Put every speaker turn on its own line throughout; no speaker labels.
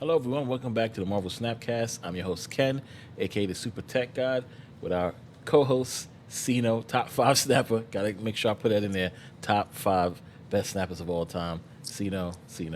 Hello, everyone. Welcome back to the Marvel Snapcast. I'm your host, Ken, aka the SuperTechGod, with our co-host, Sino, top five snapper. Gotta make sure I put that in there. Top five best snappers of all time. Sino. How
Damn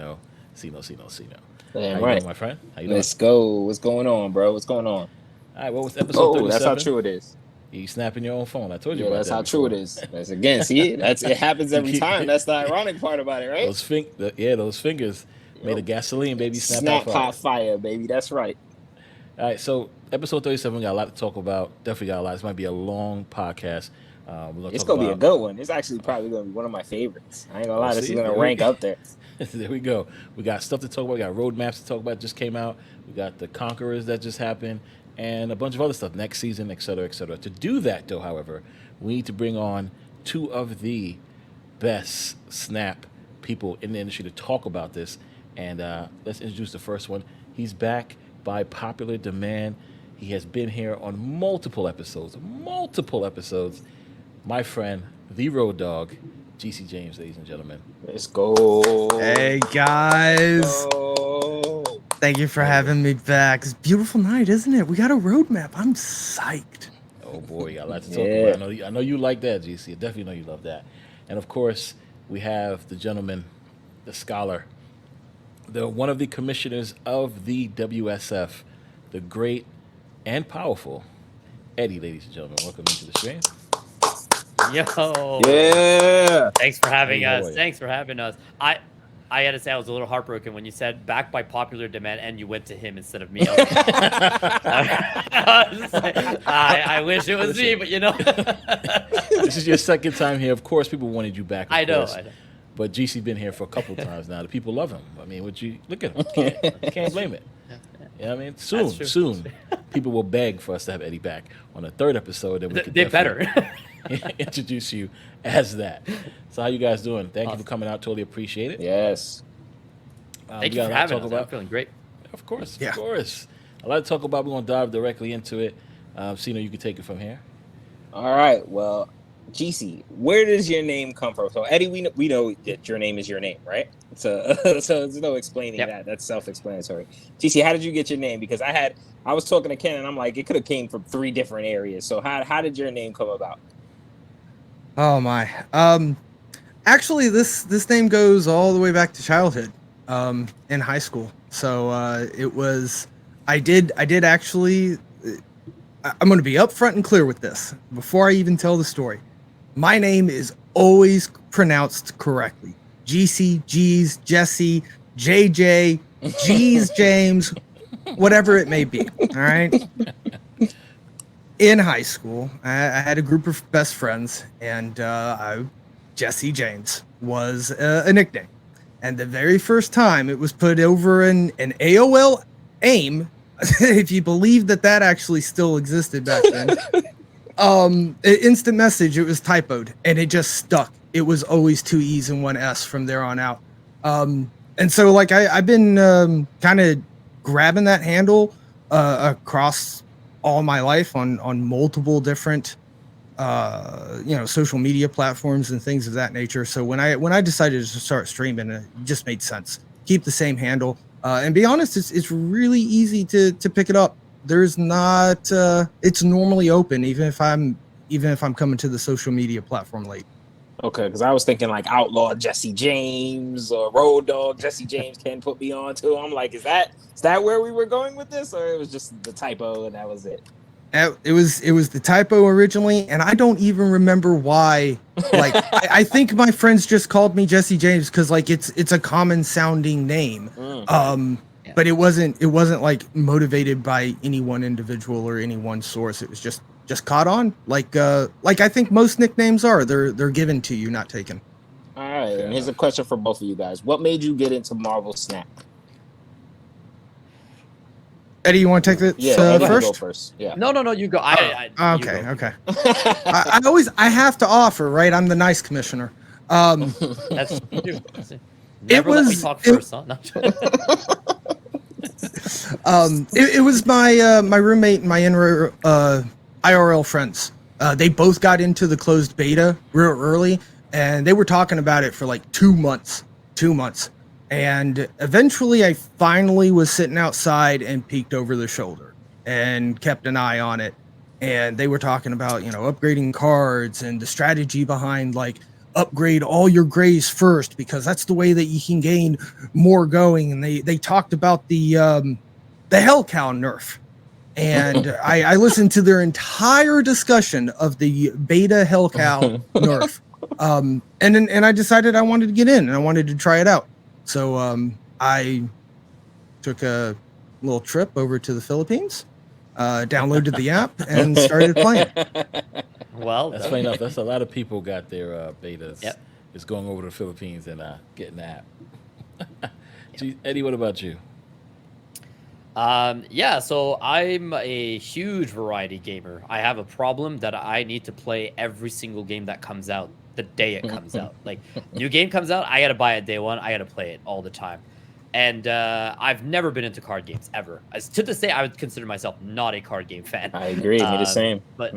you
right.
doing, my friend? How you doing?
Let's go. What's going on, bro? What's going on?
All right, what was episode
Oh, that's how
37?
true it is.
You snapping your own phone. I told you
Yeah,
about
that's
that
how true
before.
it is. That's again, see, it happens
You
every
keep
time. That's the ironic part about it, right?
those fingers made of
Yep.
gasoline, baby. Snap hot
Snap
fire.
hot fire, baby. That's right.
All right, so episode 37, we got a lot to talk about. Definitely got a lot. This might be a long podcast. We're going to
It's
talk
gonna be a
about.
good one. It's actually probably gonna be one of my favorites. I ain't gonna
Oh,
lie, this is
see,
gonna rank up there.
there we go. We got stuff to talk about. We got roadmaps to talk about. Just came out. We got the Conquerors that just happened, and a bunch of other stuff next season, et cetera, et cetera. To do that, though, however, we need to bring on two of the best Snap people in the industry to talk about this. And let's introduce the first one. He's back by popular demand. He has been here on multiple episodes. My friend, the Road Dog, JeeseJames, ladies and gentlemen.
Let's go.
Hey guys,
Go.
thank you for having me back. It's a beautiful night, isn't it? We got a roadmap. I'm psyched.
Oh boy, you got a lot to talk
Yeah.
about. I know you like that, GC. I definitely know you love that. And of course, we have the gentleman, the scholar, one of the commissioners of the WSF, the great and powerful Eddy, ladies and gentlemen. Welcome into the stream.
Yo.
Yeah.
Thanks for having
Hey,
us.
boy.
Thanks for having us. I had to say I was a little heartbroken when you said back by popular demand and you went to him instead of me. I wish it was me, but you know.
This is your second time here. Of course, people wanted you back. Of
I know.
course. But GC been here for a couple of times now. The people love him. I mean, would you look at him? Can't blame it. You know what I mean?
That's true.
Soon, people will beg for us to have Eddy back on the third episode. Then we could
They
definitely
better.
introduce you as that. So how you guys doing? Thank you for coming out. Totally appreciate it.
Yes.
Thank
we
you
got
for
a lot to
having
talk
us.
about.
I'm feeling great.
Of course,
Yeah.
of course. A lot to talk about. We're going to dive directly into it. Sino, you can take it from here.
All right. Well, GC, where does your name come from? So Eddie, we know that your name is your name, right? So so there's no explaining
Yep.
that. That's self-explanatory. GC, how did you get your name? Because I was talking to Ken and I'm like, it could have came from 3 different areas. So how did your name come about?
Oh my. Actually, this name goes all the way back to childhood. In high school. So it was. I did actually. I'm going to be upfront and clear with this before I even tell the story. My name is always pronounced correctly. GC, Jeez, Jesse, JJ, Jeez, James, whatever it may be. All right. In high school, I had a group of best friends, and Jesse James was a nickname. And the very first time it was put over in an AOL AIM, if you believe that actually still existed back then, instant message, it was typoed and it just stuck. It was always 2 E's and 1 S from there on out. And so like I've been kind of grabbing that handle across all my life on multiple different social media platforms and things of that nature. So when I decided to start streaming, it just made sense. Keep the same handle, and be honest, it's really easy to pick it up. There's not it's normally open, even if I'm coming to the social media platform late.
Okay, because I was thinking like Outlaw Jesse James or Road Dog Jesse James can put me on too. I'm like, is that where we were going with this, or it was just the typo and that was it?
It was the typo originally, and I don't even remember why. Like, I think my friends just called me Jesse James because like it's a common sounding name. But it wasn't like motivated by any one individual or any one source. It was just caught on. Like I think most nicknames are. They're given to you, not taken.
All right, and here's a question for both of you guys. What made you get into Marvel Snap?
Eddie, you want to take it
Eddie,
first?
Go first. Yeah.
No, you go.
Okay,
you go.
okay. I have to offer, right? I'm the nice commissioner.
That's never let me talk first, huh? No.
It was my roommate and my IRL friends. They both got into the closed beta real early, and they were talking about it for like 2 months. And eventually I finally was sitting outside and peeked over the shoulder and kept an eye on it. And they were talking about, upgrading cards and the strategy behind like upgrade all your grays first, because that's the way that you can gain more going. And they talked about the Hell Cow nerf. And I listened to their entire discussion of the beta Hell Cow nerf. And I decided I wanted to get in and I wanted to try it out. So I took a little trip over to the Philippines, downloaded the app, and started playing.
Well,
That's funny enough. That's a lot of people got their betas.
Yep.
Is going over to the Philippines and getting the app. Gee, Eddie, what about you?
Yeah, so I'm a huge variety gamer. I have a problem that I need to play every single game that comes out the day it comes out. Like, new game comes out, I gotta buy it day one. I gotta play it all the time. And I've never been into card games ever. To this day, I would consider myself not a card game fan.
I agree. Me the same.
But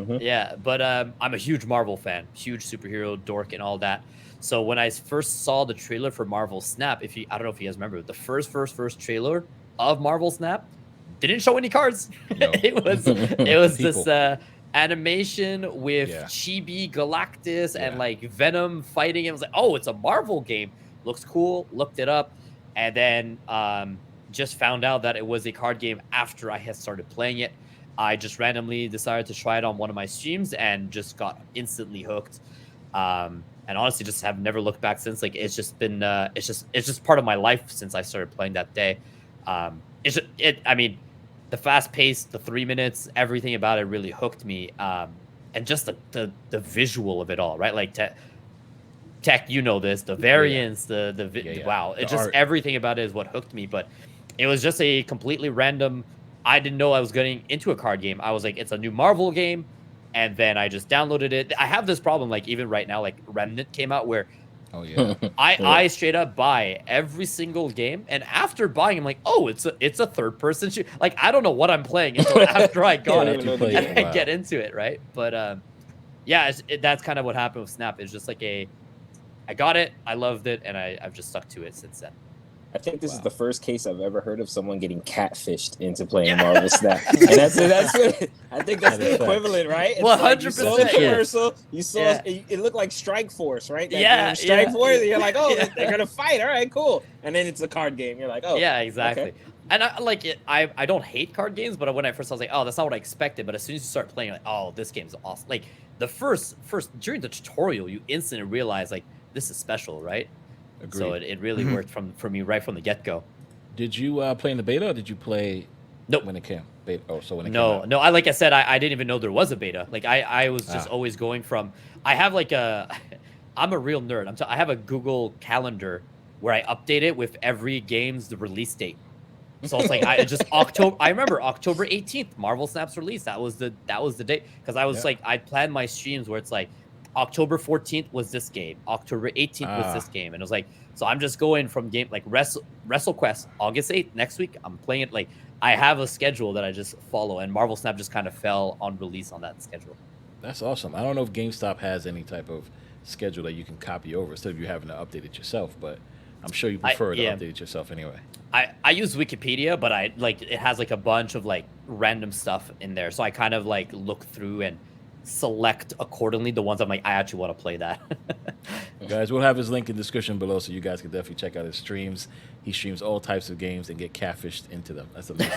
I'm a huge Marvel fan, huge superhero dork and all that. So when I first saw the trailer for Marvel Snap, I don't know if you guys remember, the first trailer of Marvel Snap didn't show any cards.
No.
it was this animation with Chibi Galactus and like Venom fighting. It was like, oh, it's a Marvel game. Looks cool. Looked it up, and then just found out that it was a card game after I had started playing it. I just randomly decided to try it on one of my streams and just got instantly hooked. And honestly, just have never looked back since. Like, it's just been it's just part of my life since I started playing that day. I mean, the fast pace, the 3 minutes, everything about it really hooked me. And just the visual of it all, right? Like tech, you know this, the variants, wow, it just art. Everything about it is what hooked me. But it was just a completely random. I didn't know I was getting into a card game. I was like, it's a new Marvel game. And then I just downloaded it. I have this problem, like even right now, like Remnant came out where I straight up buy every single game, and after buying, I'm like, oh, it's a third person shoot. Like, I don't know what I'm playing until after I got it and I get into it, right? But that's kind of what happened with Snap. It's just like I got it, I loved it, and I've just stuck to it since then.
I think this is the first case I've ever heard of someone getting catfished into playing Marvel Snap. And that's what, I think that's the equivalent, right? It's
100%.
Like you saw the commercial, you saw it looked like Strike Force, right? That game, Strike Force, and you're like, oh, they're going to fight. All right, cool. And then it's a card game. You're like, oh.
Yeah, exactly.
Okay.
And I like it. I don't hate card games, but when I was like, oh, that's not what I expected. But as soon as you start playing, you're like, oh, this game's awesome. Like, the first during the tutorial, you instantly realize, like, this is special, right? Agreed. So it really worked for me right from the get-go.
Did you play in the beta, or did you play when it came? Beta? Oh, so when it came out.
No. Like I said, I didn't even know there was a beta. Like, I was just always going from... I have like I'm a real nerd. I have a Google Calendar where I update it with every game's release date. So it's like October. I remember October 18th, Marvel Snap's release. That was the date, because I was like, I planned my streams where it's like, October 14th was this game. October 18th was this game. And it was like, so I'm just going from game like WrestleQuest, August 8th, next week. I'm playing it. Like, I have a schedule that I just follow, and Marvel Snap just kind of fell on release on that schedule.
That's awesome. I don't know if GameStop has any type of schedule that you can copy over instead of you having to update it yourself, but I'm sure you prefer to update it yourself anyway.
I use Wikipedia, but it has like a bunch of like random stuff in there. So I kind of like look through and select accordingly the ones I'm like, I actually want to play that.
Guys, we'll have his link in the description below, so you guys can definitely check out his streams. He streams all types of games and get catfished into them. That's amazing.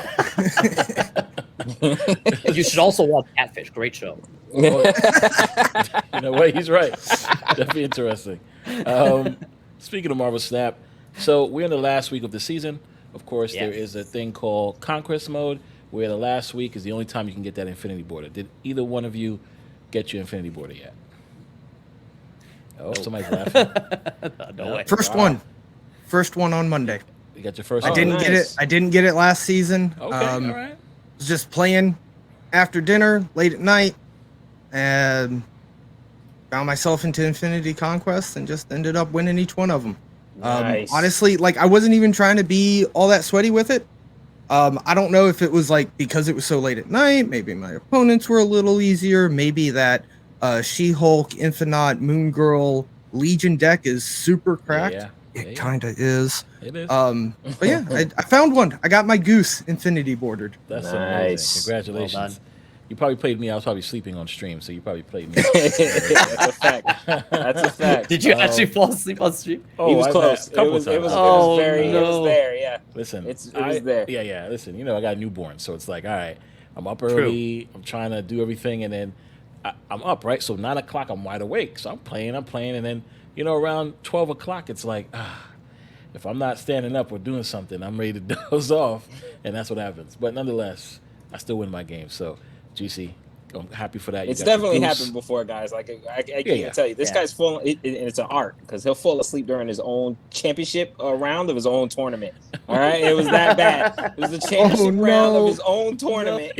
You should also watch Catfish. Great show.
Well, you know what? He's right. Definitely interesting. Speaking of Marvel Snap, so we're in the last week of the season. Of course, there is a thing called Conquest Mode, where the last week is the only time you can get that Infinity Border. Did either one of you get your Infinity Border yet? Oh, somebody's laughing.
No way.
First one on Monday.
You got your first
I
one?
didn't get it. I didn't get it last season.
Okay, all right.
Was just playing after dinner, late at night, and found myself into Infinity Conquest and just ended up winning each one of them.
Nice.
Honestly, like, I wasn't even trying to be all that sweaty with it. I don't know if it was like because it was so late at night, maybe my opponents were a little easier, maybe that She-Hulk, Infinite, Moon Girl, Legion deck is super cracked. It kind of is.
It is.
But yeah, I found one. I got my goose infinity bordered.
That's
Nice.
amazing. Congratulations.
Well done.
You probably played me. I was probably sleeping on stream, so you probably played me.
That's a fact. That's a fact.
Did you actually fall asleep on stream?
Oh,
He was
I've
close.
had a couple
It was
times.
Oh,
very. It
no.
was there. Yeah.
Listen,
it was there.
Yeah. Listen, I got a newborn, so it's like, all right, I'm up early. I'm trying to do everything, and then I'm up, right? So 9 o'clock, I'm wide awake. So I'm playing, and then around 12 o'clock, it's like, if I'm not standing up or doing something, I'm ready to doze off, and that's what happens. But nonetheless, I still win my game. So, GC, I'm happy for that.
It's definitely happened before, guys. Like I can't even tell you, this guy's full. And it's an art because he'll fall asleep during his own championship round of his own tournament. All right, it was that bad. It was the championship round of his own tournament,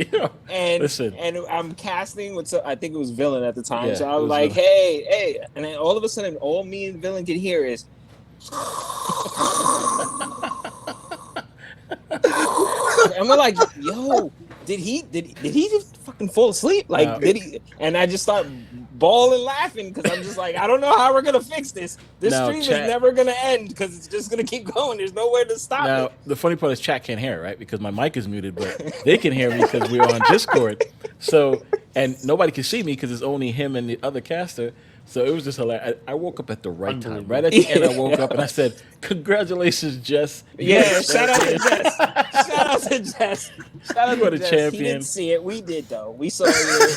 and I'm casting with I think it was Villain at the time. So I was like, hey, and then all of a sudden, all me and Villain could hear is. And we're like, yo, did he just fucking fall asleep? Like, did he? And I just start bawling laughing because I'm just like, I don't know how we're gonna fix this. This stream is never gonna end because it's just gonna keep going. There's nowhere to stop it.
The funny part is chat can't hear it, right? Because my mic is muted, but they can hear me because we're on Discord. So, and nobody can see me because it's only him and the other caster. So it was just hilarious. I woke up at the right time. Right at the end, I woke up and I said, "Congratulations, Jess."
Yeah, shout out to Jess. Shout out to Jess. Shout out
You are
to
the
Jess.
champion.
He didn't see it. We did, though. We saw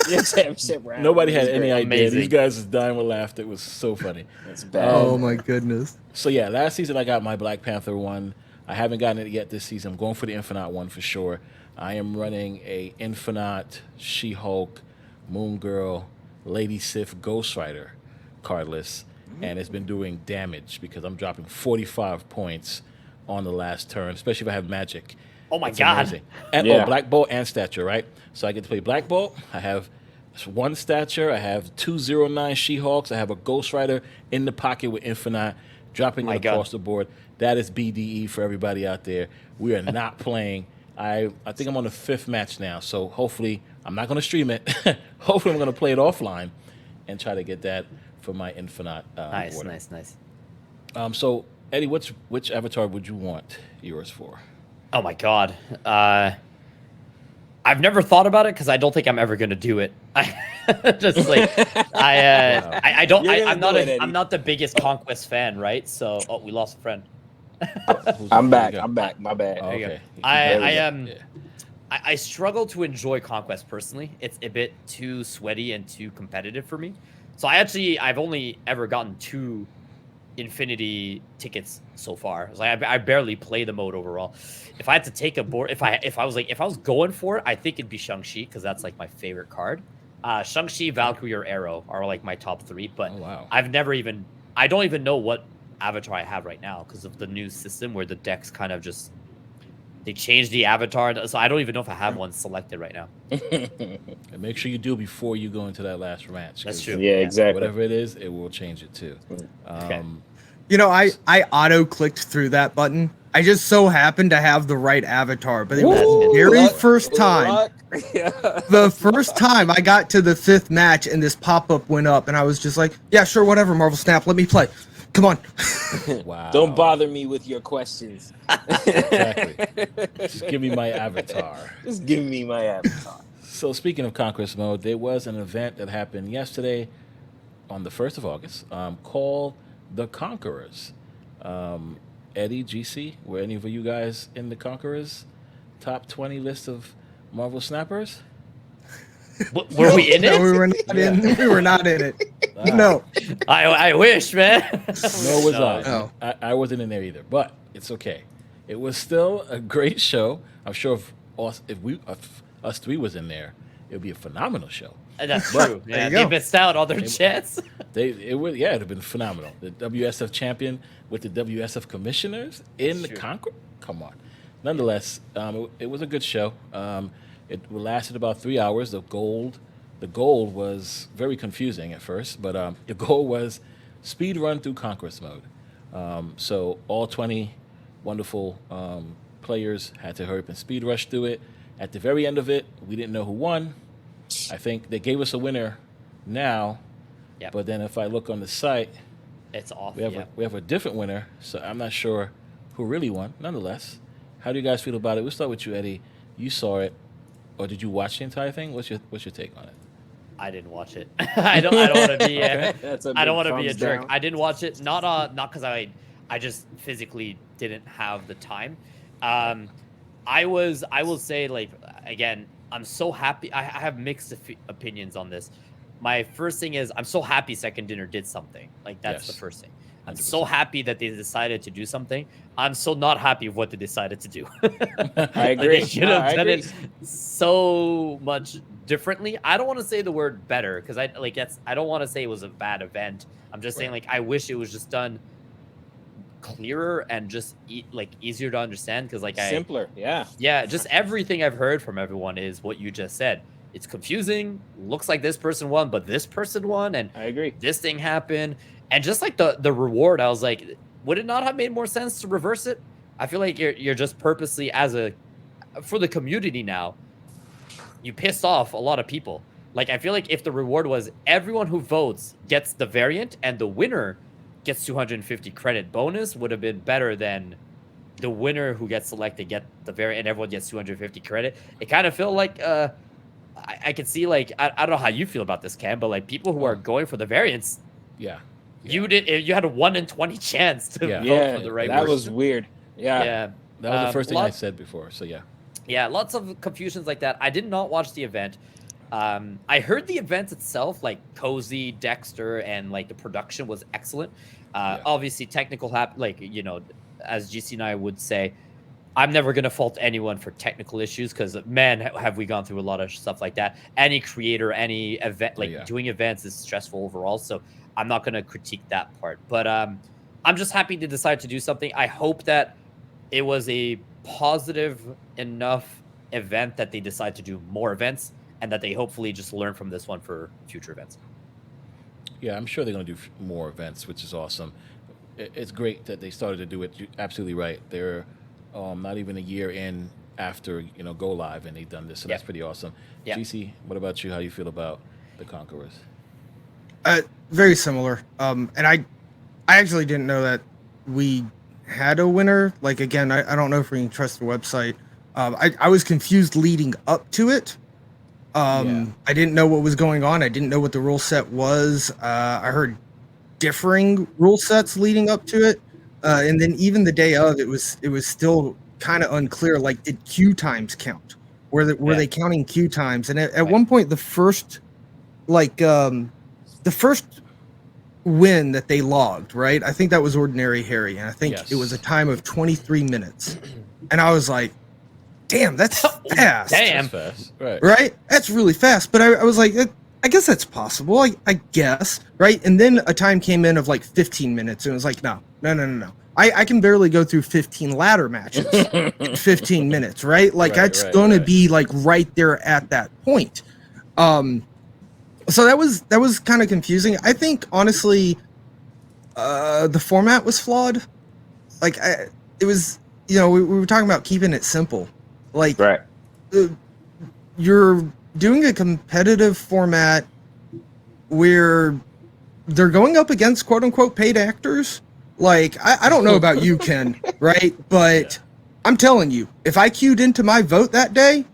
your championship round.
Nobody had any idea.
Amazing.
These guys was dying with laughter. It was so funny.
It's bad.
Oh my goodness.
So yeah, last season I got my Black Panther one. I haven't gotten it yet this season. I'm going for the Infinite one for sure. I am running a Infinite, She-Hulk, Moon Girl, Lady Sif, Ghost Rider card list, and it's been doing damage because I'm dropping 45 points on the last turn, especially if I have magic.
Oh my
It's
god!
amazing. And Black Bolt and Stature, right? So I get to play Black Bolt. I have 1 Stature. I have 209 She-Hulks. I have a Ghost Rider in the pocket with Infinite, dropping it across the board. That is BDE for everybody out there. We are not playing. I think I'm on the 5th match now, so hopefully I'm not going to stream it. Hopefully I'm going to play it offline and try to get that for my Infinite order.
Nice.
So, Eddie, which avatar would you want yours for?
Oh my god. I've never thought about it because I don't think I'm ever gonna do it. Just like I'm not the biggest Conquest fan, right? So we lost a friend.
I'm back. My bad.
Oh, okay.
I struggle to enjoy Conquest personally. It's a bit too sweaty and too competitive for me. So I've only ever gotten 2 Infinity tickets so far. Like I barely play the mode overall. If I had to take a board, if I was going for it, I think it'd be Shang-Chi because that's like my favorite card. Shang-Chi, Valkyrie, or Arrow are like my top 3. But I don't even know what avatar I have right now because of the new system where the decks kind of just. They changed the avatar, so I don't even know if I have one selected right now.
And make sure you do before you go into that last match.
That's true.
Yeah, exactly.
Whatever it is, it will change it too.
Okay.
I auto-clicked through that button. I just so happened to have the right avatar, but it was the very first time. The first time I got to the 5th match and this pop-up went up, and I was just like, yeah, sure, whatever, Marvel Snap, let me play. Come on.
Wow.
Don't bother me with your questions.
Exactly. Just give me my avatar.
Just give me my avatar.
So speaking of Conquest Mode, there was an event that happened yesterday on the 1st of August called The Conquerors. Eddie, GC, were any of you guys in The Conquerors? Top 20 list of Marvel Snappers?
Were we in it?
No, we were not in it. No.
I wish, man.
No, was I.
No.
I wasn't in there either, but it's okay. It was still a great show. I'm sure if us 3 was in there, it would be a phenomenal show.
That's true. Yeah, they missed out on their chance.
It'd have been phenomenal. The WSF champion with the WSF commissioners in the Conquer. Come on. Nonetheless, it was a good show. It lasted about 3 hours. The goal was very confusing at first, but the goal was speed run through Conquest Mode. So all 20 wonderful players had to hurry up and speed rush through it. At the very end of it, we didn't know who won. I think they gave us a winner now, but then if I look on the site,
It's off.
We have a different winner, so I'm not sure who really won. Nonetheless, how do you guys feel about it? We'll start with you, Eddie. You saw it, or did you watch the entire thing? What's your take on it?
I didn't watch it. I don't want to be.
Okay.
I don't want to be a jerk.
down.
I didn't watch it. Not because I just physically didn't have the time. I will say, like, again, I'm so happy. I have mixed opinions on this. My first thing is I'm so happy Second Dinner did something. Like, that's the first thing. I'm
100%.
so happy that they decided to do something. I'm so not happy with what they decided to do.
I agree.
They should have done it so much differently. I don't want to say the word better because I don't want to say it was a bad event. I'm just saying, like, I wish it was just done clearer and just easier to understand because, like,
simpler.
Yeah, just everything I've heard from everyone is what you just said. It's confusing. Looks like this person won, but this person won, and
I agree.
This thing happened, and just like the reward, I was like, would it not have made more sense to reverse it? I feel like you're just purposely for the community now. You pissed off a lot of people. Like, I feel like if the reward was everyone who votes gets the variant and the winner gets 250 credit bonus, would have been better than the winner who gets selected get the variant and everyone gets 250 credit. It kind of felt like I could see, like, I don't know how you feel about this, Cam, but like people who are going for the variants, you had a 1 in 20 chance to vote for the right
that
person.
was weird.
That was the first thing I said before. So
yeah, lots of confusions like that. I did not watch the event. I heard the event itself, like Cozy, Dexter, and like the production was excellent. Obviously, technical as GC and I would say, I'm never going to fault anyone for technical issues because, man, have we gone through a lot of stuff like that. Any creator, any event, doing events is stressful overall. So I'm not going to critique that part. But I'm just happy to decide to do something. I hope that it was a positive enough event that they decide to do more events and that they hopefully just learn from this one for future events.
Yeah, I'm sure they're going to do more events, which is awesome. It's great that they started to do it. You're absolutely right. They're not even a year in after go live, and they've done this, so that's pretty awesome. GC, what about you? How you feel about the Conquerors?
Very similar. And I actually didn't know that we had a winner. Like, again, I don't know if we can trust the website. I was confused leading up to it. I didn't know what was going on. I didn't know what the rule set was. I heard differing rule sets leading up to it. And then even the day of, it was still kind of unclear. Like, did queue times count? Were they counting queue times? And at one point, the first win that they logged, right? I think that was Ordinary Harry, and I think it was a time of 23 minutes. And I was like, damn, that's fast.
Damn fast.
Right? That's really fast. But I was like, I guess that's possible. I guess. Right? And then a time came in of like 15 minutes, and it was like, no. I can barely go through 15 ladder matches in 15 minutes, right? Like, that's going to be like right there at that point. So that was kind of confusing. I think, honestly, the format was flawed. Like, it was, we were talking about keeping it simple. Like, you're doing a competitive format where they're going up against quote unquote paid actors. Like, I don't know about you, Ken, right? But I'm telling you, if I queued into my vote that day,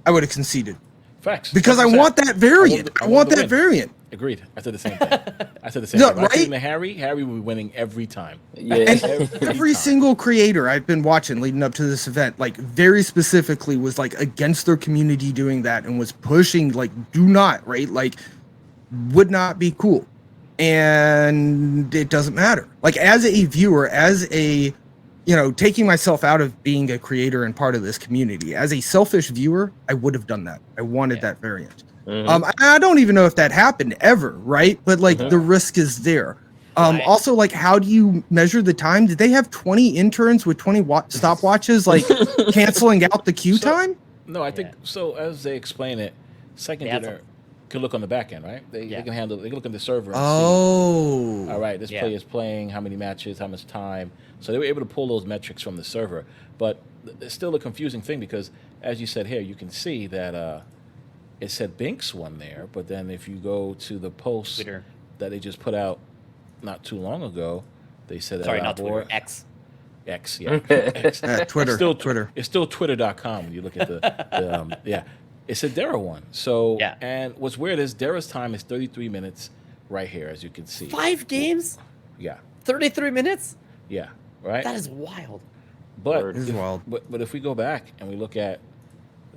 I would have conceded.
Facts.
Because I want that variant. I want that variant.
Agreed. I said the same thing. No, right? I think Harry will be winning every time.
Yeah. And every single creator I've been watching leading up to this event, like, very specifically was like against their community doing that and was pushing, like, do not, right? Like, would not be cool. And it doesn't matter. Like, as a viewer, as a, taking myself out of being a creator and part of this community, as a selfish viewer, I would have done that. I wanted that variant. Mm-hmm. I don't even know if that happened ever, right? But like, the risk is there. Also, like, how do you measure the time? Did they have 20 interns with 20 stopwatches, like, canceling out the queue time?
No, I think so. As they explain it, Second Dinner can look on the back end, right? They can handle. They can look on the server. And see, all right, this player is playing how many matches, how much time. So they were able to pull those metrics from the server. But it's still a confusing thing because, as you said here, you can see that it said Binks won there. But then if you go to the post that they just put out not too long ago, they said that
Sorry, not Twitter. X.
X, yeah. X.
Twitter. Twitter.
It's still Twitter.com when you look at the yeah. It's a Dara one. So,
yeah.
And what's weird is Dara's time is 33 minutes right here, as you can see.
5 games?
Yeah.
33 minutes?
Yeah, right?
That is wild.
But
wild.
But if we go back and we look at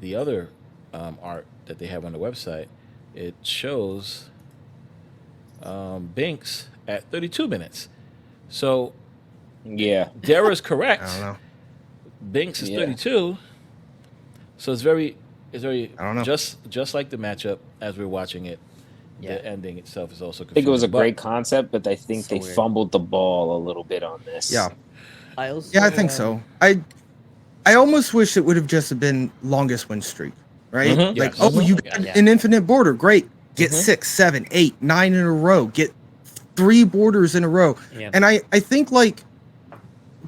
the other art that they have on the website, it shows Binks at 32 minutes. So,
yeah,
Dara's correct.
I don't know.
Binks is 32. So it's very
I don't know.
just like the matchup as we're watching it.
Yeah.
The ending itself is also confusing.
I think it was a great concept, but I think
So
they
weird.
fumbled the ball a little bit on this.
Yeah.
I
think so. I almost wish it would have just been longest win streak, right?
Mhm.
Like,
Yes.
you got an infinite border, great. Get 6, 7, 8, 9 in a row. Get 3 borders in a row.
Yeah.
And I think, like,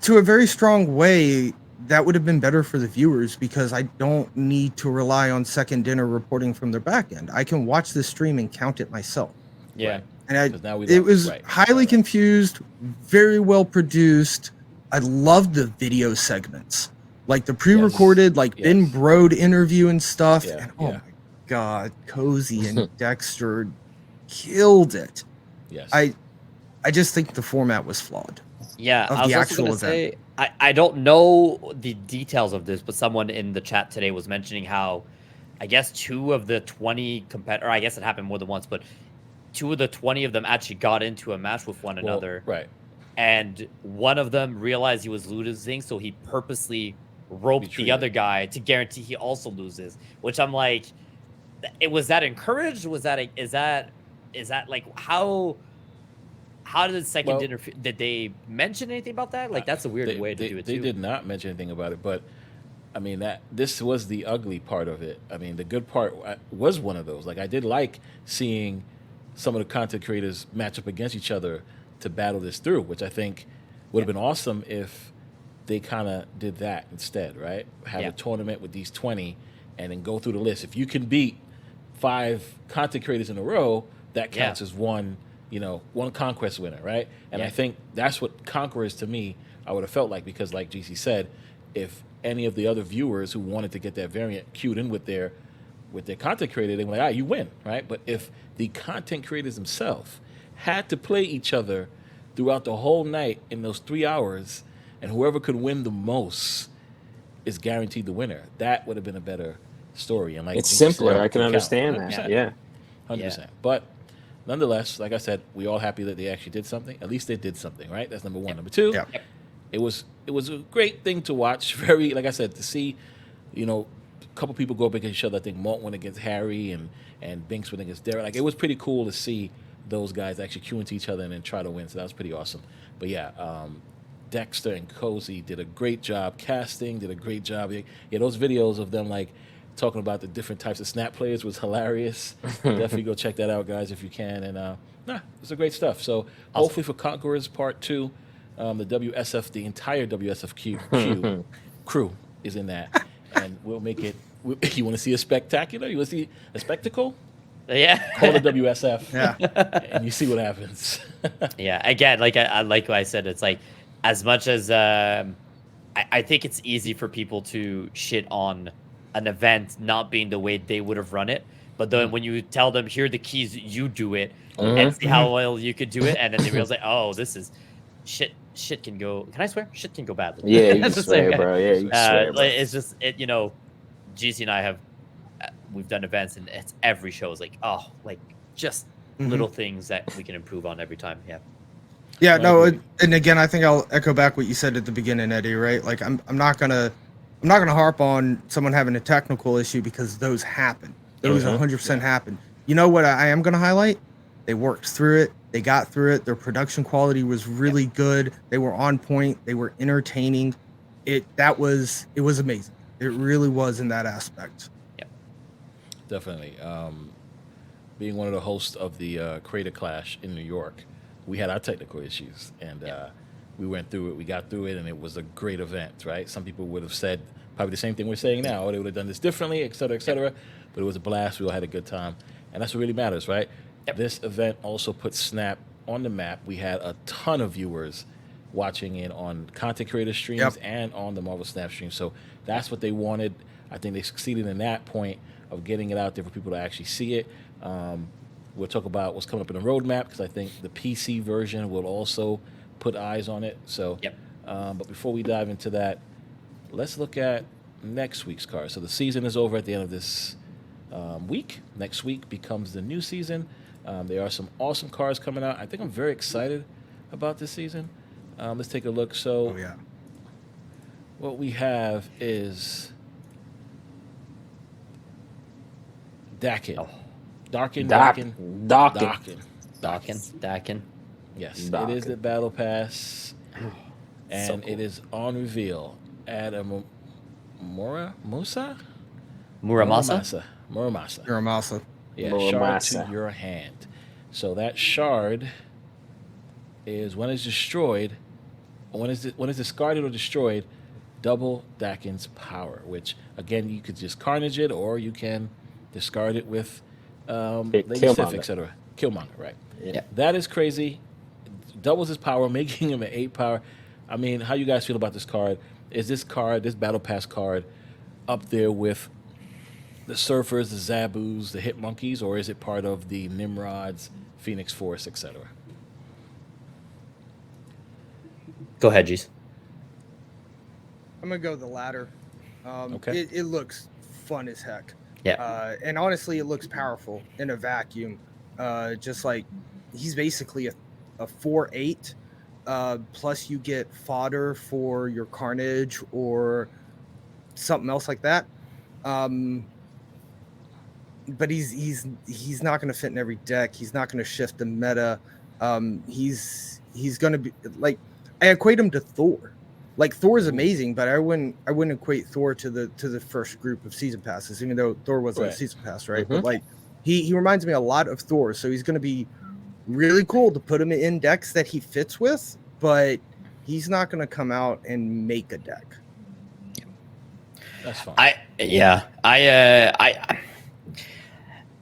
to a very strong way, that would have been better for the viewers because I don't need to rely on second dinner reporting from their back end. I can watch the stream and count it myself.
Yeah.
Right.
And
'Cause now we
it
know.
was
Right.
highly confused, very well produced. I loved the video segments, like the pre-recorded, like
Yes.
Ben Brode interview and stuff.
Yeah,
And oh
yeah.
my God, Cozy and Dexter killed it.
Yes.
I just think the format was flawed.
Yeah,
Of
I was
the
also
actual
gonna
event.
say I don't know the details of this, but someone in the chat today was mentioning how I guess 2 of the 20 competitors, or I guess it happened more than once, but 2 of the 20 of them actually got into a match with one another.
Right.
And one of them realized he was losing, so he purposely roped
Retreated.
the other guy to guarantee he also loses. Which I'm like, was that encouraged? Was that is that like how did second dinner? Did they mention anything about that? Like that's a weird way to do it.
They
too.
did not mention anything about it, but I mean this was the ugly part of it. I mean the good part was one of those. Like I did like seeing some of the content creators match up against each other to battle this through, which I think would have been awesome if they kind of did that instead, right? Have a tournament with these 20 and then go through the list. If you can beat 5 content creators in a row, that counts as one conquest winner, right? And I think that's what Conquerors to me, I would have felt like, because like GC said, if any of the other viewers who wanted to get that variant queued in with their content creator, they were like, you win, right? But if the content creators themselves had to play each other throughout the whole night in those 3 hours, and whoever could win the most is guaranteed the winner, that would have been a better story. And like
It's
GC
simpler.
said,
I can
it
understand
counts.
that. Yeah.
100%. But nonetheless, like I said, we all happy that they actually did something. At least they did something, right? That's number one. Number two, it was a great thing to watch. Very, like I said, to see, a couple people go up against each other. I think Malt went against Harry and Binks went against Derek. Like it was pretty cool to see those guys actually queue into each other and then try to win. So that was pretty awesome. But yeah, Dexter and Cozy did a great job casting. Did a great job. Yeah, those videos of them like talking about the different types of snap players was hilarious. Definitely go check that out, guys, if you can. And it's a great stuff. So hopefully for Conquerors Part 2, the WSF, the entire WSF crew is in that, and we'll make it. You want to see a spectacular? You want to see a spectacle?
Yeah.
Call the WSF.
Yeah.
And you see what happens.
Yeah. Again, like I like what I said, it's like as much as I think it's easy for people to shit on an event not being the way they would have run it, but then when you tell them here are the keys, you do it and see how well you could do it, and then they realize like, oh, this is shit. Shit can go. Can I swear? Shit can go badly.
Yeah, you can swear, bro. Yeah, you can swear. Bro.
It's just GC and I we've done events, and it's every show is like, oh, like just little things that we can improve on every time. Yeah.
Yeah, no, and again, I think I'll echo back what you said at the beginning, Eddie. Right? Like, I'm not gonna harp on someone having a technical issue because those happen. Those 100% happen. You know what? I am gonna highlight. They worked through it. They got through it. Their production quality was really good. They were on point. They were entertaining. It was amazing. It really was in that aspect.
Yep.
Definitely. Being one of the hosts of the Creator Clash in New York, we had our technical issues, and we went through it. We got through it, and it was a great event, right? Some people would have said probably the same thing we're saying now. They would have done this differently, et cetera, et cetera. But it was a blast. We all had a good time, and that's what really matters, right? Yep. This event also put Snap on the map. We had a ton of viewers watching in on content creator streams and on the Marvel Snap stream. So that's what they wanted. I think they succeeded in that point of getting it out there for people to actually see it. We'll talk about what's coming up in the roadmap because I think the PC version will also put eyes on it. So, but before we dive into that, let's look at next week's card. So the season is over at the end of this week. Next week becomes the new season. There are some awesome cards coming out. I think I'm very excited about this season. Let's take a look. So, what we have is Dakin. Dakin. Yes, it is the Battle Pass, and so cool. It is on reveal. Add a Muramasa. Yeah, shard to your hand. So that shard is when it's destroyed, when it's discarded or destroyed, double Dakin's power. Which again, you could just carnage it, or you can discard it with Lady Sif, etc. Killmonger, right?
Yeah,
that is crazy. Doubles his power, making him an 8 power. I mean, how you guys feel about this card? Is this Battle Pass card, up there with the Surfers, the Zabus, the Hit Monkeys, or is it part of the Nimrods, Phoenix Force, etc.?
Go ahead, Jeez.
I'm gonna go the latter.
Okay.
It looks fun as heck.
Yeah.
And honestly, it looks powerful in a vacuum. Just like he's basically a 4/8. Plus you get fodder for your Carnage or something else like that. But he's not going to fit in every deck. He's not going to shift the meta. He's going to be like, I equate him to Thor. Like Thor is amazing, but I wouldn't equate Thor to the first group of season passes, even though Thor wasn't a season pass, right?
Mm-hmm.
But like he reminds me a lot of Thor, so he's going to be really cool to put him in decks that he fits with, but he's not going to come out and make a deck.
That's fine.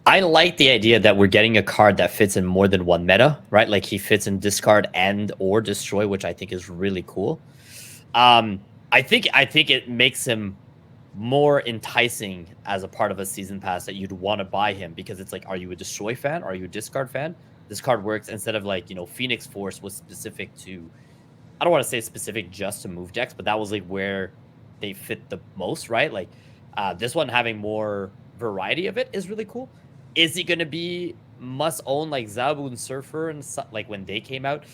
I like the idea that we're getting a card that fits in more than one meta, right? Like he fits in discard and or destroy, which I think is really cool. I think it makes him more enticing as a part of a season pass that you'd want to buy him, because it's like, are you a destroy fan? Are you a discard fan? This card works instead of like, Phoenix Force was specific to, I don't want to say specific just to move decks, but that was like where they fit the most, right? Like this one having more variety of it is really cool. Is he going to be must own like Zabu and Surfer and like when they came out?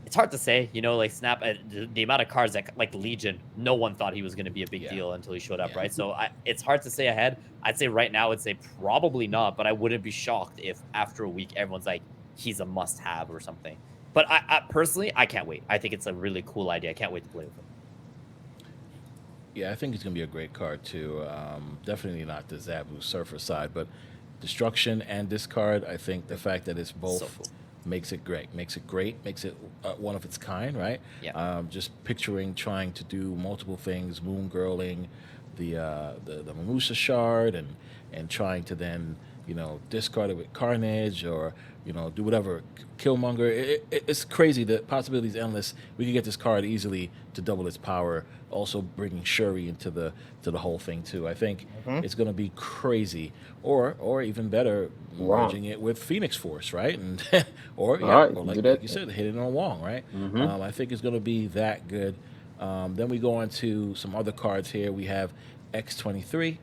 It's hard to say, like Snap, the amount of cards that like Legion, no one thought he was going to be a big deal until he showed up, right? So it's hard to say ahead. I'd say right now, I'd say probably not, but I wouldn't be shocked if after a week, everyone's like, he's a must have or something. But I personally, I can't wait. I think it's a really cool idea. I can't wait to play with him.
Yeah, I think it's going to be a great card too. Definitely not the Zabu Surfer side, but destruction and discard. I think the fact that it's both
So cool.
makes it great. Makes it one of its kind, right?
Yeah.
Just picturing trying to do multiple things, moon girling, the Mamusa shard, and trying to then discard it with Carnage or do whatever, Killmonger. It's crazy. The possibilities endless. We could get this card easily to double its power. Also bringing Shuri into the whole thing too. I think it's going to be crazy. Or even better, merging it with Phoenix Force, right? And or like you said, hitting on Wong, right? I think it's going to be that good. Then we go on to some other cards here. We have X-23.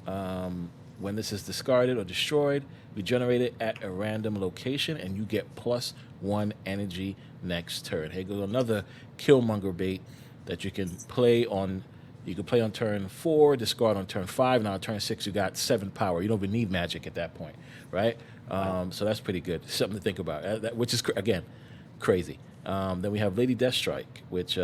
When this is discarded or destroyed, we generate it at a random location, and you get +1 energy next turn. Here goes another Killmonger bait that you can play on. You can play on turn 4, discard on turn 5. Now on turn 6, you got 7 power. You don't even need magic at that point, right? So that's pretty good. Something to think about, which is, again, crazy. Then we have Lady Deathstrike, which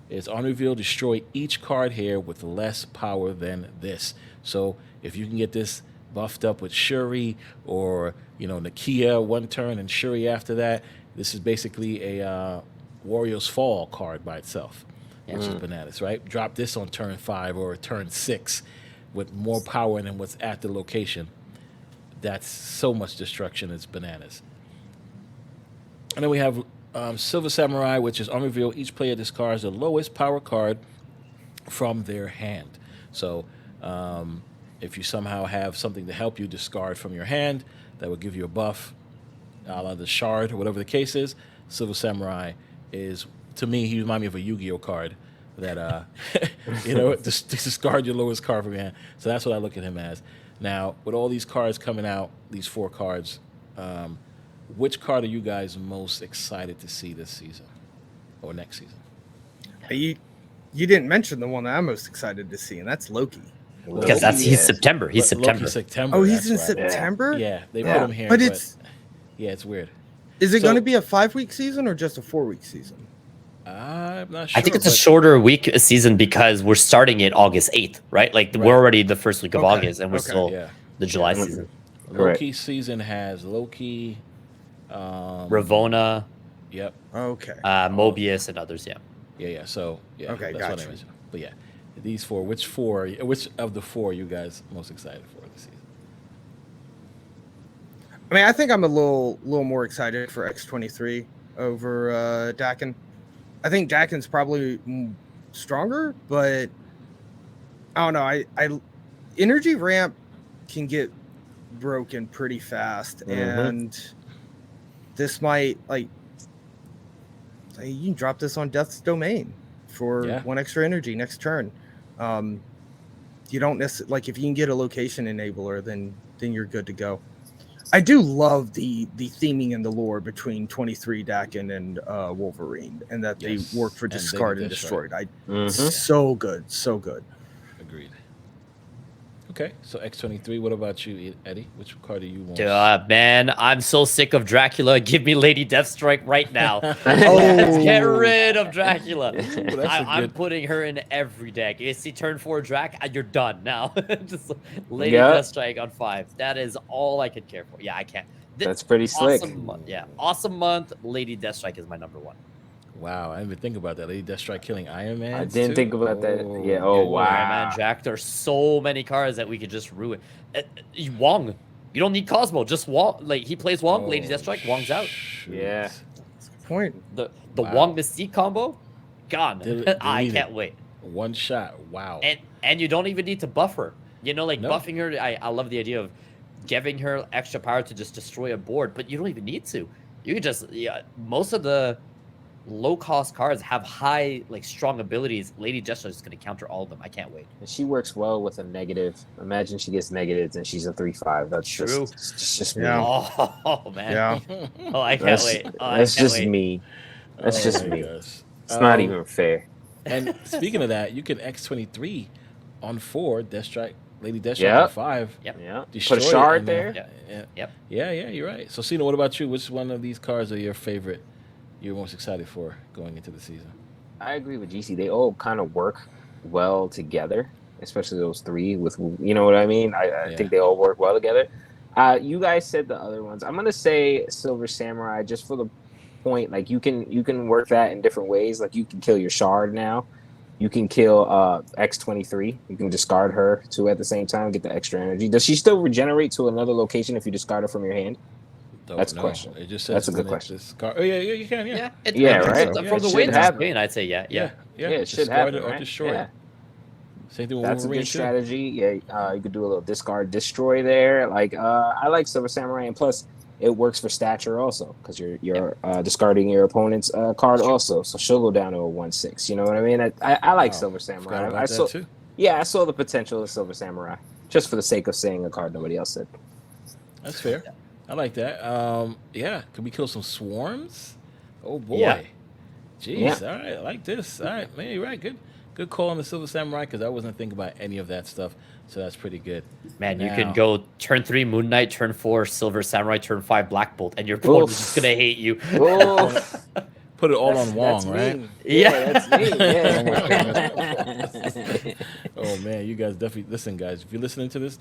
is on reveal, destroy each card here with less power than this. So if you can get this buffed up with Shuri or, Nakia one turn and Shuri after that, this is basically a Warrior's Fall card by itself, which is bananas, right? Drop this on turn 5 or turn 6 with more power than what's at the location. That's so much destruction, it's bananas. And then we have Silver Samurai, which is on reveal. Each player discards the lowest power card from their hand. So if you somehow have something to help you discard from your hand that will give you a buff, a la the shard or whatever the case is, Silver Samurai is, to me, he reminds me of a Yu-Gi-Oh card that, discard your lowest card from your hand. So that's what I look at him as. Now, with all these cards coming out, these 4 cards, which card are you guys most excited to see this season or next season?
You didn't mention the one that I'm most excited to see, and that's Loki.
Because he's September. He's September.
Loki's September.
Oh, he's in
right.
September?
Yeah, they put him here.
But it's
weird.
Is it going to be a 5-week season or just a 4-week season?
I'm not sure.
I think it's a shorter week season because we're starting it August 8th, right? Like we're already the first week of August, and we're still the July season.
Loki season has Loki,
Ravonna,
yep,
Okay.
Mobius, and others.
yeah. So
Okay,
that's
gotcha.
what I mentioned. But yeah, these 4. Which of the 4 are you guys most excited for this season?
I mean, I think I'm a little more excited for X23 over Dakin. I think Dakin's probably stronger, but I don't know. I energy ramp can get broken pretty fast, and this might you can drop this on Death's Domain for 1 extra energy next turn. You don't necessarily if you can get a location enabler, then you're good to go. I do love the theming and the lore between 23 Dakin and Wolverine, and that they work for discard and destroyed. So good.
Agreed. Okay, so X23. What about you, Eddie? Which card do you want?
Man, I'm so sick of Dracula. Give me Lady Deathstrike right now. Get rid of Dracula. I'm putting her in every deck. You see turn 4 Drac, you're done now. Just Lady Deathstrike on 5. That is all I could care for. Yeah, I can't.
That's pretty slick.
Awesome month. Lady Deathstrike is my number 1.
Wow, I didn't even think about that. Lady Deathstrike killing Iron Man.
I didn't think about that. Yeah. Wow.
Iron Man Jack. There's so many cards that we could just ruin. Wong. You don't need Cosmo. Just Wong. He plays Wong. Lady Deathstrike. Wong's out.
Yeah.
Point.
The Wong Mystique combo, gone. I can't wait.
1 shot. Wow.
And you don't even need to buff her. Buffing her. I love the idea of giving her extra power to just destroy a board, but you don't even need to. You can just most of the low-cost cards have high, strong abilities. Lady Deathstrike is going to counter all of them. I can't wait.
And she works well with a negative. Imagine she gets negatives and she's a 3/5. That's
true.
Just
me.
Oh man.
Yeah.
Oh, I can't wait.
That's just me. That's just me. It's not even fair.
And speaking of that, you can X23 on 4 Deathstrike, Lady Deathstrike on 5.
Yep.
Yeah. Put a shard there.
Yeah. You're right. So, Sino, what about you? Which one of these cards are your favorite? You're most excited for going into the season?
I agree with GC. They all kind of work well together, especially those 3 with, you know what I mean? I think they all work well together. You guys said the other ones. I'm going to say Silver Samurai just for the point. You can work that in different ways. You can kill your shard now. You can kill X23. You can discard her too at the same time, get the extra energy. Does she still regenerate to another location if you discard her from your hand? That's a question.
It just says
that's a good question.
Oh yeah, you can.
Right.
From the way it's playing, I'd say yeah.
It should happen. Right?
Destroy.
Yeah.
Same thing with
That's
Wolverine
a good strategy. Yeah, you could do a little discard destroy there. I like Silver Samurai, and plus it works for stature also because you're discarding your opponent's card also, so she'll go down to a 1/6. You know what I mean? I like Silver Samurai. I saw too. Yeah, I saw the potential of Silver Samurai just for the sake of saying a card nobody else said.
That's fair. I like that. Could we kill some swarms? Oh boy.
Yeah.
Jeez. All right. I like this. All right, man. You're right. Good call on the Silver Samurai because I wasn't thinking about any of that stuff. So that's pretty good.
Man, you can go turn 3 Moon Knight, turn 4 Silver Samurai, turn 5 Black Bolt, and your opponent is just gonna hate you.
Put it all on Wong, right?
Me. Yeah, that's me. Yeah.
Oh man, you guys definitely listen, guys. If you're listening to this,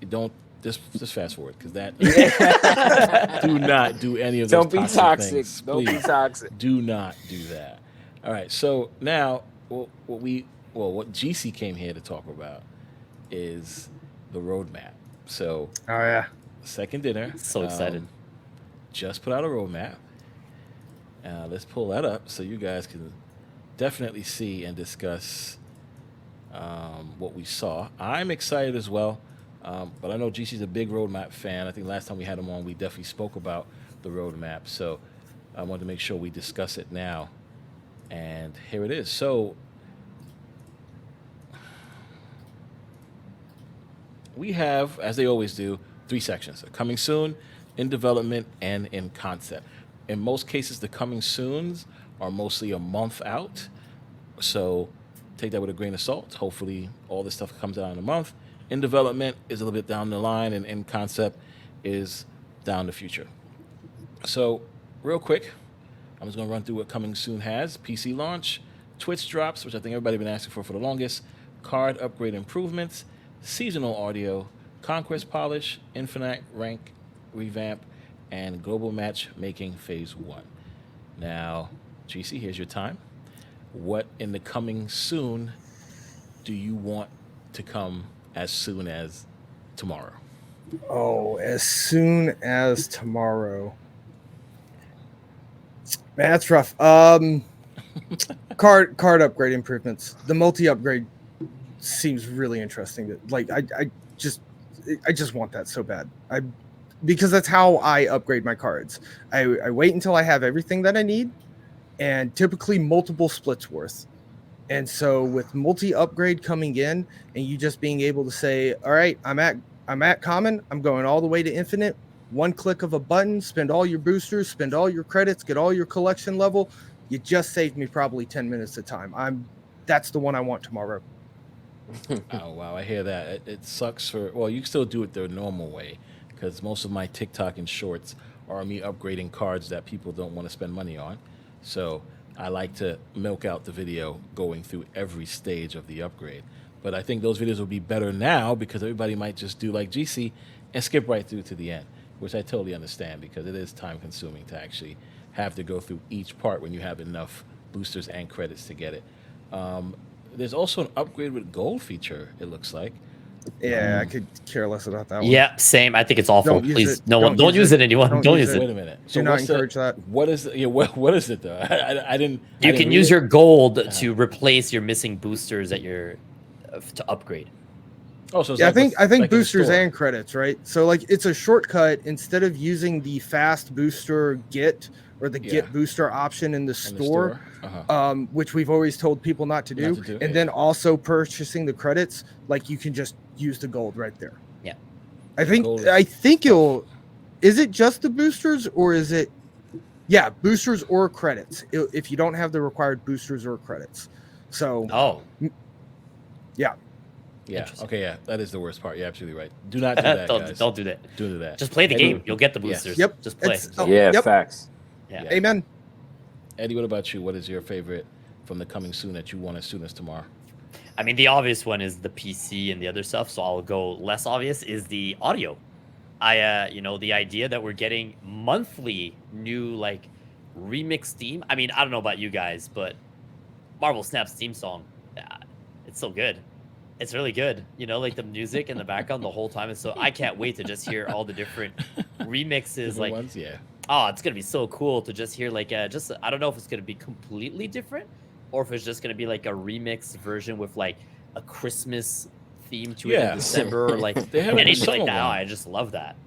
don't just fast forward because that. Do not do any of those.
Don't be toxic.
Things,
don't be toxic.
Do not do that. All right. So now, what GC came here to talk about is the roadmap. So.
Oh yeah.
Second dinner.
So excited.
Just put out a roadmap, Let's pull that up so you guys can definitely see and discuss what we saw. I'm excited as well, but I know GC's a big roadmap fan. I think last time we had him on, we definitely spoke about the roadmap. So I wanted to make sure we discuss it now. And here it is. So we have, as they always do, 3 sections: coming soon, in development, and in concept. In most cases, the coming soons are mostly a month out. So take that with a grain of salt. Hopefully all this stuff comes out in a month. In development is a little bit down the line, and in concept is down the future. So real quick, I'm just going to run through what coming soon has. PC launch, Twitch drops, which I think everybody's been asking for the longest, card upgrade improvements, seasonal audio, conquest polish, infinite rank revamp, and global matchmaking phase 1. Now, GC, here's your time. What in the coming soon do you want to come as soon as tomorrow?
Oh, as soon as tomorrow. Man, that's rough. Card upgrade improvements. The multi-upgrade seems really interesting. I just want that so bad. Because that's how I upgrade my cards. I wait until I have everything that I need, and typically multiple splits worth. And so with multi-upgrade coming in, and you just being able to say, all right, I'm at common, I'm going all the way to infinite, one click of a button, spend all your boosters, spend all your credits, get all your collection level, you just saved me probably 10 minutes of time. That's the one I want tomorrow.
Oh, wow, I hear that. It sucks well, you can still do it the normal way, because most of my TikTok and shorts are me upgrading cards that people don't want to spend money on. So I like to milk out the video going through every stage of the upgrade. But I think those videos will be better now because everybody might just do like GC and skip right through to the end, which I totally understand because it is time consuming to actually have to go through each part when you have enough boosters and credits to get it. There's also an upgrade with gold feature, it looks like.
Yeah, I could care less about that one.
Yeah, same. I think it's awful. Please, no one, don't use it, anyone. Don't use it.
Wait a minute.
Do not encourage that.
What is it? Yeah, what is it though? I didn't.
You can use your gold to replace your missing boosters at your to upgrade.
Oh, so it's
yeah,
like
I think
like
boosters and credits, right? So like it's a shortcut instead of using the fast booster get or the get booster option in the store, which we've always told people not to do, and then also purchasing the credits, like you can just use the gold right there.
Yeah,
I think you'll. Is it just the boosters or is it? Yeah, boosters or credits. If you don't have the required boosters or credits, so yeah.
Yeah. Okay. Yeah, that is the worst part. You're absolutely right. Do not do that, guys.
Don't do that.
Do that.
Just play the game. You'll get the boosters.
Yep.
Just play.
Facts.
Yeah.
Amen.
Eddy, what about you? What is your favorite from the coming soon that you want as soon as tomorrow?
I mean, the obvious one is the PC and the other stuff. So I'll go less obvious is the audio. The idea that we're getting monthly new like remix theme. I mean, I don't know about you guys, but Marvel Snap's theme song, it's so good. It's really good. Like the music in the background the whole time. And so I can't wait to just hear all the different remixes.
Different ones, yeah.
Oh, it's going to be so cool to just hear like, I don't know if it's going to be completely different or if it's just going to be like a remix version with like a Christmas theme to it in December or like anything like that. Oh, I just love that.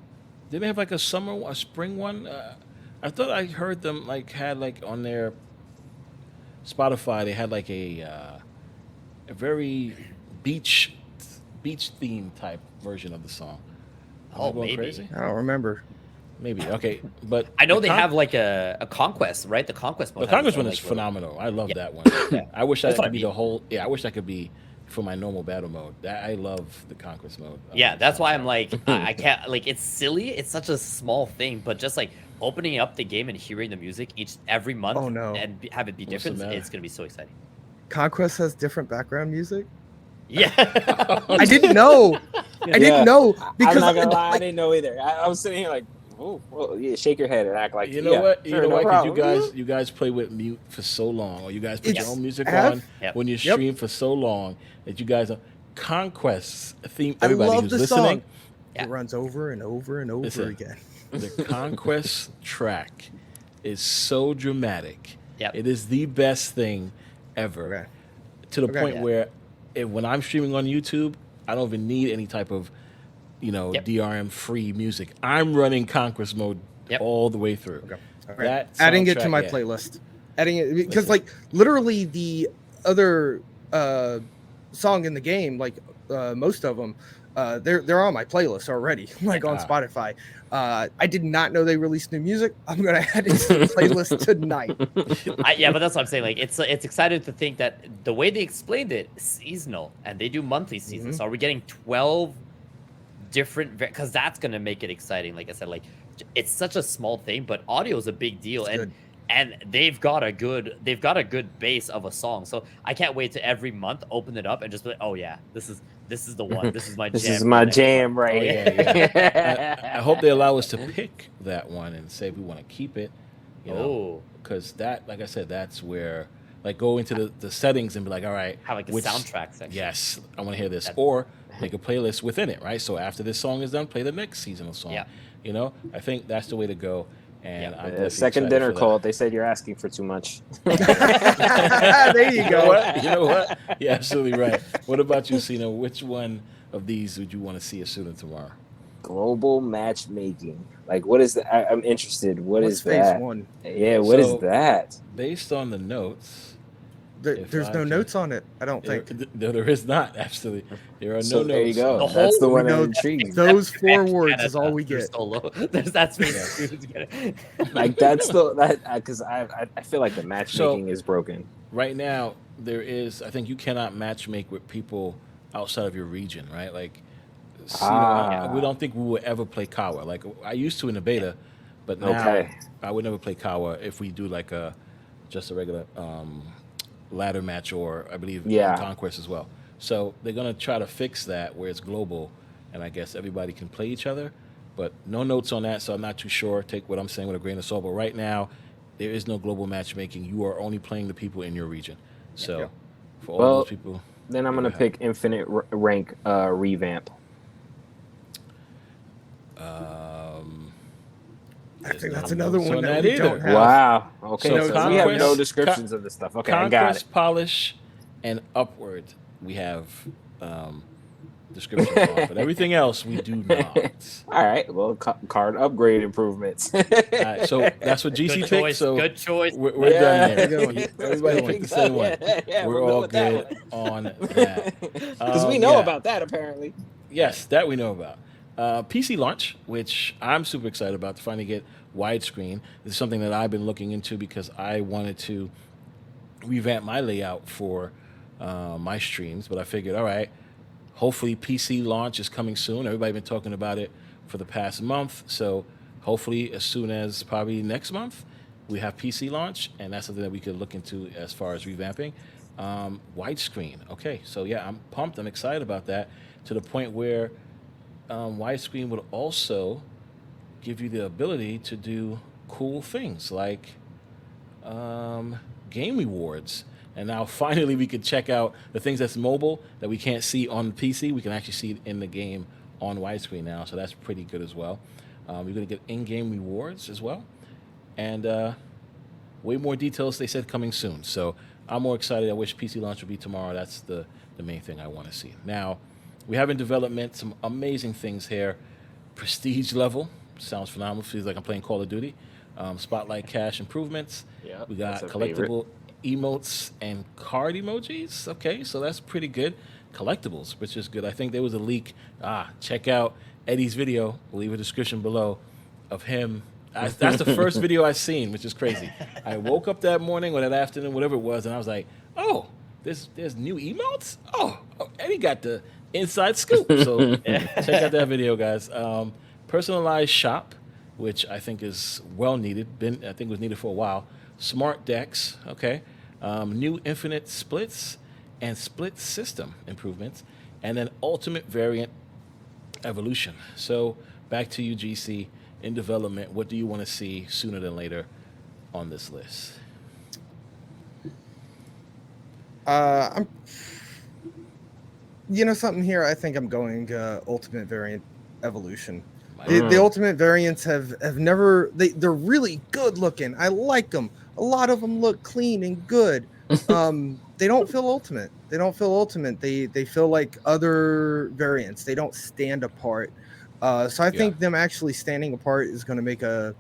Did they have like a spring one? I thought I heard them had on their Spotify, they had like a very beach theme type version of the song.
Oh, maybe.
Crazy?
I don't remember.
Maybe. Okay. But
I know they have like a Conquest, right? The Conquest one.
The Conquest one is phenomenal. I love that one. I wish that could be the whole. Yeah, I wish that could be for my normal battle mode. I love the Conquest mode.
Yeah, that's why I'm like, I can't, like, it's silly. It's such a small thing, but just like opening up the game and hearing the music every month and have it be different, it's going to be so exciting.
Conquest has different background music?
Yeah.
I didn't know. I didn't know because
I'm not gonna lie, I didn't know either. I was sitting here like, oh, well, shake your head and act like
you know what? You know what? Because you guys play with mute for so long, or you guys put your own music on when you stream for so long that you guys are Conquest theme. Everybody who's listening,
it runs over and over and over again.
The Conquest track is so dramatic.
Yep.
It is the best thing ever.
Okay.
To the point
Yeah.
where when I'm streaming on YouTube, I don't even need any type of,
Yep.
DRM free music. I'm running Conquest mode
Yep.
all the way through.
Okay. All right.
That
Adding it to
soundtrack,
my
yeah.
playlist. Adding it because
Listen.
like literally the other song in the game, like most of them, they're on my playlist already, like on Spotify. I did not know they released new music. I'm gonna add it to the playlist tonight.
Yeah, but that's what I'm saying. Like, it's exciting to think that the way they explained it, seasonal, and they do monthly seasons. So are we getting 12 different? Because that's gonna make it exciting. Like I said, like it's such a small thing, but audio is a big deal, and they've got a good base of a song. So I can't wait to every month open it up and just be like, oh yeah, this is the one. This is my jam.
This is my jam right
Oh,
here.
yeah. I hope they allow us to pick that one and say if we want to keep it. Because that, like I said, that's where, like, go into the settings and be like, all right,
Have like a soundtrack section.
Yes, I want to hear this, or make a playlist within it, right? So after this song is done, play the next seasonal song.
Yeah.
I think that's the way to go. And I'm
The second dinner call, they said you're asking for too much.
There you go.
You know what? You're absolutely right. What about you, Sino? Which one of these would you want to see us sooner tomorrow?
Global matchmaking. Like, what is that? I'm interested. What's
phase
that?
one?
Yeah, what is that?
Based on the notes,
There's no notes on it. I don't think.
No, there is not. Absolutely, there are no notes.
There you go.
The
That's the
whole-
one that
know
intrigues.
Those 4
Canada,
words is all we
they're
get.
so low. That's me.
Like that's the because I feel like the matchmaking is broken.
Right now, there is. I think you cannot matchmake with people outside of your region, right? Like, we don't think we would ever play Kawa. Like I used to in the beta, but now I would never play Kawa if we do like just a regular ladder match, or I believe Conquest as well. So they're gonna try to fix that where it's global, and I guess everybody can play each other. But no notes on that, so I'm not too sure. Take what I'm saying with a grain of salt. But right now, there is no global matchmaking. You are only playing the people in your region. So for all those people,
then I'm gonna pick Infinite Rank revamp.
I think that's another one
on
that
that
we
either.
don't have.
Wow. Okay,
So
so we have no
Conquest-
descriptions of this stuff. Okay, I got
Conquest,
it.
Polish, and Upward, we have descriptions on. But everything else, we do not.
All right. Well, card upgrade improvements.
All right, so that's what GC
Good
picked.
choice.
So
Good choice.
we're done there.
We're going.
Everybody picked the same one. We're all good on that.
Because we know about that, apparently.
Yes, that we know about. PC launch, which I'm super excited about to finally get widescreen. This is something that I've been looking into because I wanted to revamp my layout for my streams. But I figured, all right, hopefully PC launch is coming soon. Everybody's been talking about it for the past month. So hopefully as soon as probably next month, we have PC launch. And that's something that we could look into as far as revamping. Widescreen. Okay, so yeah, I'm pumped. I'm excited about that to the point where widescreen would also give you the ability to do cool things like game rewards. And now finally we can check out the things that's mobile that we can't see on the PC. We can actually see it in the game on widescreen now. So that's pretty good as well. We're going to get in-game rewards as well. And way more details, they said, coming soon. So I'm more excited. I wish PC launch would be tomorrow. That's the main thing I want to see. Now, we have in development some amazing things here. Prestige level. Sounds phenomenal. Feels like I'm playing Call of Duty. Spotlight cache improvements.
Yeah,
We got
that's a
collectible emotes and card emojis. Okay, so that's pretty good. Collectibles, which is good. I think there was a leak. Check out Eddy's video. We'll leave a description below of him. That's the first video I've seen, which is crazy. I woke up that morning or that afternoon, whatever it was, and I was like, oh, there's new emotes? Oh, Eddy got the inside scoop. So check out that video, guys. Personalized shop, which I think is well needed. I think was needed for a while. Smart decks, okay. New infinite splits and split system improvements, and then ultimate variant evolution. So back to you, GC. In development, what do you want to see sooner than later on this list?
I'm, something here. I think I'm going ultimate variant evolution. The ultimate variants have never. They're really good looking. I like them. A lot of them look clean and good. They don't feel ultimate. They feel like other variants. They don't stand apart. So I think them actually standing apart is going to make a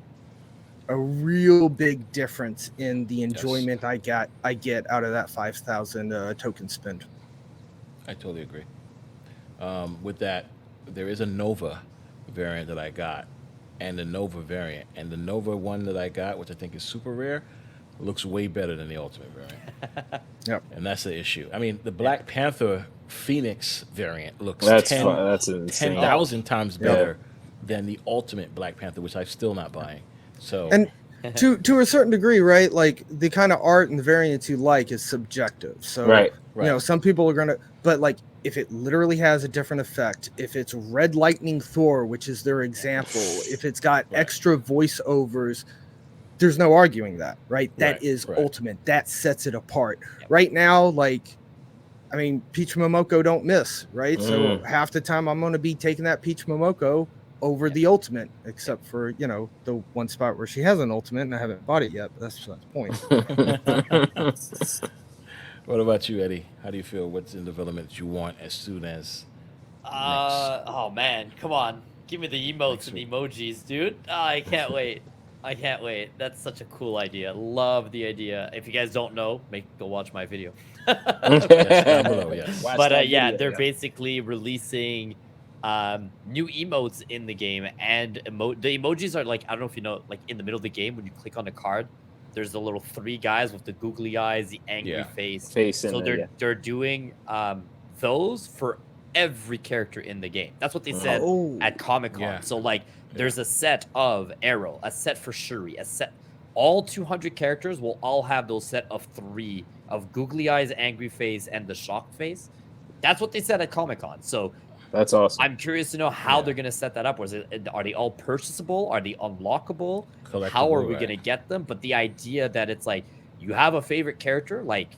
real big difference in the enjoyment I get out of that 5,000 token spend.
I totally agree. With that, there is a Nova variant that I got, and the Nova variant, and the Nova one that I got, which I think is super rare, looks way better than the Ultimate variant.
Yep.
And that's the issue. I mean, the Black Panther Phoenix variant looks 10,000 times better than the Ultimate Black Panther, which I'm still not buying. So,
and to a certain degree, right? Like the kind of art and the variants you like is subjective. So, you know, some people are gonna, but like if it literally has a different effect, if it's Red Lightning Thor, which is their example, if it's got extra voiceovers, there's no arguing that, right? That is ultimate. That sets it apart. Right now, like, I mean, Peach Momoko don't miss, right? So half the time I'm going to be taking that Peach Momoko over the ultimate, except for, you know, the one spot where she has an ultimate and I haven't bought it yet, but that's the point.
What about you, Eddie? How do you feel? What's in development that you want as soon as
oh man, come on. Give me the emotes and emojis, dude. I can't wait. I can't wait. That's such a cool idea. Love the idea. If you guys don't know, go watch my video.
Yes, down below, yes.
But yeah, they're basically releasing new emotes in the game, and the emojis are like, I don't know if you know, like in the middle of the game when you click on the card, there's the little three guys with the googly eyes, the angry face. So they're doing those for every character in the game. That's what they said at Comic-Con. So like there's a set of Arrow, a set for Shuri, a set, all 200 characters will all have those set of 3 of googly eyes, angry face, and the shocked face. That's what they said at Comic-Con. So
that's awesome.
I'm curious to know how they're going to set that up. Are they all purchasable? Are they unlockable? How are we going to get them? But the idea that it's like you have a favorite character like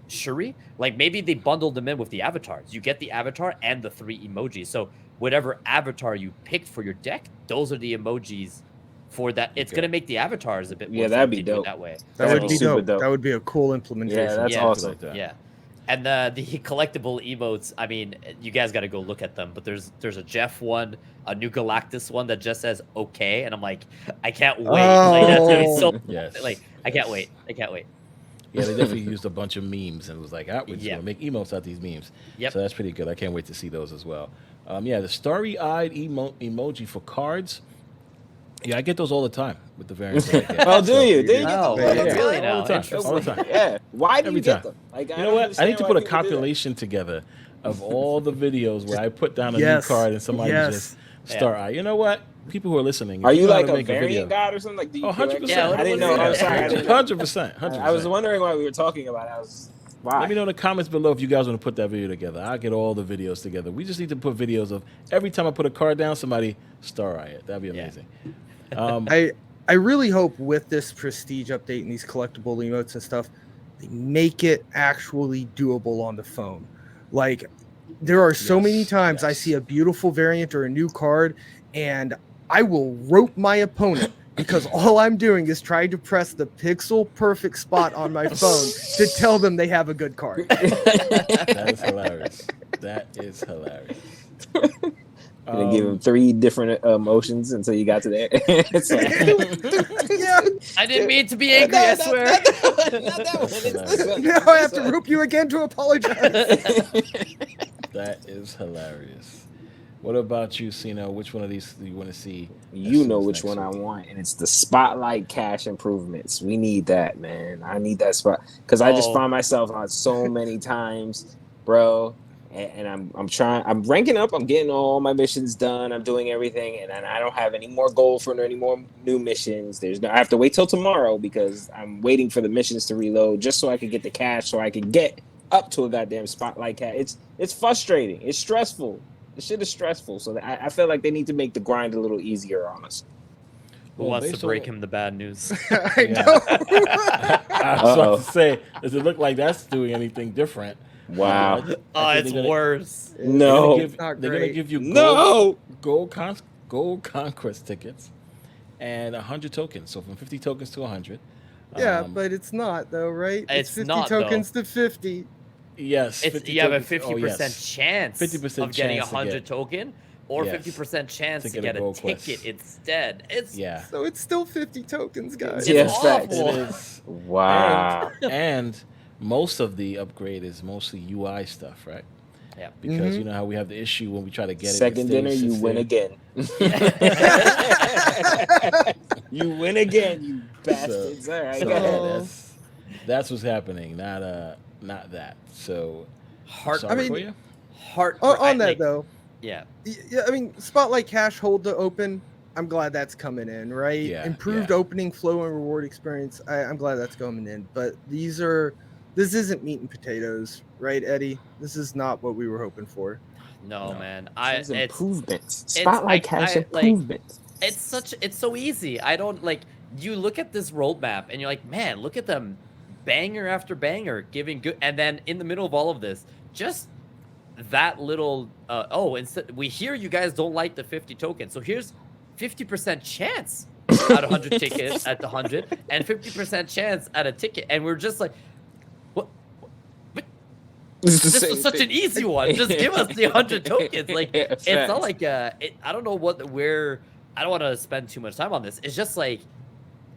Shuri, like maybe they bundled them in with the avatars. You get the avatar and the 3 emojis. So whatever avatar you picked for your deck, those are the emojis for that. It's going to make the avatars a bit more
that'd be dope.
That way.
That would be dope. That would be a cool implementation.
Yeah, that's awesome.
Yeah. And the collectible emotes, I mean, you guys got to go look at them. But there's a Jeff one, a new Galactus one that just says okay, and I'm like, I can't wait. Like that's gonna be so like I can't wait.
Yeah, they definitely used a bunch of memes and was like, we're just gonna make emotes out of these memes. So that's pretty good. I can't wait to see those as well. The starry-eyed emoji for cards. Yeah, I get those all the time with the variants.
Oh, do you? Do you get
them? Really now?
All the time.
Yeah. Why do you get them?
Like, you know what? I need to put a compilation together of all the videos where I put down a new card and somebody just star. You know what? People who are listening,
are you like a variant god or something? Like, do you
100%.
Yeah, I didn't know. I'm sorry.
100%.
I was wondering why we were talking about it.
Let me know in the comments below if you guys want to put that video together. I'll get all the videos together. We just need to put videos of every time I put a card down, somebody star it. That'd be amazing.
I really hope with this prestige update and these collectible emotes and stuff, they make it actually doable on the phone. Like there are so many times I see a beautiful variant or a new card and I will rope my opponent because all I'm doing is trying to press the pixel perfect spot on my phone to tell them they have a good card.
That is hilarious. That is hilarious.
I'm gonna give him 3 different emotions until you got to there. It's like,
I didn't mean to be angry, I swear.
Not that one.
Now I have to rope you again to apologize.
That is hilarious. What about you, Sino? Which one of these do you want to see?
You know which one I want, and it's the Spotlight cash improvements. We need that, man. I need that spot because I just find myself on so many times, bro. And I'm ranking up. I'm getting all my missions done. I'm doing everything, and I don't have any more gold for any more new missions. I have to wait till tomorrow because I'm waiting for the missions to reload just so I can get the cash, so I can get up to a goddamn Spotlight cash. It's frustrating. It's stressful. This shit is stressful. So I feel like they need to make the grind a little easier on us.
Who wants to break him the bad news?
I know.
I was about to say, does it look like that's doing anything different?
Wow.
It's worse.
No.
They're gonna give you gold gold conquest tickets and 100 tokens. So from 50 tokens to 100.
Yeah, but it's not though, right?
It's
50
not,
tokens to 50.
Yes,
you have a 50% chance
50%
of getting
chance to
100
get-
token, or
yes,
50% chance to
to
get
get a
a
gold
ticket
quest.
instead. It's
So it's still 50 tokens, guys.
It's
Yes, facts.
awful.
It is.
Wow.
And most of the upgrade is mostly UI stuff, right?
Yeah.
Because you know how we have the issue when we try to get
Second
it.
dinner, you win again. You win again, you bastards. All right,
So
go ahead.
that's what's happening, not that. So sorry for you.
On that though,
Yeah.
yeah, I mean, Spotlight Cash hold to open. I'm glad that's coming in, right?
Yeah,
Improved
yeah.
opening flow and reward experience. I'm glad that's coming in. But this isn't meat and potatoes, right, Eddie? This is not what we were hoping for.
No, man.
It's improvements.
it's-
Spotlight Cash improvements.
It's so easy. I don't like, you look at this roadmap and you're like, man, look at them, banger after banger, giving good, and then in the middle of all of this, just that little instead, we hear you guys don't like the 50 tokens, so here's 50% chance at 100 tickets at the 100, and 50% chance at a ticket, and we're just like, what? This was such an easy one. Just give us the 100 tokens. Like, it's not like I don't know where. I don't want to spend too much time on this. It's just like,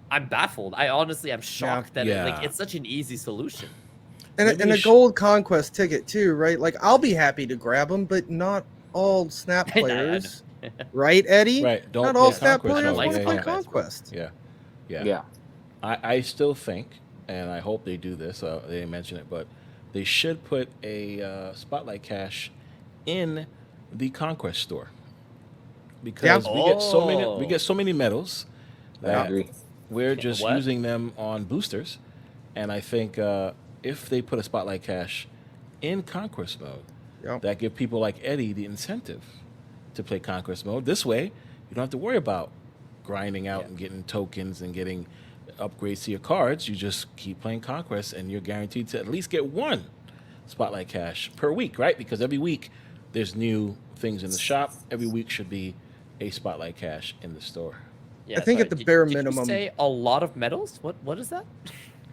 I'm baffled. I'm shocked that it's such an easy solution.
And a gold conquest ticket too, right? Like, I'll be happy to grab them, but not all Snap players, right, Eddie?
Right. Don't
Not
play
all Snap
Conquest,
players
no,
want to
yeah,
play
yeah.
Conquest.
Yeah. I still think, and I hope they do this. They didn't mention it, but they should put a Spotlight Cash in the Conquest store, because we get so many medals that we're just using them on boosters, and I think if they put a Spotlight Cash in Conquest mode, that give people like Eddie the incentive to play Conquest mode. This way, you don't have to worry about grinding out and getting tokens and getting upgrades to your cards. You just keep playing Conquest, and you're guaranteed to at least get one Spotlight Cash per week, right? Because every week there's new things in the shop. Every week should be a Spotlight Cash in the store.
Yeah,
I think at the bare minimum.
Did you say a lot of medals? What is that?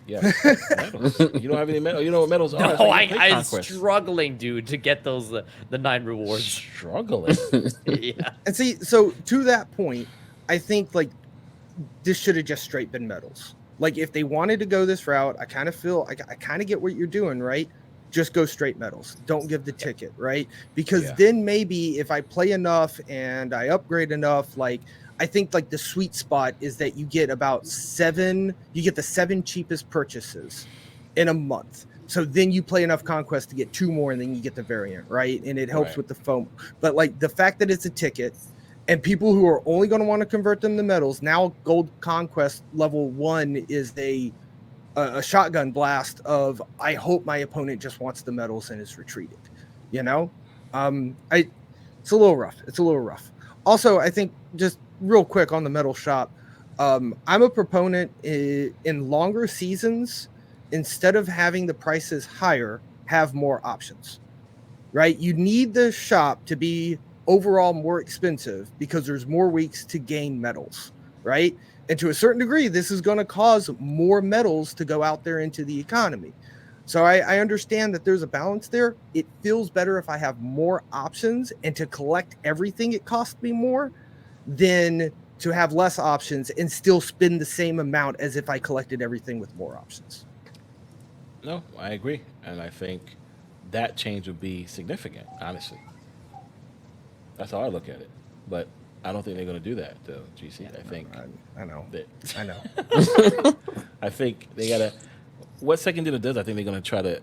Yeah, medals. You don't have any medals. You know what medals are?
No, I'm struggling, dude, to get those the 9 rewards.
Struggling.
Yeah.
And see, so to that point, I think like this should have just straight been medals. Like, if they wanted to go this route, I kind of feel I kind of get what you're doing, right? Just go straight medals. Don't give the ticket, right? Because then maybe if I play enough and I upgrade enough, like, I think like the sweet spot is that you get the 7 cheapest purchases in a month. So then you play enough Conquest to get 2 more, and then you get the variant, right? And it helps with the FOMO. But like the fact that it's a ticket, and people who are only going to want to convert them to medals, now Gold Conquest level 1 is a shotgun blast of, I hope my opponent just wants the medals and is retreated. You know? It's a little rough. Also, I think, just real quick on the medal shop, I'm a proponent in longer seasons, instead of having the prices higher, have more options, right? You need the shop to be overall more expensive because there's more weeks to gain medals, right? And to a certain degree, this is going to cause more medals to go out there into the economy. So I understand that there's a balance there. It feels better if I have more options, and to collect everything it costs me more than to have less options and still spend the same amount as if I collected everything with more options.
No, I agree. And I think that change would be significant, honestly. That's how I look at it. But I don't think they're going to do that, though, GC.
Yeah,
I think.
I know.
That,
I know.
I think they got to. What Second Dinner does, I think they're going to try to,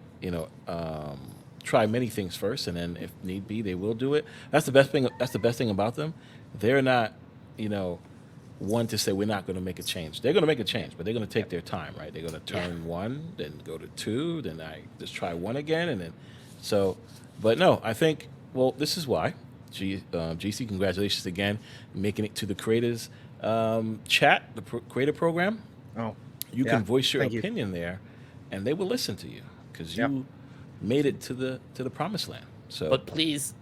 try many things first, and then if need be, they will do it. That's the best thing. That's the best thing about them. They're not, one to say we're not going to make a change. They're going to make a change, but they're going to take their time, right? They're going to turn 1, then go to 2, then I just try 1 again, and then so. But no, I think. Well, this is why. GC, congratulations again, making it to the creators chat, the creator program.
Oh,
you can voice your opinion there, and they will listen to you because you made it to the promised land. So,
but please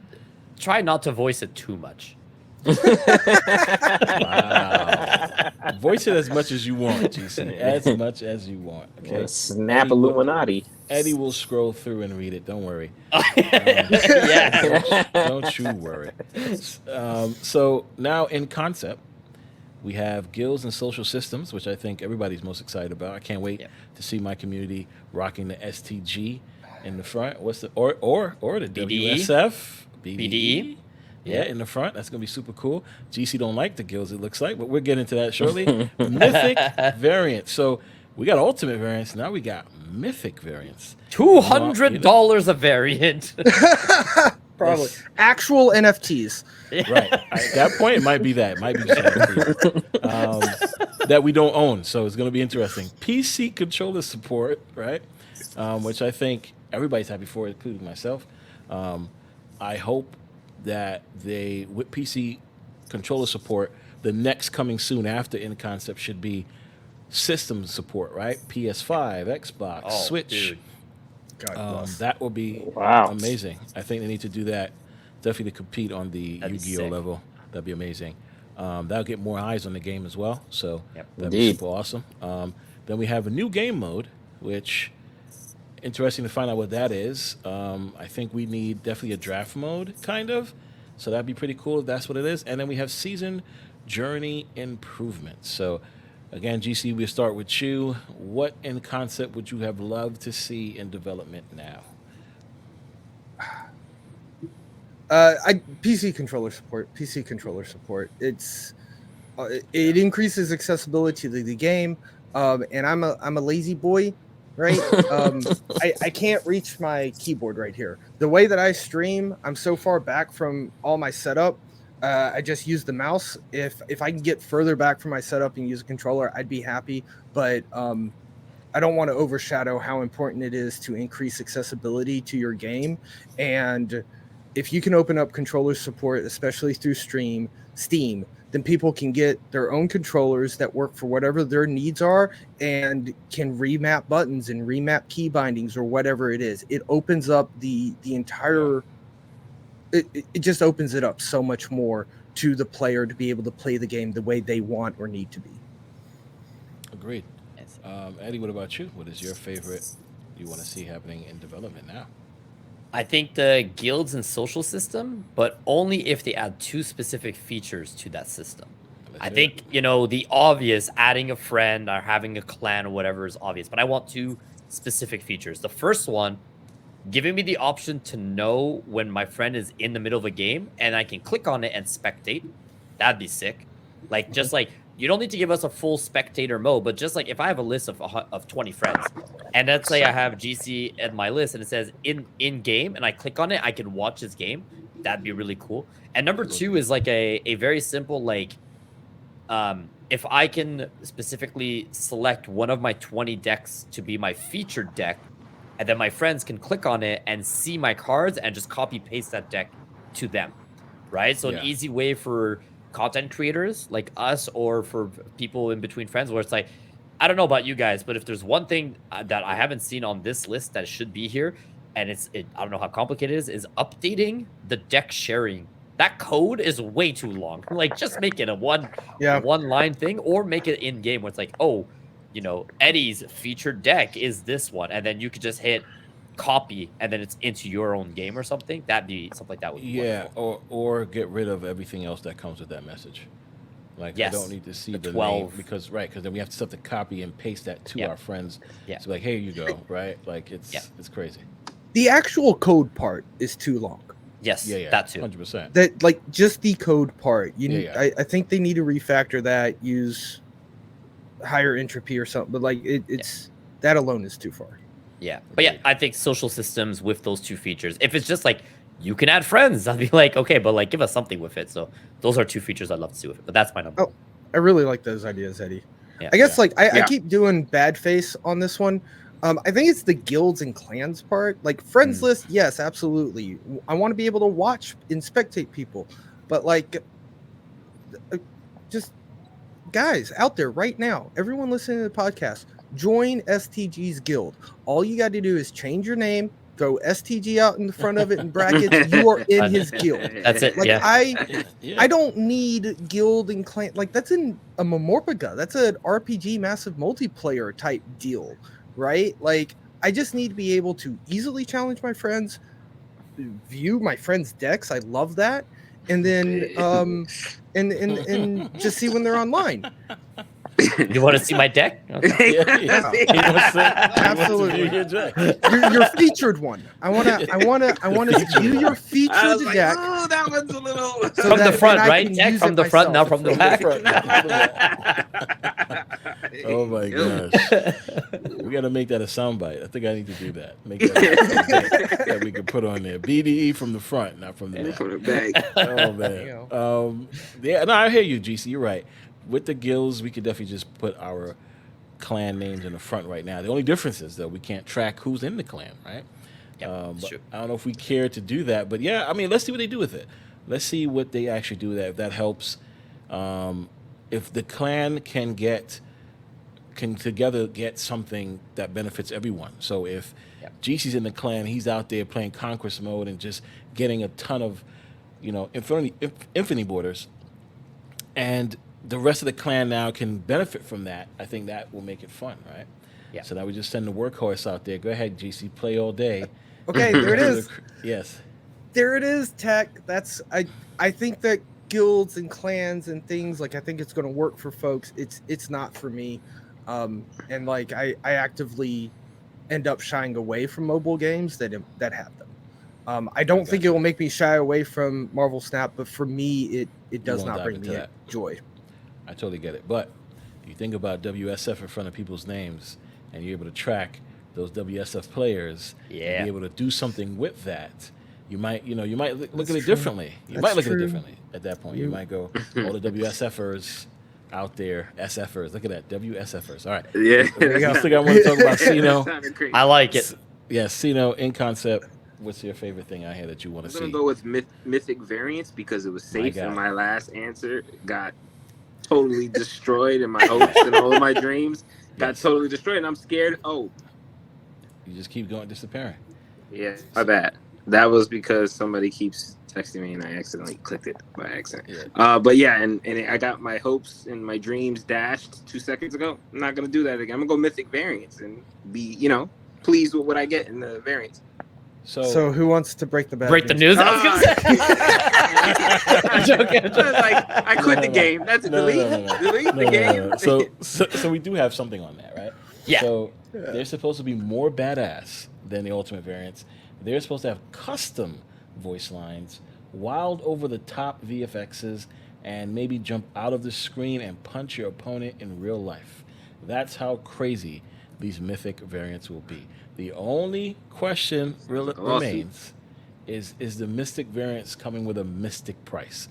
try not to voice it too much.
Wow. Voice it as much as you want, GC. As much as you want. Okay.
Snap Illuminati.
Eddy will scroll through and read it. Don't worry.
Yeah.
Don't you worry. So now in concept, we have guilds and social systems, which I think everybody's most excited about. I can't wait to see my community rocking the STG in the front. What's the or the
BDE?
WSF
BDE?
Yeah, in the front. That's gonna be super cool. GC don't like the guilds, it looks like, but we'll get into that shortly. Mythic variant. So we got ultimate variants. Now we got mythic variants.
$200 a variant.
Probably actual NFTs.
Right. At that point, it might be that. It might be just NFTs, that we don't own. So it's going to be interesting. PC controller support, right? Which I think everybody's happy for, including myself. I hope that with PC controller support, the next coming soon after in concept should be system support, right? PS5, Xbox, Switch.
Dude.
That will be
Wow.
amazing. I think they need to do that definitely to compete on the
That'd be
Yu-Gi-Oh
sick.
level. That'd be amazing. That'll get more eyes on the game as well. So that'd be
Indeed.
super awesome. Then we have a new game mode, which interesting to find out what that is. I think we need definitely a draft mode, kind of. So that'd be pretty cool if that's what it is. And then we have season journey improvements. So again, GC, we'll start with you. What in concept would you have loved to see in development now?
PC controller support. PC controller support. It increases accessibility to the game. And I'm a lazy boy, right? I can't reach my keyboard right here. The way that I stream, I'm so far back from all my setup. I just use the mouse. If I can get further back from my setup and use a controller, I'd be happy. But I don't want to overshadow how important it is to increase accessibility to your game. And if you can open up controller support, especially through Steam, then people can get their own controllers that work for whatever their needs are and can remap buttons and remap key bindings or whatever it is. It opens up the entire... It just opens it up so much more to the player to be able to play the game the way they want or need to be.
Agreed. Eddy, what about you? What is your favorite you want to see happening in development now?
I think the guilds and social system, but only if they add 2 specific features to that system. I think, the obvious, adding a friend or having a clan or whatever is obvious, but I want 2 specific features. The first one, giving me the option to know when my friend is in the middle of a game and I can click on it and spectate. That'd be sick. You don't need to give us a full spectator mode, but just if I have a list of 20 friends and let's say I have GC in my list and it says in game and I click on it, I can watch his game. That'd be really cool. And number 2 is a very simple, if I can specifically select one of my 20 decks to be my featured deck, and then my friends can click on it and see my cards and just copy paste that deck to them, right? So an easy way for content creators like us or for people in between friends where it's I don't know about you guys, but if there's one thing that I haven't seen on this list that should be here, and I don't know how complicated it is updating the deck sharing. That code is way too long. Just make it a one line thing or make it in game where it's Eddy's featured deck is this one, and then you could just hit copy, and then it's into your own game or something. That'd be something like that would be wonderful.
or get rid of everything else that comes with that message. I don't need to see the
12
name because then we have to copy and paste that to our friends.
Yeah.
So here you go, right? It's crazy.
The actual code part is too long.
Yes, that too.
100%.
That just the code part. I think they need to refactor that. Use higher entropy or something, but it's that alone is too far.
Yeah, but I think social systems with those 2 features. If it's just you can add friends, I'd be okay, but give us something with it. So those are 2 features I'd love to see with it. But that's my number.
Oh, I really like those ideas, Eddy.
Yeah.
I guess I keep doing bad face on this one. I think it's the guilds and clans part. Friends list, yes, absolutely. I want to be able to watch and spectate people, but just guys out there right now, everyone listening to the podcast, join STG's guild. All you got to do is change your name, throw STG out in the front of it in brackets, you are in his guild.
That's it.
Like
Yeah.
I don't need guild and clan. Like that's in a Mamorpaga. That's an RPG massive multiplayer type deal, right? Like I just need to be able to easily challenge my friends, view my friends' decks. I love that, and then and just see when they're online.
You want to see my deck? Okay.
Absolutely. Your featured one. I wanna view your featured deck.
Oh, that one's a little
From the front, right? Deck from the front, now from the back.
Oh my gosh. We gotta make that a soundbite. I think I need to do that. Make that that we can put on there. BDE from the front, not from the back. Oh man. Yeah, no, I hear you, GC. You're right. With the guilds, we could definitely just put our clan names in the front right now. The only difference is, though, we can't track who's in the clan, right?
Yeah,
I don't know if we care to do that. But, yeah, I mean, let's see what they do with it. Let's see what they actually do with that, if that helps. If the clan can together get something that benefits everyone. So if GC's in the clan, he's out there playing Conquest mode and just getting a ton of, infinity borders. And the rest of the clan now can benefit from that. I think that will make it fun, right? Yeah. So now we just send the workhorse out there. Go ahead, GC, play all day.
Okay, there it is.
Yes.
There it is, Tech. That's I think that guilds and clans and things, like I think it's going to work for folks. It's not for me. And like I actively end up shying away from mobile games that have them. I don't think it will make me shy away from Marvel Snap, but for me it does not bring me joy.
I totally get it. But you think about WSF in front of people's names and you're able to track those WSF players and be able to do something with that. You might look at it differently. You might look at it differently at that point. You might go, all the WSFers out there, SFers. Look at that, WSFers. All right.
Yeah.
Next thing I want to talk about Sino.
I like it.
Yes, Sino in concept. What's your favorite thing out here that you want to see?
I'm going to go with mythic variants because it was safe and my last answer got totally destroyed and my hopes and all of my dreams got totally destroyed and I'm scared. Oh.
You just keep going disappearing.
Yeah, my bad. That was because somebody keeps texting me and I accidentally clicked it by accident. Yeah. But yeah, and I got my hopes and my dreams dashed 2 seconds ago. I'm not going to do that again. I'm going to go mythic variants and be, pleased with what I get in the variants.
So who wants to break the bad
break
news?
the news? I was gonna say. I'm joking.
I quit the game. That's a delete. Delete the game.
So we do have something on that, right?
Yeah.
So they're supposed to be more badass than the ultimate variants. They're supposed to have custom voice lines, wild over-the-top VFXs, and maybe jump out of the screen and punch your opponent in real life. That's how crazy these mythic variants will be. The only question remains is the mystic variants coming with a mystic price?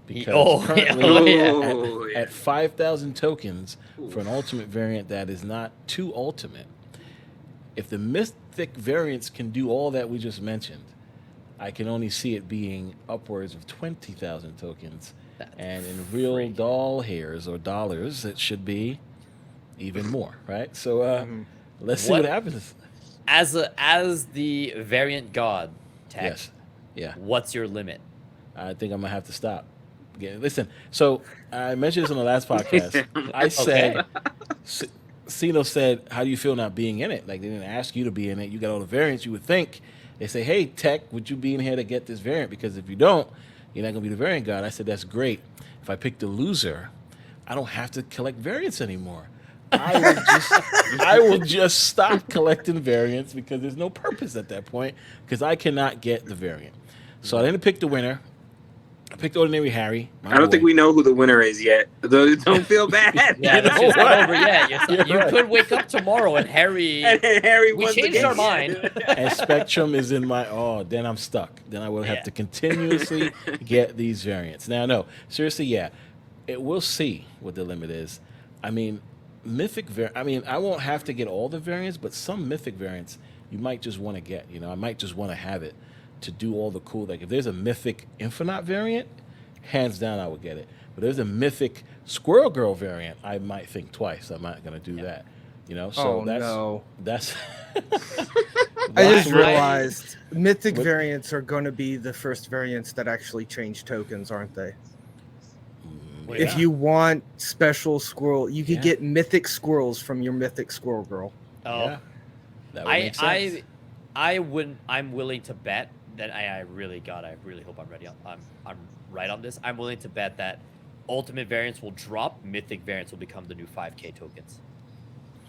Because currently at 5,000 tokens for an ultimate variant that is not too ultimate, if the mystic variants can do all that we just mentioned, I can only see it being upwards of 20,000 tokens. And in real doll hairs or dollars, it should be even more, right? So let's see what happens.
As the variant god, Tech,
yes. Yeah.
What's your limit?
I think I'm gonna have to stop. Listen, so I mentioned this on the last podcast. I said, Sino said, "How do you feel not being in it? Like they didn't ask you to be in it. You got all the variants. You would think they say, hey, Tech, would you be in here to get this variant? Because if you don't, you're not gonna be the variant god." I said, "That's great. If I pick the loser, I don't have to collect variants anymore. I will just stop collecting variants because there's no purpose at that point because I cannot get the variant." So I didn't pick the winner. I picked Ordinary Harry.
I don't think we know who the winner is yet. Don't feel bad.
Yeah, this is not over yet. You could wake up tomorrow and Harry. We changed our mind.
And Spectrum is in my. Oh, then I'm stuck. Then I will have to continuously get these variants. Now, no, seriously, yeah, we'll see what the limit is. I mean, I won't have to get all the variants, but some mythic variants you might just want to get. I might just want to have it to do all the cool. Like if there's a mythic Infinite variant, hands down I would get it. But there's a mythic Squirrel Girl variant, I might think twice. I'm not gonna do that. So that's
I just
Right.
realized mythic
What-
variants are going to be the first variants that actually change tokens, aren't they?
Yeah.
If you want special squirrel, you could
Yeah.
get mythic squirrels from your mythic squirrel girl.
Oh,
Yeah. That would make sense.
I'm willing to bet that I really hope I'm ready. I'm right on this. I'm willing to bet that ultimate variants will drop. Mythic variants will become the new 5K tokens.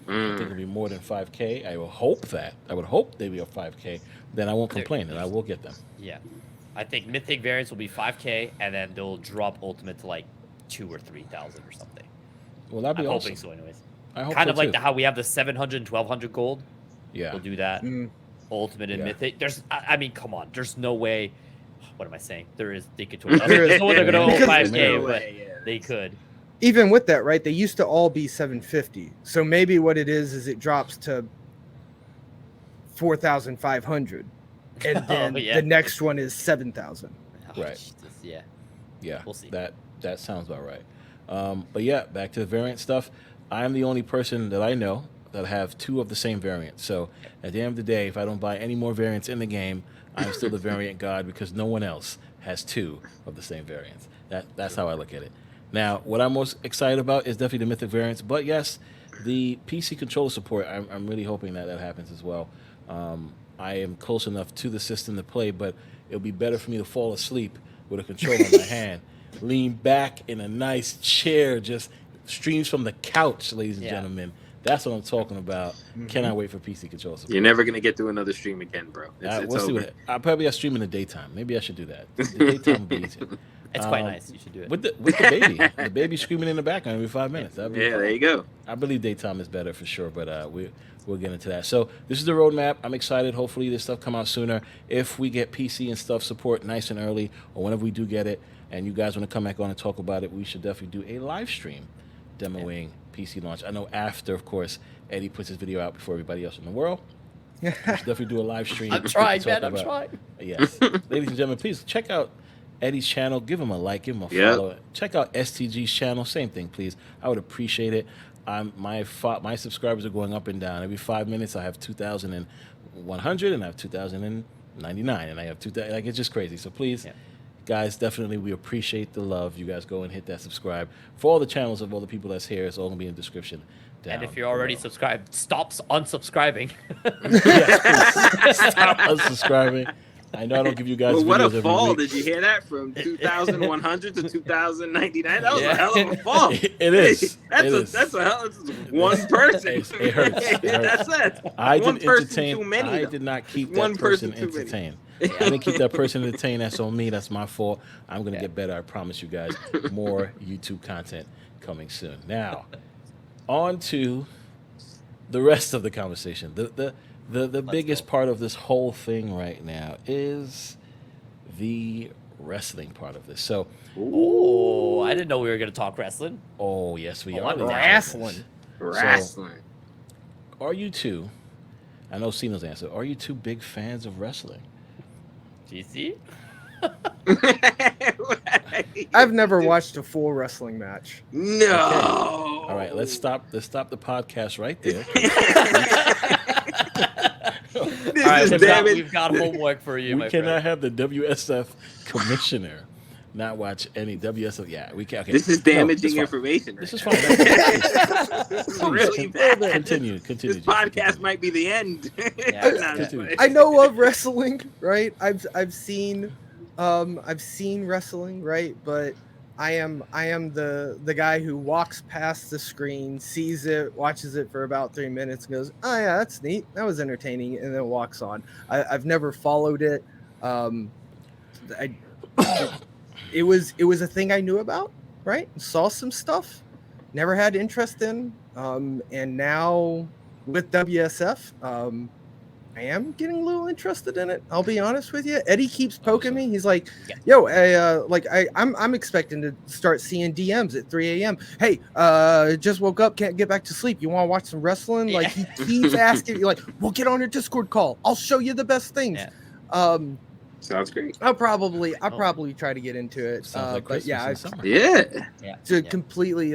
I think it'll be more than 5K. I will hope that. I would hope they be a 5K. Then I won't complain, and I will get them.
Yeah, I think mythic variants will be 5K, and then they'll drop ultimate to like 2,000 or 3,000 or something.
Well, that'd be
I'm
awesome.
hoping so, anyways.
I hope
Kind
so
of like
too.
how we have the 700 and 1,200 gold.
Yeah.
We'll do that. Ultimate and
Yeah.
mythic. I mean, come on. There's no way. What am I saying? They could. There's no way they're gonna
Because-
hold 5K,
No
but
way, yeah.
they could.
Even with that, right? They used to all be 750. So maybe what it is it drops to 4,500, and then
yeah.
the next one is 7,000.
Oh,
Right.
Jesus, yeah.
Yeah,
We'll see.
That sounds about right. But yeah, back to the variant stuff. I'm the only person that I know that have two of the same variant. So at the end of the day, if I don't buy any more variants in the game, I'm still the variant god because no one else has two of the same variants. That's how I look at it. Now, what I'm most excited about is definitely the mythic variants. But yes, the PC controller support, I'm really hoping that happens as well. I am close enough to the system to play, but it'll be better for me to fall asleep with a controller in my hand, lean back in a nice chair, just streams from the couch, ladies and gentlemen. That's what I'm talking about. Cannot wait for PC controller support.
You're never gonna get through another stream again, bro. It's
We'll see
over.
I'll probably stream in the daytime. Maybe I should do that. The daytime would be easier.
It's quite nice. You should do it.
With the baby. The baby screaming in the background every 5 minutes. That'd be
Yeah,
fun.
there you go.
I believe daytime is better for sure, but we'll get into that. So this is the roadmap. I'm excited. Hopefully this stuff come out sooner. If we get PC and stuff support nice and early, or whenever we do get it, and you guys want to come back on and talk about it, we should definitely do a live stream demoing PC launch. I know after, of course, Eddy puts his video out before everybody else in the world. We should definitely do a live stream.
I'm trying,
to
man.
talk
I'm
about-
trying.
Yes. Ladies and gentlemen, please check out Eddy's channel. Give him a like, give him a
Yep.
follow. Check out STG's channel. Same thing, please. I would appreciate it. My subscribers are going up and down. Every 5 minutes, I have 2,100, and I have 2,099, and I have 2,000. Like, it's just crazy. So please, guys, definitely, we appreciate the love. You guys go and hit that subscribe. For all the channels of all the people that's here, it's all going to be in the description down
And if you're already
below.
subscribed, stop unsubscribing.
Stop unsubscribing. I know I don't give you guys
Well, what
videos
a
every
fall!
week.
Did you hear that? From 2,100 to 2,099. That was
Yeah.
a hell of a fall.
It is.
That's
It
a
is.
that's a hell. That's one person.
It hurts. It hurts.
That's it.
I
One
did
person
entertain.
too many,
I
though.
did not keep
One
that person
person too many.
entertained. I didn't keep that person entertained. That's on me. That's my fault. I'm gonna get better. I promise you guys. More YouTube content coming soon. Now, on to the rest of the conversation. The biggest part of this whole thing right now is the wrestling part of this. So,
Oh, I didn't know we were gonna talk wrestling.
oh yes, we
Oh,
are
I'm down.
Wrestling.
Wrestling.
Are you two? I know Sino's answer. Are you two big fans of wrestling?
GC?
I've never watched a full wrestling match.
No.
All right, let's stop the podcast right there.
This
All right,
is damage.
we've got homework for you,
We
my
cannot
friend.
have the WSF commissioner not watch any WSF. Yeah, we can. Okay.
This is
No,
damaging
fine.
information.
This is
right
fine.
now. This is really bad.
Continue.
This
Jesse,
podcast
continue.
might be the end.
Yeah.
Nah,
Continue.
I know of wrestling, right? I've seen wrestling, right? But I am the guy who walks past the screen, sees it, watches it for about 3 minutes, and goes, "Oh yeah, that's neat. That was entertaining," and then walks on. I've never followed it. It was a thing I knew about, right? Saw some stuff, never had interest in, and now with WSF, I am getting a little interested in it. I'll be honest with you. Eddy keeps poking me. He's like, "Yo, I'm expecting to start seeing DMs at 3 a.m. Hey, just woke up, can't get back to sleep. You want to watch some wrestling?" Like he keeps asking me, like, "We'll get on your Discord call. I'll show you the best things."
Yeah.
Sounds great.
I'll probably try to get into it.
Sounds like
but
Christmas
yeah,
in summer.
Yeah.
completely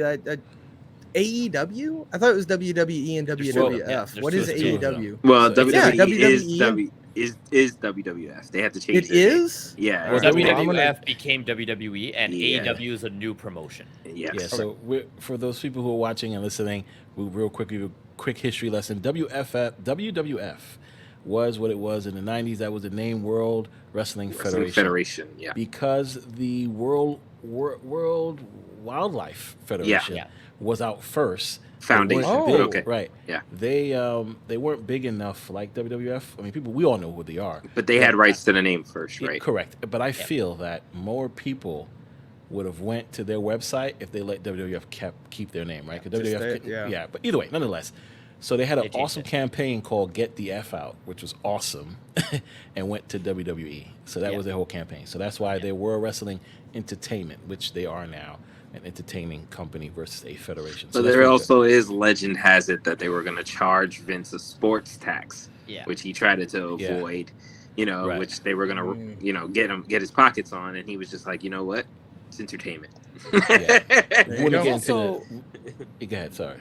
AEW? I thought it was WWE and WWF. What is AEW?
Well,
So
WWE is WWF. They have to change
it is?
Yeah.
Well,
Right.
WWF became WWE, and
Yeah.
AEW is a new promotion.
Yes.
Yeah, so for those people who are watching and listening, we'll real quickly do a quick history lesson. WWF was what it was in the 90s. That was the name World Wrestling Federation.
Yeah.
Because the World Wildlife Federation was out first.
Foundation.
Okay. Right.
Yeah.
They weren't big enough like WWF. I mean, we all know who they are.
But they had rights to the name first, right?
Correct. But I feel that more people would have went to their website if they let WWF keep their name, right? Because WWF, but either way, nonetheless. So they had an awesome campaign called Get the F Out, which was awesome, and went to WWE. So that was their whole campaign. So that's why they were wrestling entertainment, which they are now, an entertaining company versus a federation.
So there also is, legend has it, that they were going to charge Vince a sports tax, which he tried to avoid, which they were going to, get his pockets on. And he was just like, you know what? It's entertainment.
Go ahead, sorry.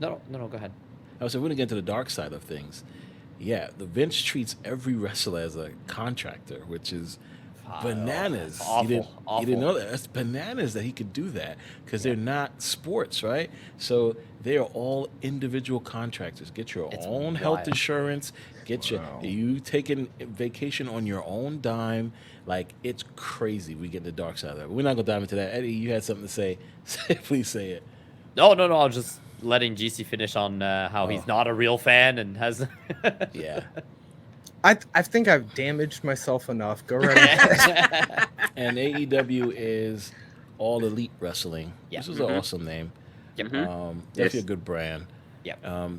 No, go ahead.
I was going to get into the dark side of things. Yeah, the Vince treats every wrestler as a contractor, which is bananas.
Awful,
you didn't know that? That's bananas that he could do that because they're not sports, right? So they are all individual contractors. Get your own health insurance. You taking vacation on your own dime. Like, it's crazy. We get the dark side of that. We're not going to dive into that. Eddie, you had something to say. Please say it.
No. I'm just letting GC finish on how he's not a real fan and has.
I think I've damaged myself enough. Go right ahead.
And AEW is All Elite Wrestling. This is an awesome name. Definitely a good brand.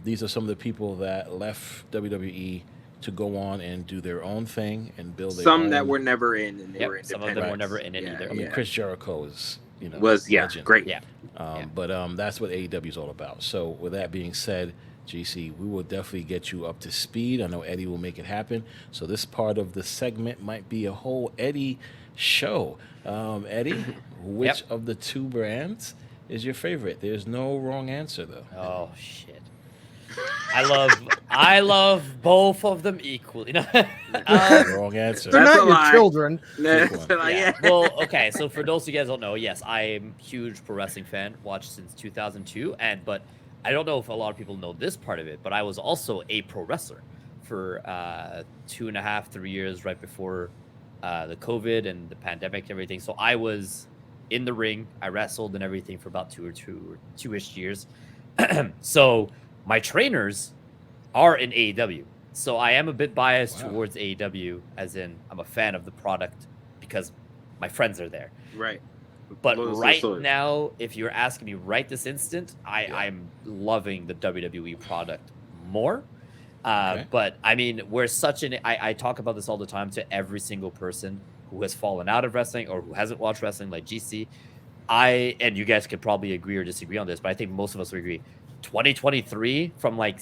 These are some of the people that left WWE to go on and do their own thing and build their own.
Some that were never in, and they were independent.
Some of them were never in it either.
I mean, Chris Jericho is,
was
legend.
Great.
But that's what AEW is all about. So with that being said, GC, we will definitely get you up to speed. I know Eddie will make it happen. So this part of the segment might be a whole Eddie show. Eddie, which of the two brands is your favorite? There's no wrong answer, though.
Oh, shit. I love both of them equally.
Wrong answer.
They're not your children.
Well, okay. So for those of you guys who don't know, yes, I'm a huge pro wrestling fan. Watched since 2002, but I don't know if a lot of people know this part of it, but I was also a pro wrestler for 2.5, 3 years right before the COVID and the pandemic and everything. So I was in the ring. I wrestled and everything for about two-ish years. So my trainers are in AEW. So I am a bit biased towards AEW, as in I'm a fan of the product because my friends are there.
Right.
But now, if you're asking me right this instant, I'm loving the WWE product more. But I mean, we're such I talk about this all the time to every single person who has fallen out of wrestling or who hasn't watched wrestling, like GC. And you guys could probably agree or disagree on this, but I think most of us would agree. 2023, from like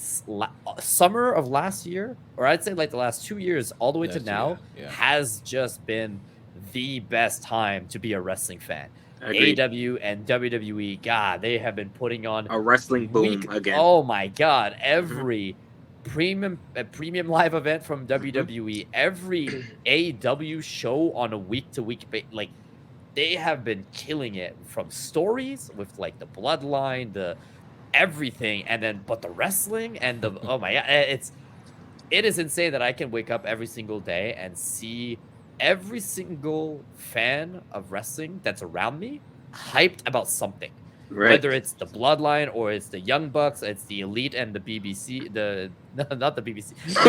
summer of last year, or I'd say like the last 2 years, all the way to now, has just been the best time to be a wrestling fan. AEW and WWE, God, they have been putting on
a wrestling boom again.
Oh my God, every premium live event from WWE, every AEW show on a week-to-week basis, like they have been killing it, from stories with like the bloodline, the everything, and then but the wrestling and the oh my God, it is insane that I can wake up every single day and see every single fan of wrestling that's around me hyped about something. Right. Whether it's the bloodline or it's the Young Bucks, it's the Elite and the BBC, not the BBC, the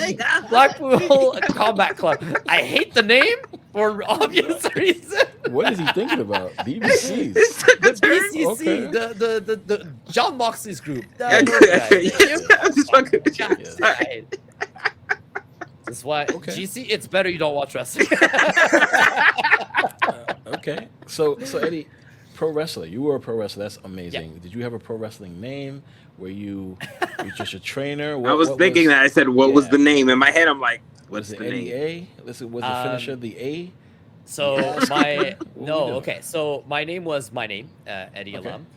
BTC, Blackpool Combat Club. I hate the name for obvious reasons.
What is he thinking about? BBC.
The BCC, the John Moxley's group. That's why GC, it's better you don't watch wrestling.
Okay. So Eddie, pro wrestler. You were a pro wrestler. That's amazing. Yeah. Did you have a pro wrestling name? Were you just a trainer?
I was thinking that. I said, what was the name? In my head, I'm like, what's the name?
EddyA? Was the finisher the A?
So So my name was Eddy
Okay.
Alum.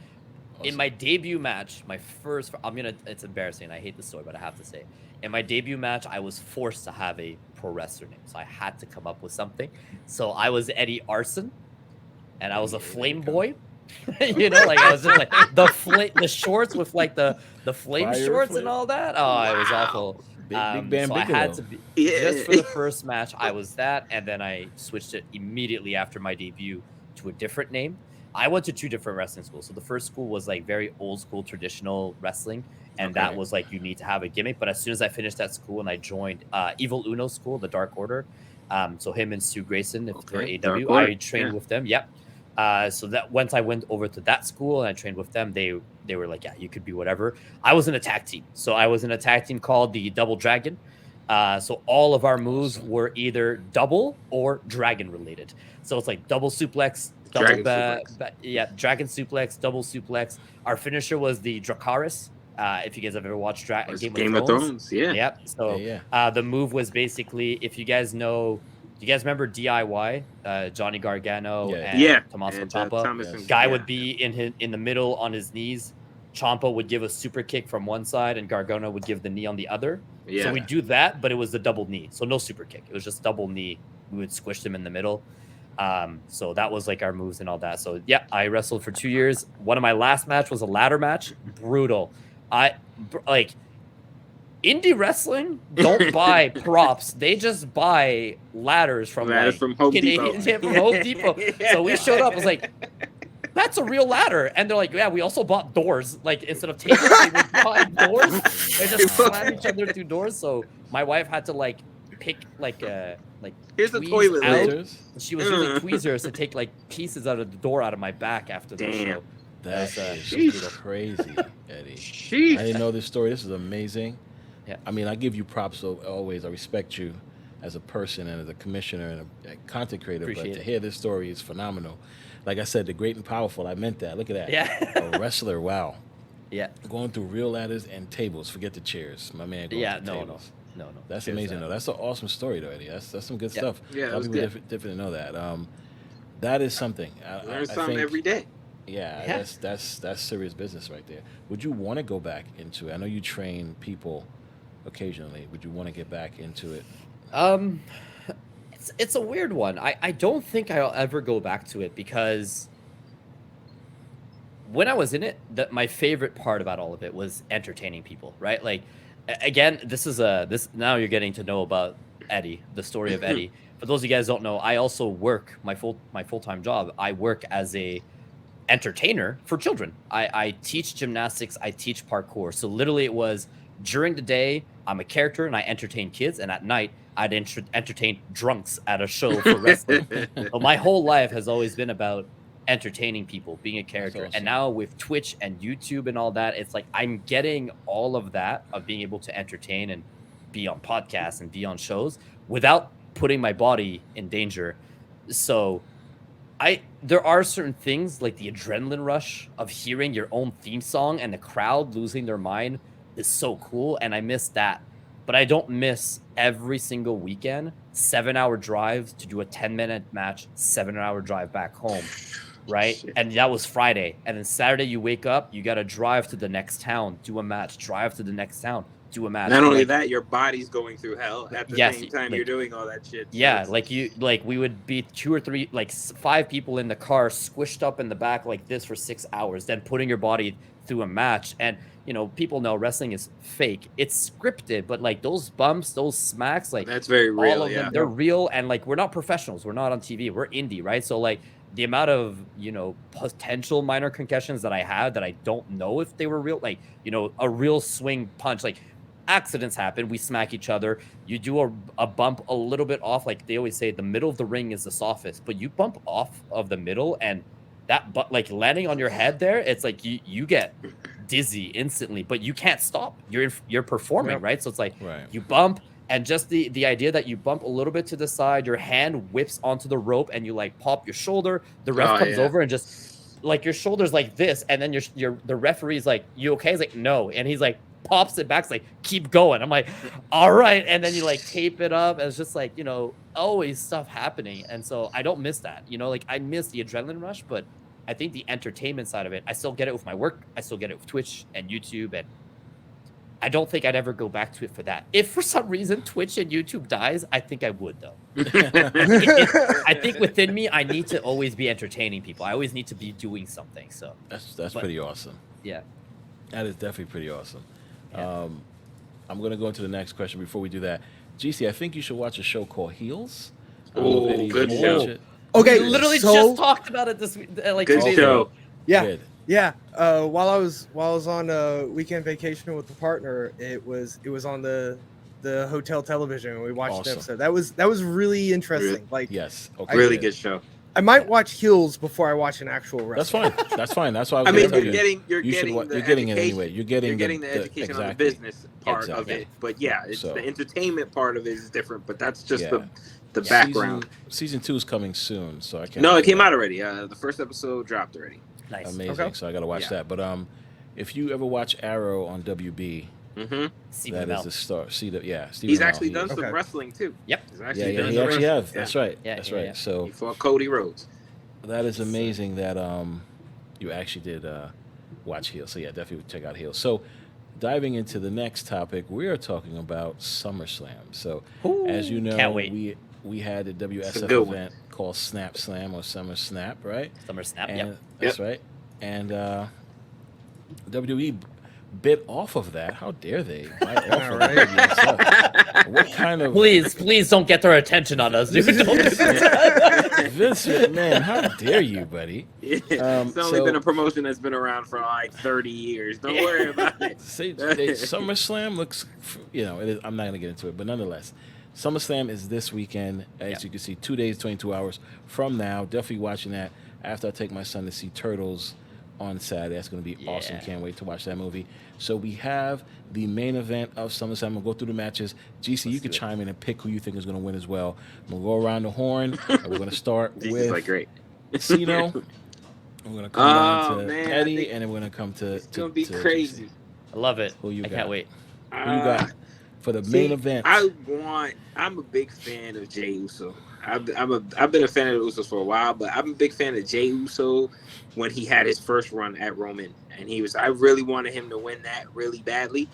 Awesome.
In my debut match, it's embarrassing. I hate the story, but I have to say, in my debut match, I was forced to have a pro wrestler name, so I had to come up with something. So I was Eddie Arson, and I was a flame boy. You know, like I was just like the shorts with like the flame
Fire
shorts
flame.
and all that. Oh, it was awful.
Big Bam
So I had
Bigelow.
to be just for the first match. I was that, and then I switched it immediately after my debut to a different name. I went to 2 different wrestling schools. So the first school was like very old school traditional wrestling, and that was like you need to have a gimmick. But as soon as I finished that school and I joined Evil Uno school, the Dark Order, so him and Stu Grayson for AW, I trained with them. Yep. So that once I went over to that school and I trained with them, they were like, yeah, you could be whatever. I was in a tag team. So I was in a tag team called the Double Dragon. So all of our moves were either double or dragon related. So it's like double suplex, dragon suplex, double suplex. Our finisher was the Dracarys. If you guys have ever watched Game of Thrones.
Yeah.
Yep. So the move was basically, if you guys know, do you guys remember DIY? Johnny Gargano and Tommaso Ciampa. Guy would be in the middle on his knees. Ciampa would give a super kick from one side, and Gargano would give the knee on the other.
Yeah.
So we do that, but it was the double knee. So no super kick. It was just double knee. We would squish them in the middle. So that was like our moves and all that. So yeah, I wrestled for 2 years. One of my last match was a ladder match. Brutal. Indie wrestling don't buy props. They just buy ladders from
Home Depot.
From Home Depot. So we showed up. I was like, that's a real ladder. And they're like, yeah, we also bought doors. Like instead of tables, we would buy doors. They just slam each other through doors. So my wife had to like pick
here's the toilet
out. She was using tweezers to take like pieces out of the door out of my back after the show.
That is crazy, Eddie. I didn't know this story. This is amazing.
Yeah.
I mean, I give you props always. I respect you as a person and as a commissioner and a content creator.
Appreciate
but to
it.
hear this story is phenomenal. Like I said, the great and powerful. I meant that. Look at that.
Yeah.
A wrestler. Wow.
Yeah.
Going through real ladders and tables. Forget the chairs. My man. Going through tables.
No.
That's amazing, though. That's an awesome story, though, Eddie. That's some good stuff.
Yeah,
a lot of people definitely know that. That is something.
Learn something every day.
Yeah, that's serious business right there. Would you want to go back into it? I know you train people occasionally. Would you want to get back into it?
It's a weird one. I don't think I'll ever go back to it because when I was in it, my favorite part about all of it was entertaining people, right? Like, again, this now you're getting to know about Eddie, the story of Eddie. For those of you guys who don't know, I also work my full-time job. I work as a entertainer for children. I teach gymnastics, I teach parkour. So literally it was during the day, I'm a character and I entertain kids, and at night I'd entertain drunks at a show for wrestling. So my whole life has always been about entertaining people, being a character.
Awesome.
And now with Twitch and YouTube and all that, it's like I'm getting all of that of being able to entertain and be on podcasts and be on shows without putting my body in danger. So there are certain things like the adrenaline rush of hearing your own theme song and the crowd losing their mind is so cool, and I miss that. But I don't miss every single weekend 7-hour drives to do a 10-minute match, 7-hour drive back home, right? Shit. And that was Friday. And then Saturday you wake up, you got to drive to the next town, do a match, drive to the next town, do a match.
Not only that, your body's going through hell at the same time you're doing all that shit.
Yeah, we would be 2 or 3, 5 people in the car squished up in the back like this for 6 hours, then putting your body through a match. And people know wrestling is fake. It's scripted, but like those bumps, those smacks, like
that's very real.
All of them, they're real. And like we're not professionals. We're not on TV. We're indie, right? So like the amount of potential minor concussions that I had that I don't know if they were real, like a real swing punch, like accidents happen. We smack each other. You do a bump a little bit off. Like they always say, the middle of the ring is the softest, but you bump off of the middle and that, but like landing on your head there, it's like you get dizzy instantly, but you can't stop. You're performing, right? So it's like you bump, and just the idea that you bump a little bit to the side, your hand whips onto the rope, and you like pop your shoulder. The ref comes over and just like your shoulder's like this, and then the referee's like, "You okay?" He's like, "No," and he's like, pops it back. It's like, keep going. I'm like, all right. And then you like tape it up. And it's just like, you know, always stuff happening. And so I don't miss that. You know, like I miss the adrenaline rush, but I think the entertainment side of it, I still get it with my work. I still get it with Twitch and YouTube. And I don't think I'd ever go back to it for that. If for some reason Twitch and YouTube dies, I think I would, though. I think within me, I need to always be entertaining people. I always need to be doing something. So
that's pretty awesome.
Yeah.
That is definitely pretty awesome.
Yeah.
I'm going to go into the next question. Before we do that, GC, I think you should watch a show called Heels.
Oh, good show.
Okay,
We literally
so-
just talked about it this week. Like
Good
2 days
show.
ago.
Yeah.
Good.
Yeah, while I was on a weekend vacation with a partner, it was on the hotel television, and we watched
Awesome.
an episode. That was really interesting. Like,
Yes. Okay.
Really good show.
I might watch Heels before I watch an actual
That's
wrestling.
fine. That's fine. That's why I was
I mean,
gonna tell
you're
you should
getting
wa-
the
you're getting it
education-
anyway. You're getting
the education on the
exactly.
business part of
Exactly.
it. But yeah, it's
So-
the entertainment part of it is different. But that's just
Yeah.
the background.
Season 2 is coming soon, so I can't.
No, it came out already. The first episode dropped already.
Nice.
Amazing.
Okay.
So I got to watch
Yeah.
that. But if you ever watch Arrow on WB,
Mm-hmm.
Stephen
that is
Amell.
the star. Stephen
He's
Amell,
actually
he
done
is.
some
Okay.
wrestling too.
Yep.
He's
Yeah,
actually
yeah,
done
he
some
actually
wrestling.
has. That's right.
Yeah,
That's
yeah,
right.
yeah.
So
He fought Cody Rhodes.
that is amazing that you actually did watch Heels. So yeah, definitely check out Heels. So diving into the next topic, we are talking about SummerSlam. So as you know,
Can't wait.
we had a
It's a
WSF
good one.
event called Snap Slam or Summer Snap, right?
Summer Snap.
And
Yep.
that's right. And WWE bit off of that. How dare they bite off of
Right.
WSF? What kind of
Please don't get their attention on us, dude. Don't do that.
Vince McMahon? How dare you, buddy?
It's only
so-
been a promotion that's been around for like 30 years. Don't worry about it.
Say, SummerSlam looks, it is, I'm not going to get into it, but nonetheless, SummerSlam is this weekend. As you can see, 2 days, 22 hours from now. Definitely watching that after I take my son to see Turtles on Saturday. That's going to be awesome.
Yeah.
Can't wait to watch that movie. So we have the main event of SummerSlam. We'll go through the matches. GC, you can chime in and pick who you think is going to win as well. We'll go around the horn, and we're going to start
This is
with
like great.
Sino. We're going to come down to
man, I
Eddy,
think
and then we're going to come to
It's gonna
to
be
GC.
crazy.
I love it.
Who you
I
got?
can't wait.
Who you got for the main event?
I'm a big fan of Jey Uso. I've been a fan of the Usos for a while, but I'm a big fan of Jey Uso when he had his first run at Roman, and I really wanted him to win that really badly.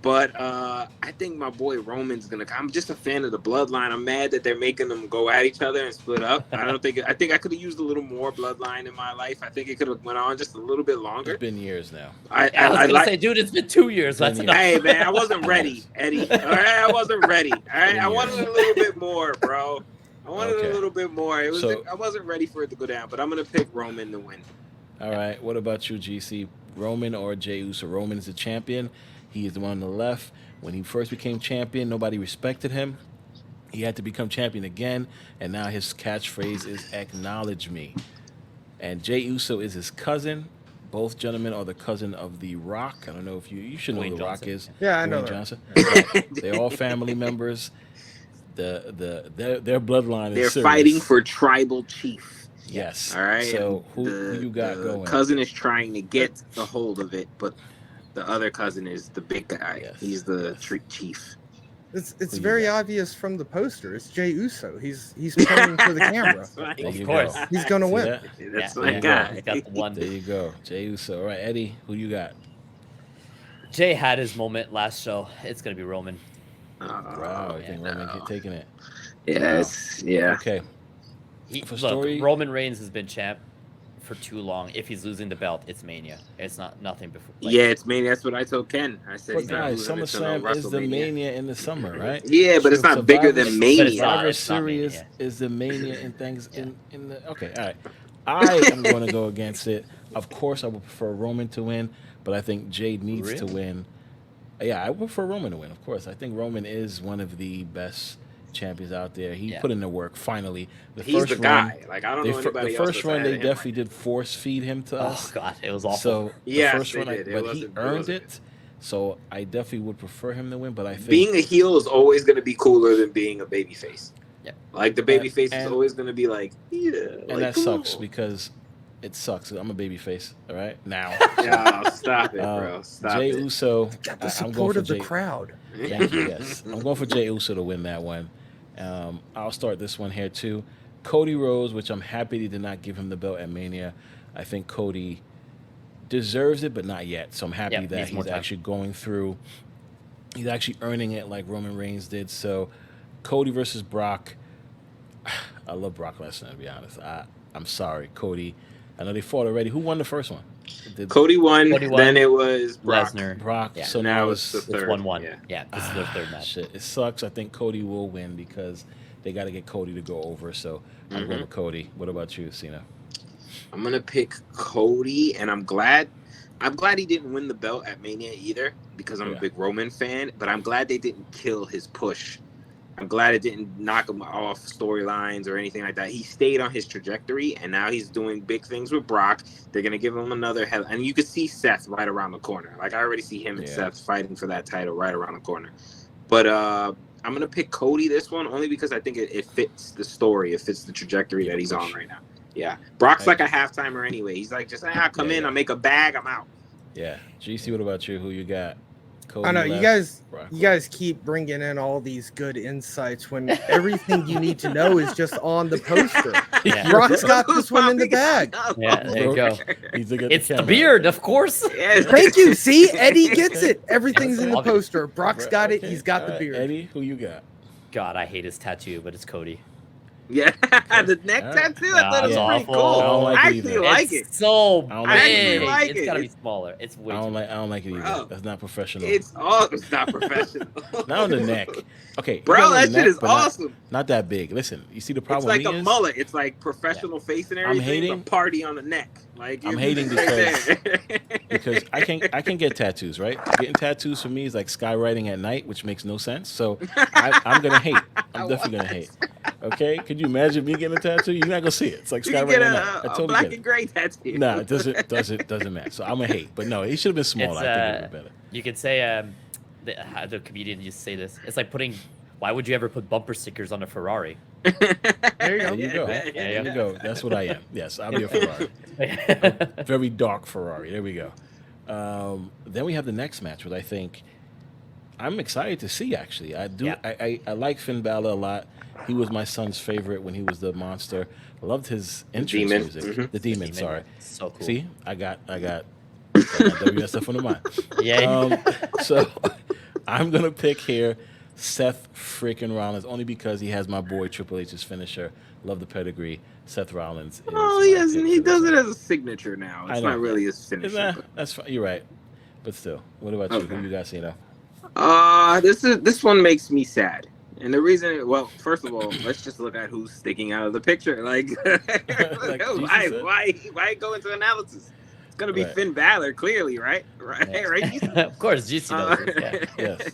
But I think my boy Roman's gonna. I'm just a fan of the bloodline. I'm mad that they're making them go at each other and split up. I think I could have used a little more bloodline in my life. I think it could have went on just a little bit longer.
It's been years now.
I was gonna say, dude, it's been 2 years. That's enough.
Hey man, I wasn't ready, Eddie. All right, I wasn't ready. All right, I wanted a little bit more, bro. I wanted
Okay.
a little bit more.
So-
I wasn't ready for it to go down, but I'm gonna pick Roman to win.
All right. What about you, GC? Roman or Jey Uso? Roman is the champion. He is the one on the left. When he first became champion, nobody respected him. He had to become champion again, and now his catchphrase is "Acknowledge me." And Jey Uso is his cousin. Both gentlemen are the cousin of The Rock. I don't know if you should know who
Dwayne
The Rock
Johnson.
is.
Yeah, I know
Dwayne
that.
Johnson. They're all family members. Their bloodline
They're
is serious.
fighting for tribal chief.
Yes.
All right.
So who
The-
you got
the
going?
Cousin is trying to get the hold of it, but the other cousin is the big guy.
Yes.
He's the
Yes.
chief.
It's
Who you
very
got?
obvious from the poster. It's Jey Uso. He's pointing to the camera.
That's right.
There
Of
you
course.
go.
He's gonna
See
win.
that?
That's
Yeah,
my
yeah,
guy.
he's got the one.
There you go. Jey Uso. All right, Eddie, who you got?
Jay had his moment last show. It's gonna be Roman.
Wow, I think Roman taking it.
Yes. Yeah.
Okay. For story-
Roman Reigns has been champ for too long. If he's losing the belt, it's Mania. It's nothing before.
Yeah, it's Mania. That's what I told Ken. I said,
But
he's not
guys,
losing it to no
SummerSlam is the
WrestleMania.
Mania in the summer, right?
Yeah, but it's not bigger than
Survivor-
Mania.
But it's not.
Survivor
It's not
Series
Mania.
is the Mania in things
Yeah.
in the. Okay, all right. I am going to go against it. Of course, I would prefer Roman to win, but I think Jade needs to
Really?
win. Yeah, I would prefer Roman to win. Of course, I think Roman is one of the best champions out there. He
Yeah.
put in the work. Finally,
He's the guy. Like I don't know anybody
the
else
first
that's
run,
ahead
they
of him
definitely did force feed him to us.
Oh god, it was awful.
So
Yes,
the first
they
one,
did. It
but he
wasn't- it
earned
wasn't
it. So I definitely would prefer him to win. But I think
Being a heel is always going to be cooler than being a babyface.
Yeah.
Like the babyface is
And-
always going to be like, yeah.
and that sucks because it sucks. I'm a baby face. All right, now.
Yeah, stop it, bro. Stop
Jey
it.
Uso.
Got the
I'm
support
going for
of the
Jey.
crowd.
Thank you. Yes, I'm going for Jey Uso to win that one. I'll start this one here too. Cody Rhodes, which I'm happy they did not give him the belt at Mania. I think Cody deserves it, but not yet. So I'm happy that he's actually going through. He's actually earning it like Roman Reigns did. So Cody versus Brock. I love Brock Lesnar, to be honest. I'm sorry, Cody. I know they fought already. Who won the first one?
Cody won. Then it was Brock.
Lesnar.
Brock.
Yeah.
So now
it's the third.
1-1. Yeah, this is their third match.
Shit. It sucks. I think Cody will win because they got to get Cody to go over. So I'm going with Cody. What about you, Sino?
I'm gonna pick Cody, and I'm glad he didn't win the belt at Mania either because I'm a big Roman fan. But I'm glad they didn't kill his push. I'm glad it didn't knock him off storylines or anything like that. He stayed on his trajectory, and now he's doing big things with Brock. They're going to give him another hell. And you could see Seth right around the corner. Like, I already see him and Seth fighting for that title right around the corner. But I'm going to pick Cody this one only because I think it fits the story. It fits the trajectory that he's on right now. Yeah. Brock's like a half-timer anyway. He's like, just, I'll come in, I'll make a bag, I'm out.
Yeah. GC, what about you? Who you got?
I know you guys keep bringing in all these good insights when everything you need to know is just on the poster.
Yeah.
Brock's got this one in the bag.
Yeah, there you go. It's the
camera.
beard, of course.
Thank you. See, Eddie gets it. Everything's in the poster. Brock's got it. He's got the beard.
Eddie, who you got?
God, I hate his tattoo, but it's Cody.
Yeah, the neck tattoo. I thought it was pretty cool.
I don't like
I
it
actually
either.
like it.
It's so
I
big.
like
It's
it.
gotta be smaller. It's way.
I don't like it either.
Bro.
That's not professional.
It's not professional.
Not on the neck. Okay,
Bro,
that
shit is awesome.
Not that big. Listen, you see the
It's
problem.
like a mullet. It's like professional face and everything.
hating-
but party on the neck. Like
I'm hating because I can get tattoos, right? Getting tattoos for me is like skywriting at night, which makes no sense. So I'm gonna hate. I'm definitely gonna hate. Okay, could you imagine me getting a tattoo? You're not gonna see it. It's like
you can
skywriting
get
at night. I
a
totally
black
get it.
and gray tattoo.
Nah, it doesn't match. So I'm a hate. But no, he should have been smaller. I think it would have been better.
You could say the comedian used to say this. It's like putting. Why would you ever put bumper stickers on a Ferrari?
There you go.
There you go.
Yeah,
There you go. That's what I am. Yes, I'll be a Ferrari. Very dark Ferrari. There we go. Then we have the next match, which I think I'm excited to see. Actually, I do.
Yeah.
I like Finn Balor a lot. He was my son's favorite when he was the monster. I loved his entrance
Demon.
music.
Mhm.
The demon. Sorry.
So cool.
See, I got WSF on the mind.
Yeah.
So I'm gonna pick here Seth freaking Rollins only because he has my boy Triple H's finisher. Love the pedigree. Seth Rollins.
Oh,
is
he
my
doesn't.
pick
He
for this
does
one.
it as a signature now. It's not really his finisher.
Nah, that's fine. You're right. But still, what about you? Who you got, Sino?
This one makes me sad. And the reason, well, first of all, let's just look at who's sticking out of the picture. Like, why go into analysis? It's gonna be Finn Balor, clearly, right? Right.
Of course, GC knows this. Yeah.
Yes.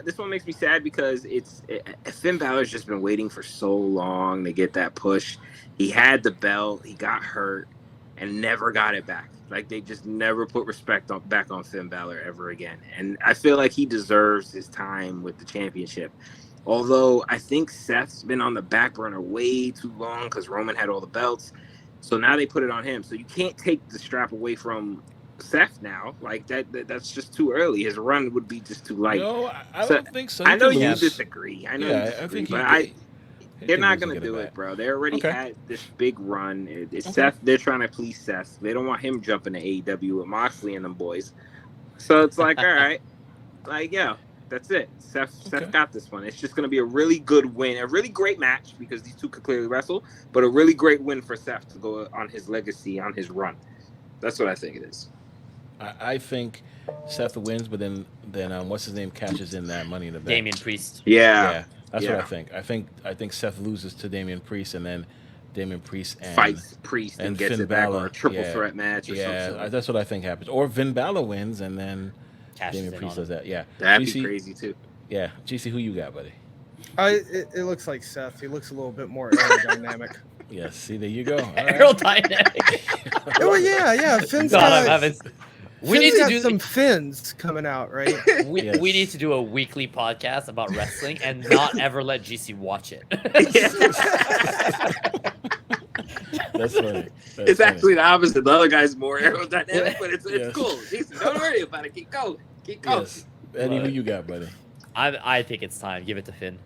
This one makes me sad because Finn Balor's just been waiting for so long to get that push. He had the belt, he got hurt, and never got it back. Like, they just never put respect back on Finn Balor ever again. And I feel like he deserves his time with the championship. Although I think Seth's been on the back burner way too long because Roman had all the belts. So now they put it on him. So you can't take the strap away from Seth now. Like, that's just too early. His run would be just too light.
No, I don't think so.
I know you
lose.
disagree. I know you disagree.
I think
but they're not
going
to do it, bro. They already had this big run. Seth, they're trying to please Seth. They don't want him jumping to AEW with Moxley and them boys. So it's like, all right. Like, yeah, that's it. Seth got this one. It's just going to be a really good win. A really great match because these two could clearly wrestle. But a really great win for Seth to go on his legacy, on his run. That's what I think it is.
I think Seth wins, but then what's his name cashes in that Money in the Bank.
Damian Priest.
Yeah. That's what I think. I think Seth loses to Damian Priest, and then Damian Priest and
fights Priest and gets
Finn
it back
Balor,
on a triple threat match. Or something.
That's what I think happens. Or Finn Balor wins, and then Damian Priest does that. Yeah,
that'd be crazy too.
Yeah, GC, who you got, buddy?
It looks like Seth. He looks a little bit more aerodynamic.
Yes. See, there you go.
Aerodynamic.
Oh yeah. Finn's
We need to do
some fins coming out, right?
We need to do a weekly podcast about wrestling and not ever let GC watch it.
That's funny.
It's actually the opposite. The other guy's more aerodynamic, but it's cool. Jason, don't worry about it. Keep going.
Yes. Eddie, who you got, buddy?
I think it's time. Give it to Finn.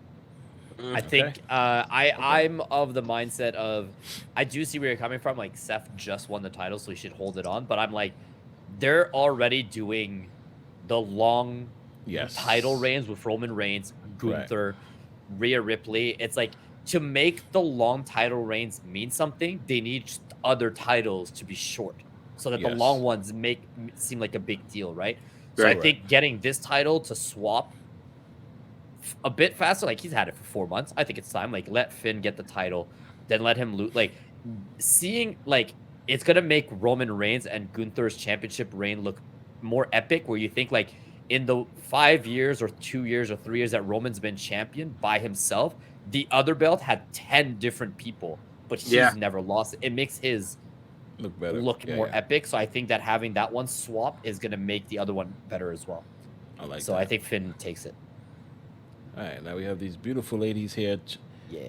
I think I'm of the mindset of I do see where you're coming from. Like Seth just won the title, so he should hold it on. But I'm like, they're already doing the long title reigns with Roman Reigns, Gunther, Rhea Ripley. It's like to make the long title reigns mean something, they need other titles to be short, so that the long ones seem like a big deal, right? So I think getting this title to swap a bit faster, like he's had it for 4 months. I think it's time. Like let Finn get the title, then let him lose. Like seeing like it's gonna make Roman Reigns and Gunther's championship reign look more epic. Where you think like in the 5 years or 2 years or 3 years that Roman's been champion by himself, the other belt had 10 different people, but he's never lost it. It makes his
look better,
more epic. So I think that having that one swap is gonna make the other one better as well.
I like.
So
that.
I think Finn takes it.
All right, now we have these beautiful ladies here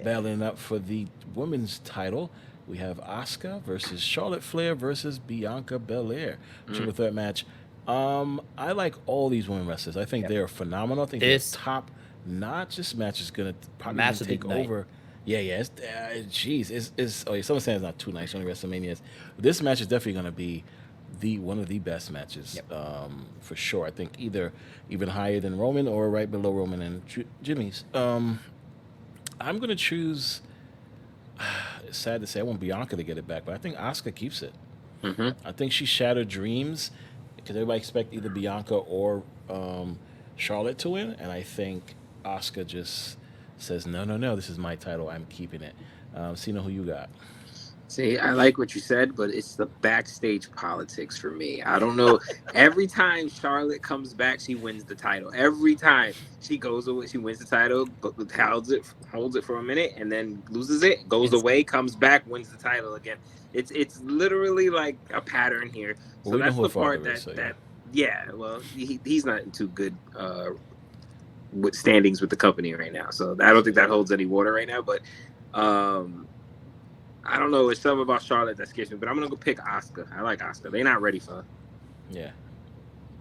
battling up for the women's title. We have Asuka versus Charlotte Flair versus Bianca Belair. Triple threat match. I like all these women wrestlers. I think they're phenomenal. I think this top notch. This match is gonna probably take over. It's someone saying it's not too nice. Only WrestleManias. This match is definitely gonna be one of the best matches, for sure. I think either even higher than Roman or right below Roman and Jimmy's. I'm gonna choose. It's sad to say I want Bianca to get it back, but I think Asuka keeps it. I think she shattered dreams because everybody expect either Bianca or Charlotte to win, and I think Asuka just says no, this is my title, I'm keeping it. Sino, who you got?
See, I like what you said, but it's the backstage politics for me. I don't know. Every time Charlotte comes back, she wins the title. Every time she goes away, she wins the title, but holds it for a minute, and then loses it, goes away, comes back, wins the title again. It's literally like a pattern here. So that's the part he's not in too good with standings with the company right now. So I don't think that holds any water right now. But I don't know. It's something about Charlotte that scares me, but I'm going to go pick Asuka. I like Asuka. They're not ready for her.
Yeah.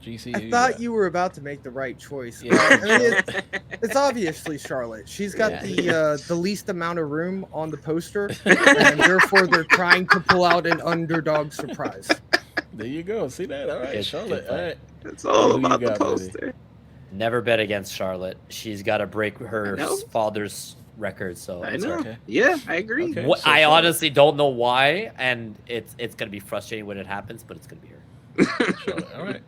GC,
I thought you were about to make the right choice. Yeah. I mean, it's obviously Charlotte. She's got the least amount of room on the poster, and therefore they're trying to pull out an underdog surprise.
There you go. See that? All right, Charlotte. All right.
It's all about the poster. Buddy?
Never bet against Charlotte. She's got to break her father's record. So
I know.
Okay.
Yeah, I agree.
Okay.
I honestly don't know why, and it's gonna be frustrating when it happens, but it's gonna be her.
Charlotte. All right.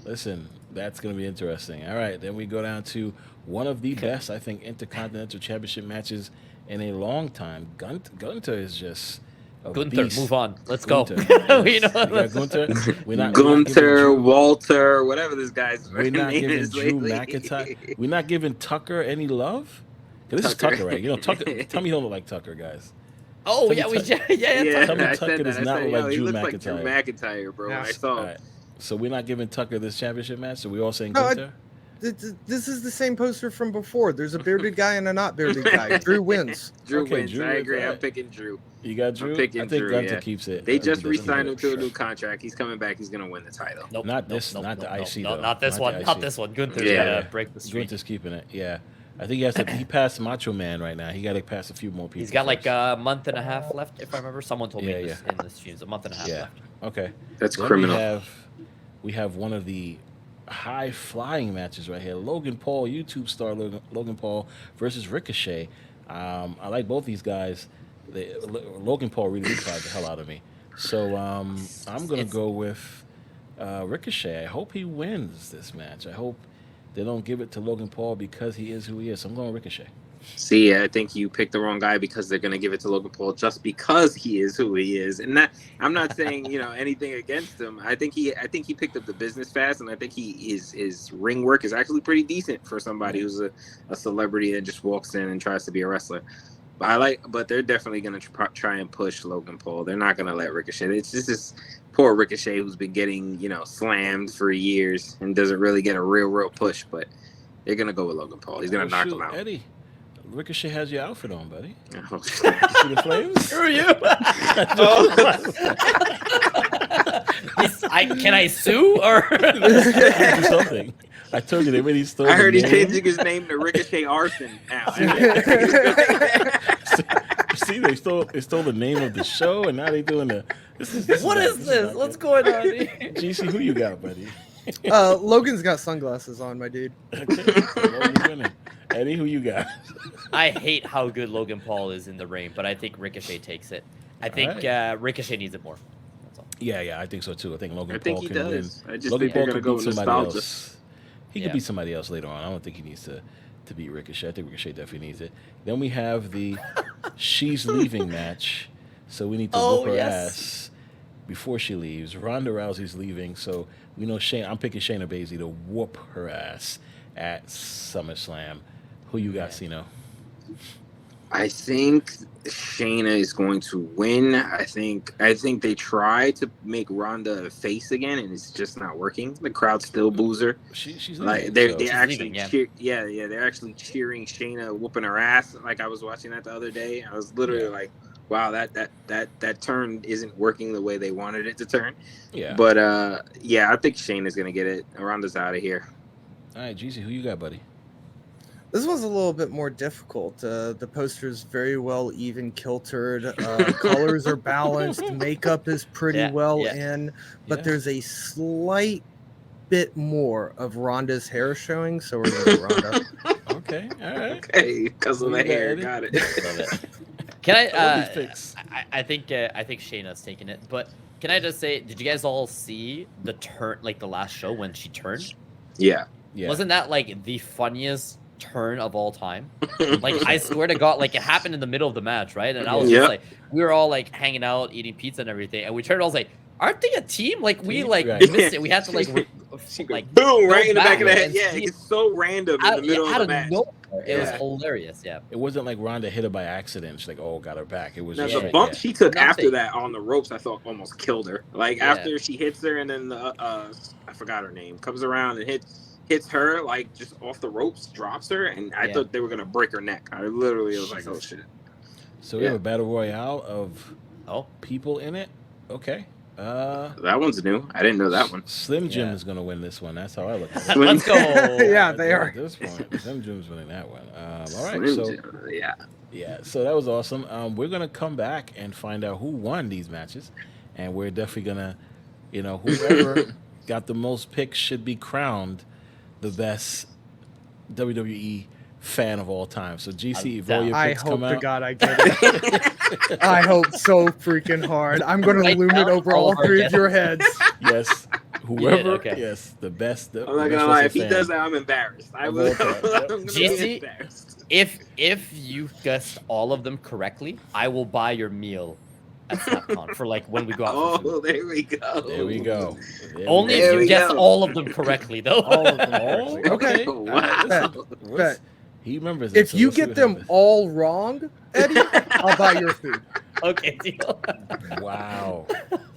Listen, that's gonna be interesting. All right, then we go down to one of the best, I think, Intercontinental Championship matches in a long time. Gunther is just
Gunther,
beast.
Move on. Let's go.
We got Gunther.
Gunther, Walter, whatever this guy's
we're not
name
giving
is
Drew
lately.
McIntyre. We're not giving Tucker any love. This is Tucker, right? You know, Tucker. Tell me you don't look like Tucker, guys.
Oh,
Tell me
Tell me
Tucker does not look like
he
Drew
looks
McIntyre.
like Drew McIntyre, bro.
Yeah.
I saw him.
All right. So we're not giving Tucker this championship match. So we all saying
No,
Gunther.
This is the same poster from before. There's a bearded guy and a not bearded guy. Drew wins.
Drew
Okay,
wins.
Drew
I
wins,
agree.
all
I'm
right.
picking Drew.
You got Drew.
I'm picking
I think
Drew,
Gunther
yeah.
keeps it.
They just
he doesn't
re-signed
do
him
it.
to a new contract. He's coming back. He's gonna win the title.
Nope,
Not
nope,
this.
nope,
Not the
nope,
IC.
no,
though.
not this
Not
one.
the
Not
IC.
this one. Gunther's
Yeah.
gotta break the streak.
Gunther's keeping it. Yeah. I think he has to. He passed Macho Man right now. He got to pass a few more people.
He's got like
first.
a month and a half left, if I remember. Someone told me
Yeah,
in the streams, a month and a half left.
Okay.
That's
Then
criminal.
We have one of the high flying matches right here. Logan Paul, YouTube star Logan Paul versus Ricochet. I like both these guys. Logan Paul really fired the hell out of me. So I'm gonna go with Ricochet. I hope he wins this match. I hope they don't give it to Logan Paul because he is who he is. So I'm going Ricochet.
See, I think you picked the wrong guy because they're going to give it to Logan Paul just because he is who he is. And that, I'm not saying, anything against him. I think he picked up the business fast, and I think his ring work is actually pretty decent for somebody who's a celebrity that just walks in and tries to be a wrestler. But they're definitely going to try and push Logan Paul. They're not going to let Ricochet. It's just this poor Ricochet who's been getting, slammed for years and doesn't really get a real push. But they're going to go with Logan Paul. He's going to knock him out.
Eddie, Ricochet has your outfit on, buddy.
Oh,
You see the flames?
Screw you. Can I sue or
Do something. I told you they really stole.
I heard
the
he's
name.
changing his name to Ricochet Arson now.
See, they stole the name of the show, and now they doing the.
what is this? What's going on here?
GC, who you got, buddy?
Logan's got sunglasses on, my dude.
Okay, so Logan's winning. Eddie, who you got?
I hate how good Logan Paul is in the ring, but I think Ricochet takes it. I think Ricochet needs it more. That's all.
Yeah, I think so too. I think Logan
I think
Paul
he
can
does.
win.
I just
Logan
think they're
Paul
gonna
could
go
beat
with
somebody
nostalgia.
else. He could beat somebody else later on. I don't think he needs to beat Ricochet. I think Ricochet definitely needs it. Then we have the She's Leaving match. So we need to whoop her ass before she leaves. Ronda Rousey's leaving, so we know I'm picking Shayna Baszler to whoop her ass at SummerSlam. Who you got, Sino?
I think Shayna is going to win. I think they try to make Ronda a face again, and it's just not working. The crowd still boos her.
She's
Like
leaving,
they
so.
actually
leaving,
they're actually cheering Shayna whooping her ass. Like I was watching that the other day. I was literally like, wow, that turn isn't working the way they wanted it to turn.
Yeah.
But I think Shayna's gonna get it. Ronda's out of here.
All right, GC, who you got, buddy?
This one's a little bit more difficult. The poster's very well even kiltered. Colors are balanced. Makeup is pretty in, but there's a slight bit more of Ronda's hair showing, so we're gonna go Ronda.
Okay, all right.
Okay, because of the hair, got it.
Love it. Can I think Shayna's taking it, but can I just say, did you guys all see the turn, like the last show when she turned?
Yeah.
Wasn't that like the funniest turn of all time? Like I swear to God, like it happened in the middle of the match, right? And I was just like, we were all like hanging out, eating pizza and everything, and we turned. I was like, aren't they a team? Like we missed it. We had to like
boom right in the back of the head. Yeah, it's so random in the middle of the match.
It was hilarious. Yeah,
it wasn't like Ronda hit her by accident. She's like, "Oh, got her back." It was
now,
just
the bump she took after that on the ropes. I thought almost killed her. Like after she hits her, and then the I forgot her name, comes around and hits her like just off the ropes, drops her, and I thought they were gonna break her neck. I literally was like, "Oh shit!"
So we have a battle royale of people in it. Okay.
That one's new. I didn't know that one.
Slim Jim is gonna win this one. That's how I look at it.
Let's go.
Yeah, they are.
At this point, Slim Jim's winning that one. All right.
Slim
So
Jim, yeah.
So that was awesome. We're gonna come back and find out who won these matches, and we're definitely gonna, whoever got the most picks should be crowned the best WWE fan of all time. So GC, if all your picks come out,
I hope to God I get it. I hope so freaking hard. I'm going to loom it over all three of your heads.
Yes, whoever.
Yeah,
yes, the best.
I'm not gonna lie. If he does that, I'm embarrassed. I'm gonna
GC,
be embarrassed.
If you guessed all of them correctly, I will buy your meal at Snapcon for like when we go out.
Oh, there we go.
There we go.
Only if you guess all of them correctly, though.
All of them.
Okay.
Wow.
Bet.
He remembers.
If you get them all wrong, Eddie, I'll buy your food.
Okay, deal.
Wow.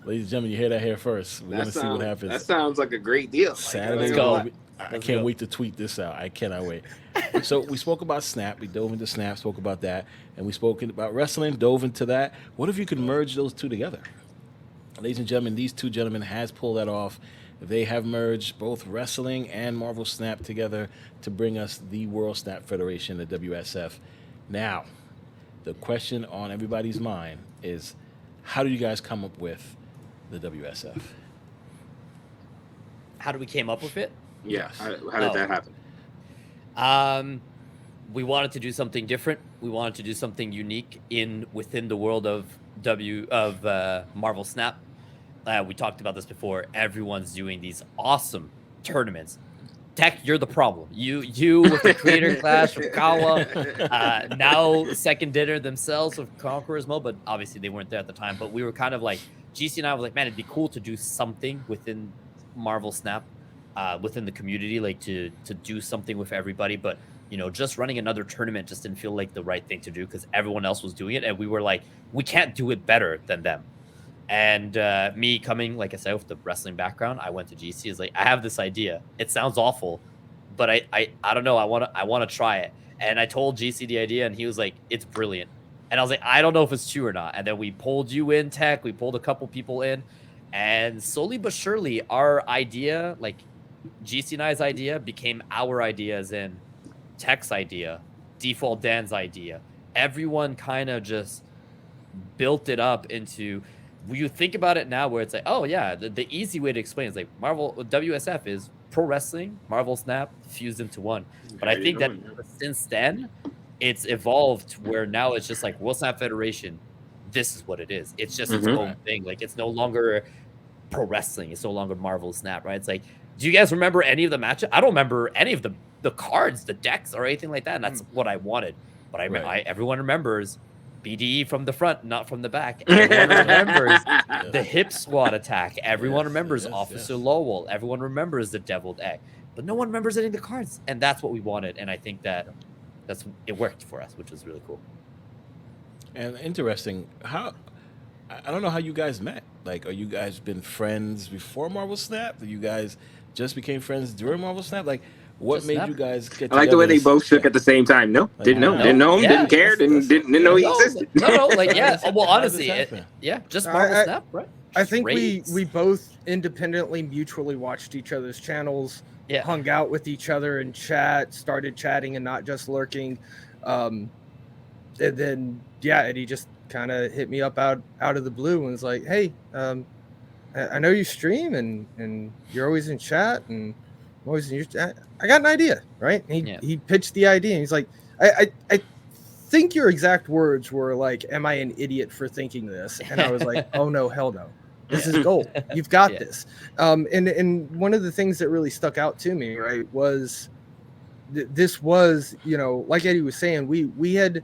Ladies and gentlemen, you hear that here first. We're going to see what happens.
That sounds like a great deal.
Saturday.
Let's go.
I can't wait to tweet this out. I cannot wait. So we spoke about Snap. We dove into Snap, spoke about that. And we spoke about wrestling, dove into that. What if you could merge those two together? Ladies and gentlemen, these two gentlemen has pulled that off. They have merged both wrestling and Marvel Snap together to bring us the World Snap Federation, the WSF. Now, the question on everybody's mind is, how do you guys come up with the WSF?
How do we came up with it?
Yeah. How did that happen?
We wanted to do something different. We wanted to do something unique within the world of Marvel Snap. We talked about this before. Everyone's doing these awesome tournaments. Tech, you're the problem. You with the Creator Clash of Kawa, now Second Dinner themselves with Conqueror's Mode, but obviously they weren't there at the time. But we were kind of like, GC and I was like, man, it'd be cool to do something within Marvel Snap, within the community, like to do something with everybody. But just running another tournament just didn't feel like the right thing to do because everyone else was doing it, and we were like, we can't do it better than them. And me coming, like I said, with the wrestling background, I went to GC. Is like, I have this idea. It sounds awful, but I don't know. I want to try it. And I told GC the idea, and he was like, "It's brilliant." And I was like, "I don't know if it's true or not." And then we pulled you in, Tech. We pulled a couple people in, and slowly but surely, our idea, like GC and I's idea, became our idea, as in Tech's idea, Default Dan's idea. Everyone kind of just built it up into. You think about it now, where it's like, oh yeah, the easy way to explain is like Marvel WSF is pro wrestling, Marvel Snap fused into one. But I think that since then, it's evolved to where now it's just like World Snap Federation. This is what it is. It's just its own thing. Like it's no longer pro wrestling. It's no longer Marvel Snap, right? It's like, do you guys remember any of the matches? I don't remember any of the cards, the decks, or anything like that. And that's what I wanted. But everyone remembers BDE from the front, not from the back. Everyone remembers the hip squad attack. Everyone remembers Officer Lowell. Everyone remembers the Deviled Egg. But no one remembers any of the cards. And that's what we wanted. And I think that it worked for us, which was really cool.
And interesting, I don't know how you guys met. Like, are you guys been friends before Marvel Snap? Or you guys just became friends during Marvel Snap? Like, what made you guys get together?
I like the way they both shook at the same time. No, didn't know him, didn't care, didn't know he existed.
No, like, yeah. Well, honestly, just Marvel Snap, right?
I think we both independently mutually watched each other's channels, hung out with each other and started chatting and not just lurking. And then, Eddie just kind of hit me up out of the blue and was like, hey, I know you stream and you're always in chat and always in your chat. I got an idea, right? And he pitched the idea and he's like, I think your exact words were like, am I an idiot for thinking this? And I was like, oh no, hell no. This is gold. You've got this. And one of the things that really stuck out to me, right, was this was, like Eddie was saying, we had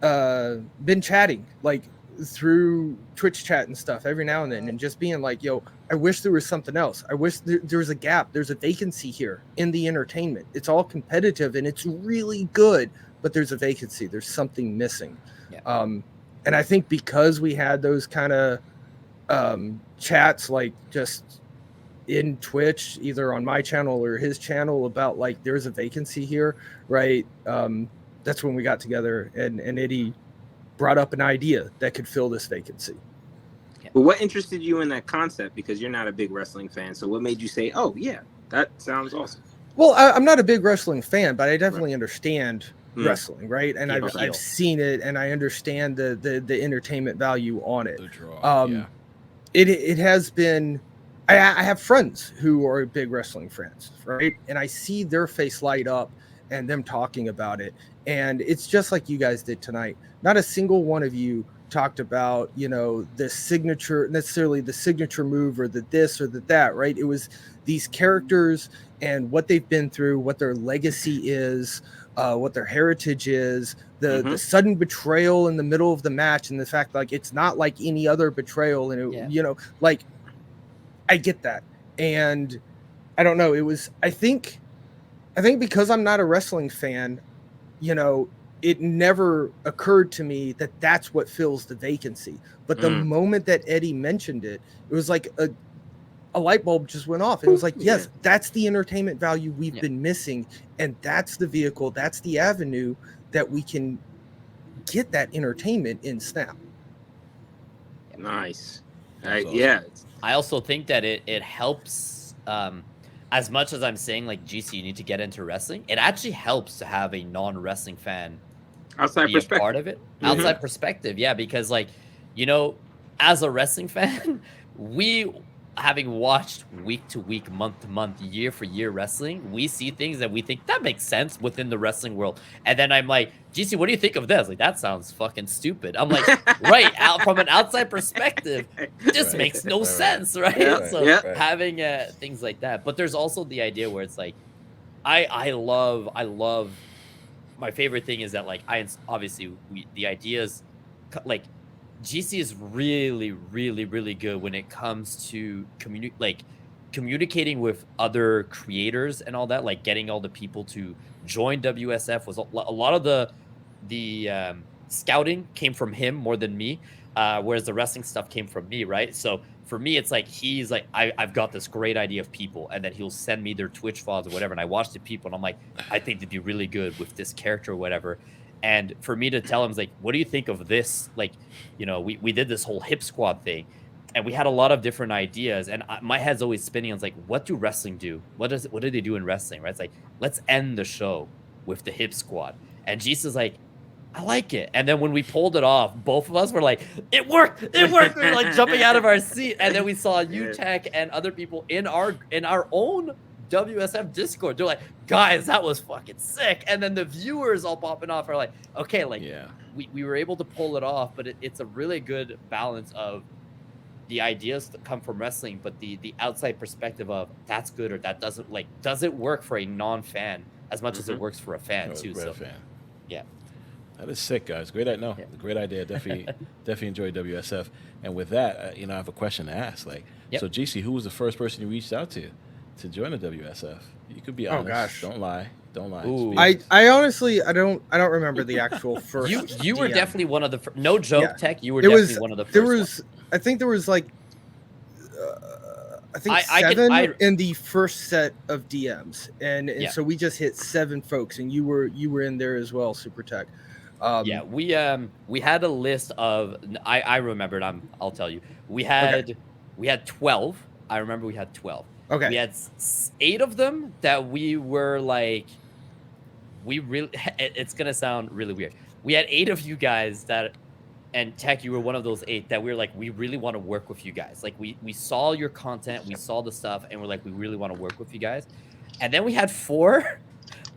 been chatting like through Twitch chat and stuff every now and then, and just being like, yo, I wish there was something else. I wish there was a gap. There's a vacancy here in the entertainment. It's all competitive and it's really good, but there's a vacancy. There's something missing. And I think because we had those kind of chats, like just in Twitch, either on my channel or his channel, about like, there's a vacancy here, right? That's when we got together and Eddie brought up an idea that could fill this vacancy.
But what interested you in that concept? Because you're not a big wrestling fan. So what made you say, oh yeah, that sounds awesome?
Well, I'm not a big wrestling fan, but I definitely understand wrestling, right? And I've seen it and I understand the entertainment value on it. It has been, I have friends who are big wrestling fans, right? And I see their face light up and them talking about it. And it's just like you guys did tonight. Not a single one of you talked about, the signature move or the this or the that, right? It was these characters and what they've been through, what their legacy is, what their heritage is, the sudden betrayal in the middle of the match, and the fact like it's not like any other betrayal. And it, like, I get that. And I don't know, it was, I think because I'm not a wrestling fan, it never occurred to me that that's what fills the vacancy. But the moment that Eddie mentioned it, it was like a light bulb just went off. It was like, yes, that's the entertainment value we've been missing. And that's the vehicle, that's the avenue that we can get that entertainment in Snap.
Nice.
Awesome.
Yeah.
I also think that it helps, as much as I'm saying, like, GC, you need to get into wrestling, it actually helps to have a non-wrestling fan
outside perspective.
Part of it. Outside perspective, because, like, as a wrestling fan, we, having watched week to week, month to month, year for year wrestling, we see things that we think that makes sense within the wrestling world. And then I'm like, GC, what do you think of this? Like, that sounds fucking stupid. I'm like, right, from an outside perspective, this makes no sense, right? Having things like that. But there's also the idea where it's like, I love, my favorite thing is that, like, the ideas, like, GC is really, really, really good when it comes to communicating with other creators and all that, like getting all the people to join WSF was a lot of the scouting came from him more than me, whereas the wrestling stuff came from me, right? So for me, it's like he's like, I've got this great idea of people, and then he'll send me their Twitch files or whatever, and I watch the people, and I'm like, I think they'd be really good with this character or whatever. And for me to tell him, like, what do you think of this? Like, you know, we did this whole hip squad thing, and we had a lot of different ideas, and my head's always spinning. I was like, what do wrestling do? What do they do in wrestling, right? It's like, let's end the show with the hip squad. And Jeese is like, I like it. And then when we pulled it off, both of us were like, it worked. We were like jumping out of our seat. And then we saw UTech and other people in our own WSF Discord. They're like, guys, that was fucking sick. And then the viewers all popping off are like, okay, like we were able to pull it off, but it's a really good balance of the ideas that come from wrestling, but the outside perspective of that's good or that doesn't, like, does it work for a non-fan as much as it works for a fan too. So yeah.
That is sick, guys. Great idea. No, great idea. Definitely enjoy WSF. And with that, you know, I have a question to ask. Like, so GC, who was the first person you reached out to join the WSF? You could be honest. Oh gosh, don't lie.
I honestly I don't remember the actual first.
You were definitely one of the no joke, Tech. You were definitely one of the first.
I think there was like seven in the first set of DMs, and so we just hit 7 folks, and you were in there as well, SuperTech.
We had a list of I remembered. I'll tell you. We had 12. I remember we had 12.
Okay.
We had 8 of them that we were like, it's gonna sound really weird. We had 8 of you guys that, and Tech, you were one of those 8 that we were like, we really want to work with you guys. Like we saw your content, we saw the stuff, and we're like, we really want to work with you guys. And then we had 4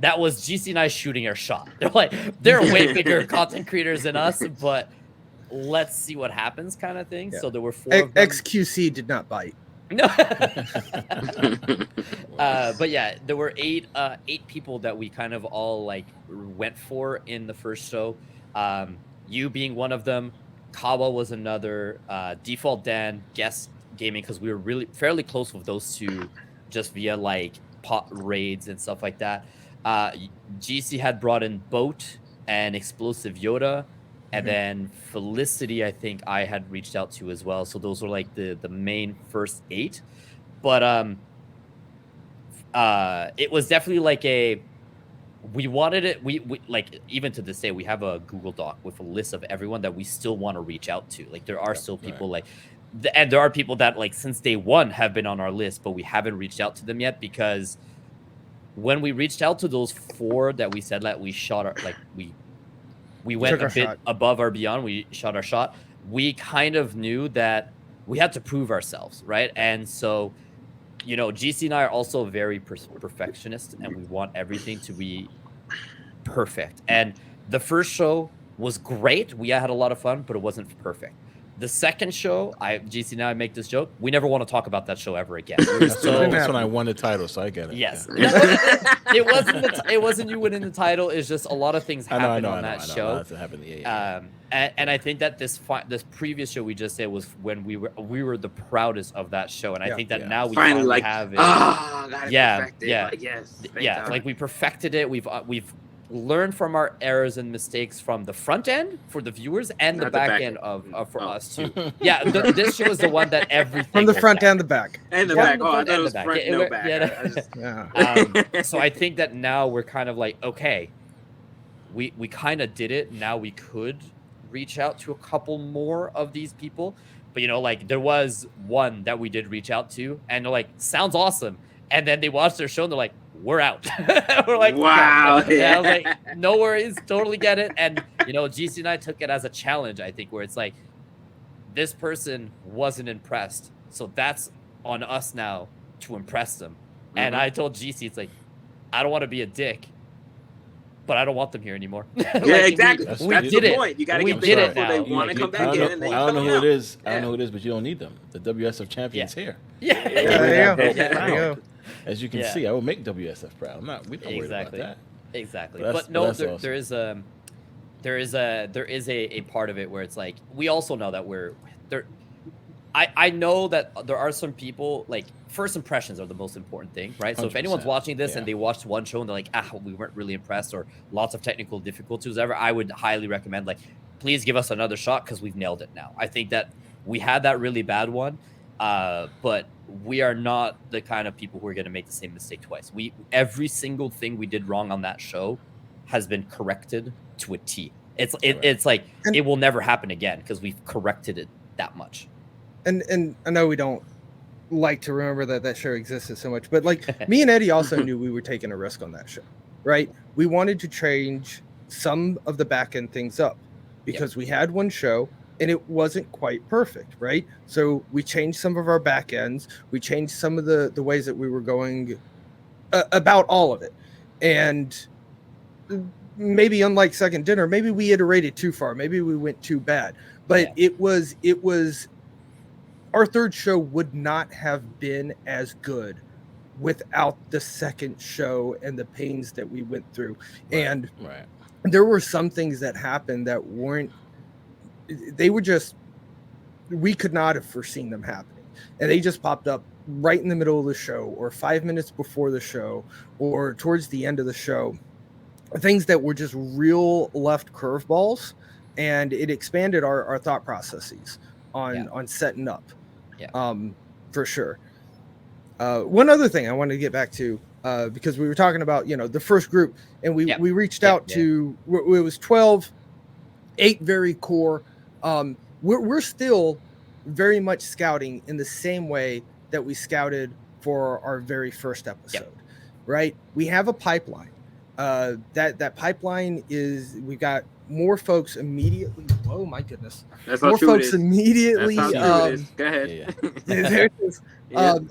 that was GC and I shooting our shot. They're like, they're way bigger content creators than us, but let's see what happens, kind of thing. So there were 4 of them.
XQC did not bite.
No. But yeah, there were 8 people that we kind of all like went for in the first show. You being one of them, Kawa was another, Default Dan, Guest Gaming, because we were really fairly close with those 2 just via like pot raids and stuff like that. GC had brought in Boat and Explosive Yoda, and then Felicity, I think I had reached out to as well. So those were like the main first 8. But it was definitely like we wanted it. We like, even to this day, we have a Google Doc with a list of everyone that we still want to reach out to. Like there are still people like, and there are people that like since day one have been on our list, but we haven't reached out to them yet, because when we reached out to those 4 that we said that we shot our, like we went a bit above our beyond, we shot our shot. We kind of knew that we had to prove ourselves, right? And so, you know, GC and I are also very perfectionist, and we want everything to be perfect. And the first show was great. We had a lot of fun, but it wasn't perfect. The second show, GC and I make this joke, we never want to talk about that show ever again.
That's when I won the title, so I get it.
Yes. It wasn't you winning the title. It's just a lot of things happened on that show. And I think that this previous show we just said was when we were the proudest of that show. And I think that now we finally like, have it. Like we perfected it. We've learn from our errors and mistakes from the front end for the viewers and the back end for us too. Yeah, this show is the one that everything
from the front and the back.
And the back. Oh, that was front, no back.
So I think that now we're kind of like, okay, we kind of did it. Now we could reach out to a couple more of these people. But, you know, like there was one that we did reach out to, and they're like, sounds awesome. And then they watched their show and they're like, we're out. We're like,
wow.
Yeah, I was like, no worries, totally get it. And, you know, GC and I took it as a challenge, I think, where it's like, this person wasn't impressed. So that's on us now to impress them. And I told GC, it's like, I don't want to be a dick, but I don't want them here anymore.
Like, exactly.
We did it.
Point. You got to get
the
people they want to come back in. And
I don't know who it is. I don't know who it is, but you don't need them. The WSF champion's here.
Yeah.
There you go.
As you can see, I will make WSF proud. We don't worry about that.
Exactly. But no, awesome. there is a part of it where it's like, we also know that we're there. I know that there are some people, like, first impressions are the most important thing, right? So if anyone's watching this and they watched one show and they're like, we weren't really impressed, or lots of technical difficulties, whatever, I would highly recommend, like, please give us another shot because we've nailed it now. I think that we had that really bad one, but we are not the kind of people who are going to make the same mistake twice. Every single thing we did wrong on that show has been corrected to a T. It's like it will never happen again because we've corrected it that much.
And I know we don't like to remember that show existed so much, but like me and Eddy also knew we were taking a risk on that show, right? We wanted to change some of the back end things up because we had one show and it wasn't quite perfect, right? So we changed some of our back ends. We changed some of the ways that we were going about all of it. And maybe unlike Second Dinner, maybe we iterated too far. Maybe we went too bad. But it was our third show would not have been as good without the second show and the pains that we went through.
Right.
And there were some things that happened that we could not have foreseen them happening. And they just popped up right in the middle of the show or 5 minutes before the show or towards the end of the show. Things that were just real left curveballs, and it expanded our thought processes on setting up. For sure. One other thing I wanted to get back to, because we were talking about, the first group, and we reached out to, it was 12, 8 very core. We're still very much scouting in the same way that we scouted for our very first episode, right? We have a pipeline. That pipeline is, we've got more folks immediately. Oh my goodness!
That's
more folks immediately.
Go ahead.
There it is.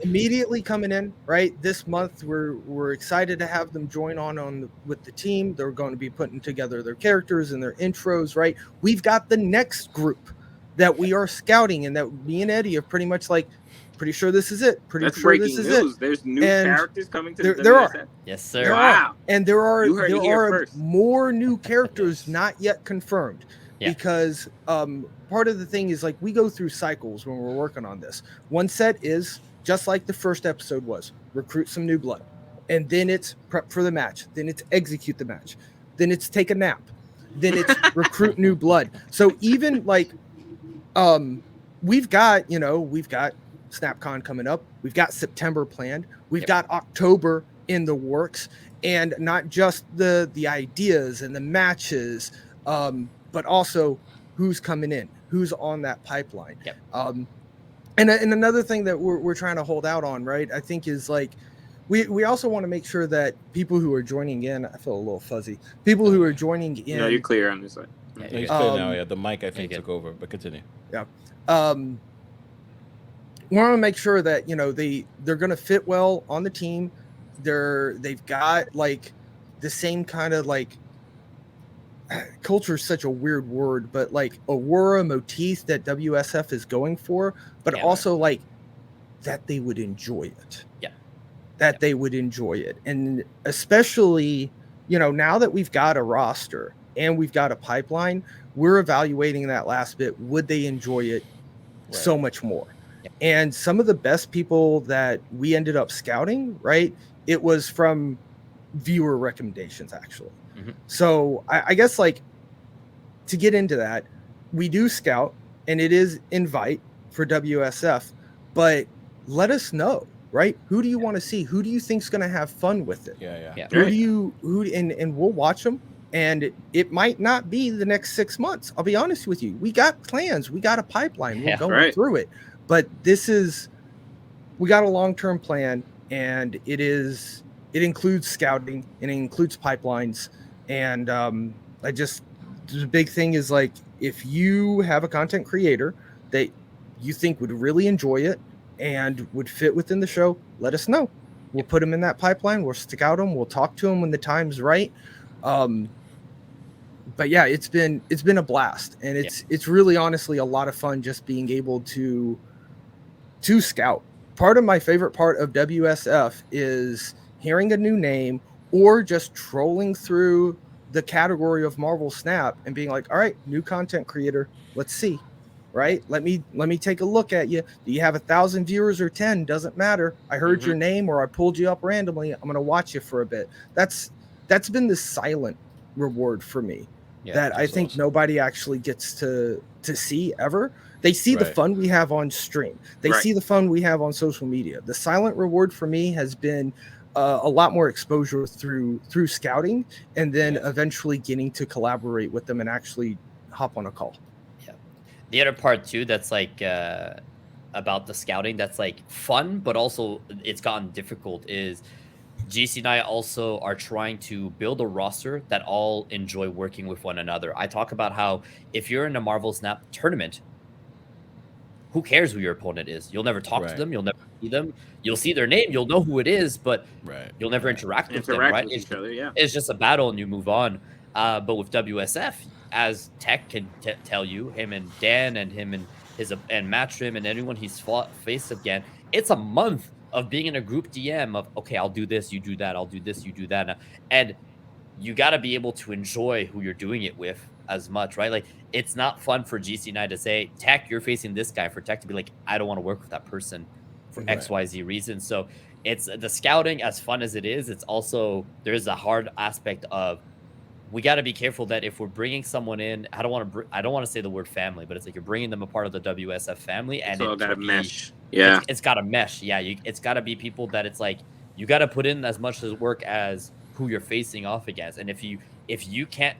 Immediately coming in right this month. We're excited to have them join with the team. They're going to be putting together their characters and their intros. Right. We've got the next group that we are scouting, and that me and Eddy are pretty much pretty sure this is it.
That's sure this is news. It. There's new characters coming to
there are.
Yes, sir.
There
wow.
And there are
first.
more new characters not yet confirmed. Because part of the thing is we go through cycles when we're working on this. One set is just like the first episode was, recruit some new blood. And then it's prep for the match. Then it's execute the match. Then it's take a nap. Then it's recruit new blood. So even we've got Snapcon coming up. We've got September planned. We've got October in the works, and not just the ideas and the matches, but also who's coming in, who's on that pipeline. And another thing that we're trying to hold out on, right, I think is we also want to make sure that people who are joining in, I feel a little fuzzy, people who are joining in.
No, you're clear on this side.
He's clear now. Yeah, the mic I think took over, but continue.
Yeah. We want to make sure that they're going to fit well on the team. They've got the same kind of culture is such a weird word, but aurora motif that WSF is going for, but also that they would enjoy it. They would enjoy it, and especially now that we've got a roster and we've got a pipeline, we're evaluating that last bit. Would they enjoy it so much more? And some of the best people that we ended up scouting, right, it was from viewer recommendations, actually. So I guess to get into that, we do scout, and it is invite for WSF, but let us know, right? Who do you want to see? Who do you think's going to have fun with it? And we'll watch them. And it might not be the next 6 months. I'll be honest with you. We got plans. We got a pipeline. We're going through it. But we got a long-term plan, and it includes scouting, and it includes pipelines. And the big thing is if you have a content creator that you think would really enjoy it and would fit within the show, let us know. We'll put them in that pipeline. We'll scout them. We'll talk to them when the time's right. But yeah, it's been a blast, and it's really honestly a lot of fun just being able to scout. Part of my favorite part of WSF is hearing a new name or just trolling through the category of Marvel Snap and being all right, new content creator, let's see, right? Let me take a look at you. Do you have 1,000 viewers or 10? Doesn't matter. I heard your name or I pulled you up randomly. I'm going to watch you for a bit. That's been the silent reward for me. that I think nobody actually gets to see ever. They see the fun we have on stream. They see the fun we have on social media. The silent reward for me has been a lot more exposure through scouting, and then eventually getting to collaborate with them and actually hop on a call.
Yeah. The other part too, that's like about the scouting, that's like fun, but also it's gotten difficult, is GC and I also are trying to build a roster that all enjoy working with one another. I talk about how if you're in a Marvel Snap tournament, who cares who your opponent is? You'll never talk to them. You'll never see them. You'll see their name. You'll know who it is, but you'll never interact with them, right? It's just a battle and you move on. But with WSF, as Tech can tell you, him and Dan and him and Matrim and anyone he's faced again, it's a month of being in a group DM of, okay, I'll do this, you do that, I'll do this, you do that. And you got to be able to enjoy who you're doing it with as much, right? Like, it's not fun for GC and I to say, Tech, you're facing this guy, for Tech to be like, I don't want to work with that person for XYZ reason. So it's the scouting, as fun as it is, it's also, there's a hard aspect of, we got to be careful that if we're bringing someone in, I don't want to say the word family, but it's like you're bringing them a part of the WSF family, and
it's got to mesh.
It's got to mesh. Yeah, it's got to be people that it's like you got to put in as much work as who you're facing off against. And if you can't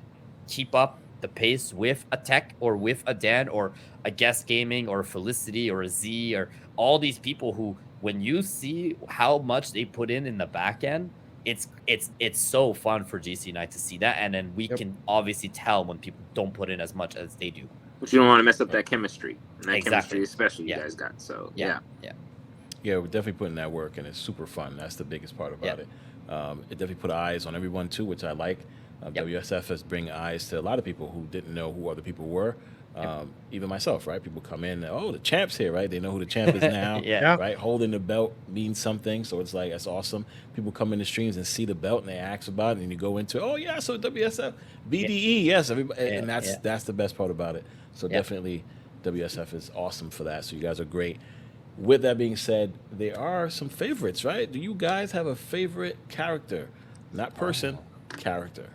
keep up the pace with a Tech or with a Dan or a Guest Gaming or a Felicity or a Z or all these people who, when you see how much they put in the back end, it's so fun for GC and I to see that, and then we can obviously tell when people don't put in as much as they do.
But you don't want to mess up that chemistry, and that chemistry especially you guys got. So
yeah, we're definitely putting that work, and it's super fun. That's the biggest part about it. It definitely put eyes on everyone too, which I like. WSF has bring eyes to a lot of people who didn't know who other people were. Even myself, right? People come in, oh, the champ's here, right? They know who the champ is now, right? Holding the belt means something, so it's like, that's awesome. People come in the streams and see the belt and they ask about it, and you go into, oh yeah, so WSF, BDE, yes, everybody, and that's the best part about it. So definitely, WSF is awesome for that. So you guys are great. With that being said, there are some favorites, right? Do you guys have a favorite character, not person, character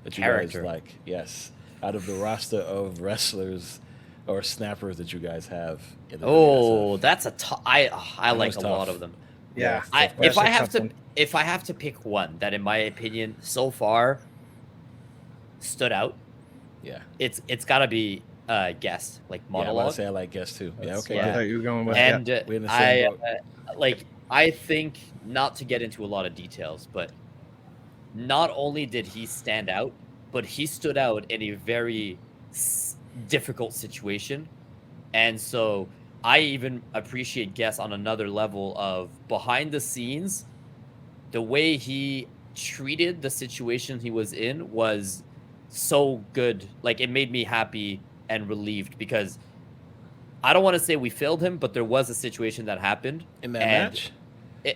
that you guys like? Yes. Out of the roster of wrestlers or snappers that you guys have in the WSF.
That's a tough. I like a lot of them.
Yeah.
If I have to pick one that, in my opinion, so far stood out, it's got to be Guest, like monologue.
Yeah, I want to say I like Guest too. Yeah, okay.
I thought you were going with
and we're in the same boat. I think, not to get into a lot of details, but not only did he stand out, but he stood out in a very difficult situation. And so I even appreciate Guess on another level of behind the scenes, the way he treated the situation he was in was so good. Like, it made me happy and relieved, because I don't want to say we failed him, but there was a situation that happened.
In that match?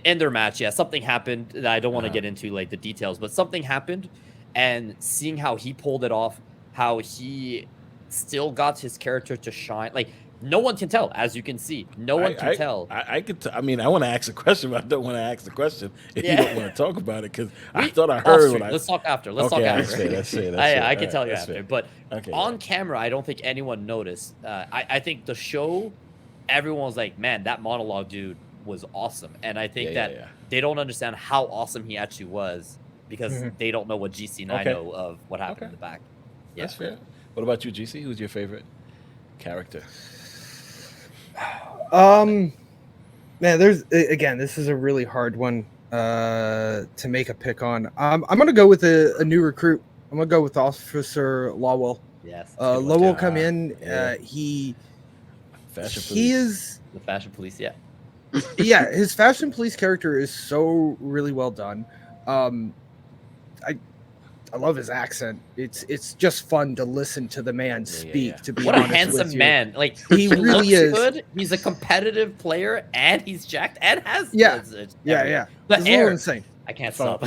In their match, yeah. Something happened that I don't want to get into, like, the details, but something happened. And seeing how he pulled it off, how he still got his character to shine. Like, no one can tell, as you can see. No one can tell.
I want to ask a question, but I don't want to ask the question if you don't want to talk about it, because I thought I heard.
Let's talk after. Let's talk after.
That's fair.
I can tell you after. But on camera, I don't think anyone noticed. I think the show, everyone was like, man, that monologue dude was awesome. And I think that they don't understand how awesome he actually was, because they don't know what GC and I know of what happened in the back. Yeah.
That's fair. What about you, GC? Who's your favorite character?
Man, this is a really hard one to make a pick on. I'm gonna go with a new recruit. I'm gonna go with Officer Lawwell.
Yes.
Lowell come in. He is
the fashion police. Yeah.
Yeah, his fashion police character is so really well done. I love his accent. It's just fun to listen to the man speak. To be
what
honest
a handsome
with you.
man! Like,
he really is.
Good. He's a competitive player, and he's jacked, and has
yeah.
The
it's a little insane.
I can't stop.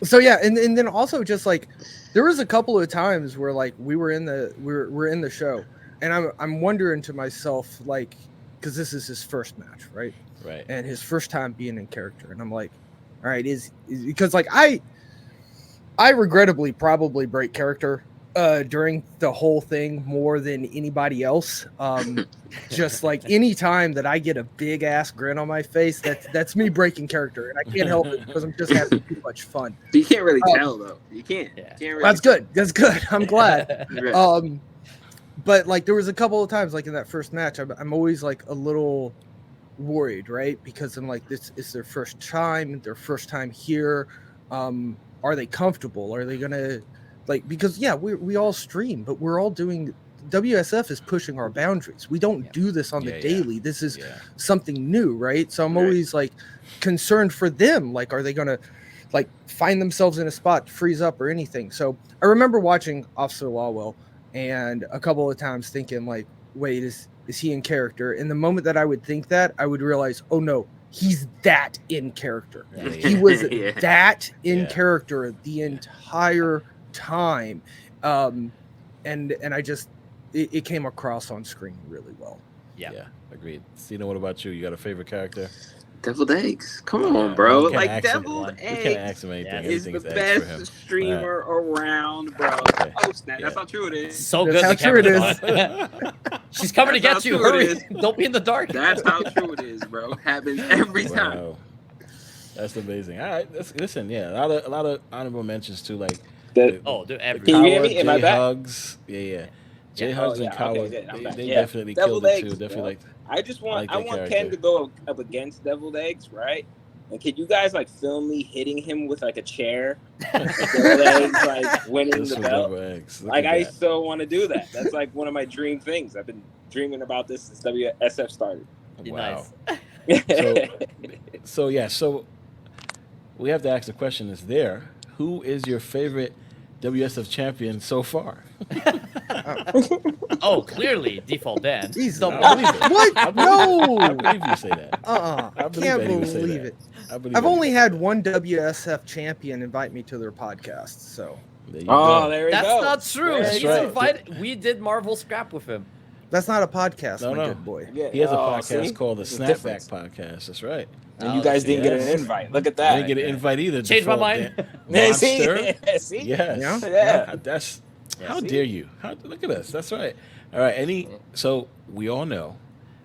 So yeah, and then also just like there was a couple of times where like we're in the show, and I'm wondering to myself, like, because this is his first match, right?
Right.
And his first time being in character, and I'm like, all right, is because like I I regrettably probably break character during the whole thing more than anybody else. Just like any time that I get a big ass grin on my face, that's me breaking character, and I can't help it because I'm just having too much fun.
You can't really tell though. You can't.
Yeah.
You can't really
That's good. That's good. I'm glad.
Right.
But like there was a couple of times like in that first match, I'm always like a little worried, right? Because I'm like, this is their first time here. Are they comfortable? Are they gonna like, because yeah, we all stream, but we're all doing, WSF is pushing our boundaries. We don't do this on the daily. This is something new, right? So I'm always like concerned for them. Like, are they gonna like find themselves in a spot to freeze up or anything? So I remember watching Officer Lawwell and a couple of times thinking like, wait, is he in character? And the moment that I would think that, I would realize, oh no, he's that in character. He was that in character the entire time. And I just, it came across on screen really well.
Yeah, agreed. Sino, what about you? You got a favorite character?
Deviled Eggs. Come on, bro. Like,
Deviled
Eggs is the best streamer around, bro.
Okay.
Oh, snap. That's how true it is.
So good.
That's how true it is.
She's coming to get you. Hurry. Don't be in the dark.
That's how true it is, bro. Happens every time.
Wow. That's amazing. All right. Listen, a lot of honorable mentions too, like
dude,
can you hear me? Am I back?
Hugs. J Hugs and Coward.
Okay,
they definitely killed it too. Definitely like.
I want Ken to go up against Deviled Eggs, right? And can you guys like film me hitting him with like a chair? Deviled Eggs like winning the belt. Like I so want to do that. That's like one of my dream things. I've been dreaming about this since WSF started.
Wow.
Nice.
So we have to ask the question: who is your favorite WSF champion so far?
Oh, clearly Default Dan.
I believe it.
What? No.
I believe you say that.
I can't believe it. I've only had one WSF champion invite me to their podcast, so.
There you go. There we
That's
go.
not true.
That's
He's
right.
invited. We did Marvel Scrap with him.
That's not a podcast,
No.
good boy.
Yeah.
He has a podcast
see?
called the
There's a
Snapback
difference.
Podcast. That's right.
And you guys didn't get an invite. Look at that.
I didn't get an invite either.
Changed my
Default
mind.
Monster.
See?
Yes.
Yeah.
That's. How dare you? Look at us. That's right. All right. So we all know.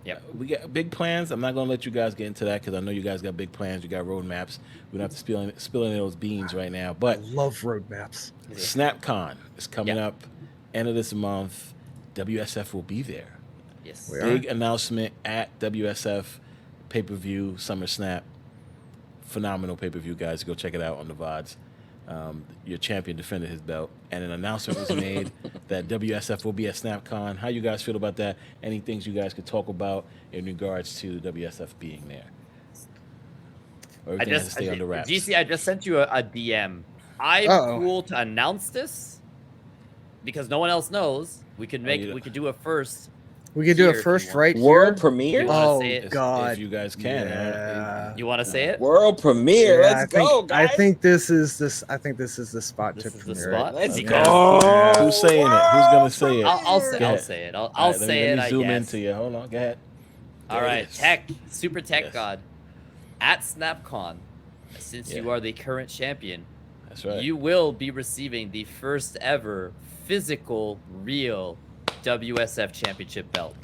Yep.
We got big plans. I'm not going to let you guys get into that because I know you guys got big plans. You got roadmaps. We don't have to spill any of those beans right now.
I
But
love roadmaps.
Snapcon is coming up end of this month. WSF will be there.
Yes.
Big announcement at WSF pay-per-view Summer Snap. Phenomenal pay-per-view, guys. Go check it out on the VODs. Your champion defended his belt, and an announcement was made that WSF will be at SnapCon. How you guys feel about that? Any things you guys could talk about in regards to WSF being there? Or everything has to stay under wraps?
GC, I just sent you a DM. I'm cool to announce this because no one else knows. We could do it first.
We could do it first right here.
World premiere?
Oh, God.
If you guys can.
Yeah.
You want to say it?
World premiere. Let's go, guys.
I think this is the spot
This
to
is the
premiere.
spot.
Let's
Okay.
go.
Who's saying it? Who's going to say it?
I'll say
Go
it.
ahead.
I'll
All right,
say it.
Let me zoom
I guess.
into you. Hold on. Go ahead.
All
There it
right,
is.
SuperTechGod at SnapCon. Since you are the current champion,
That's right.
you will be receiving the first ever physical, real WSF championship belt,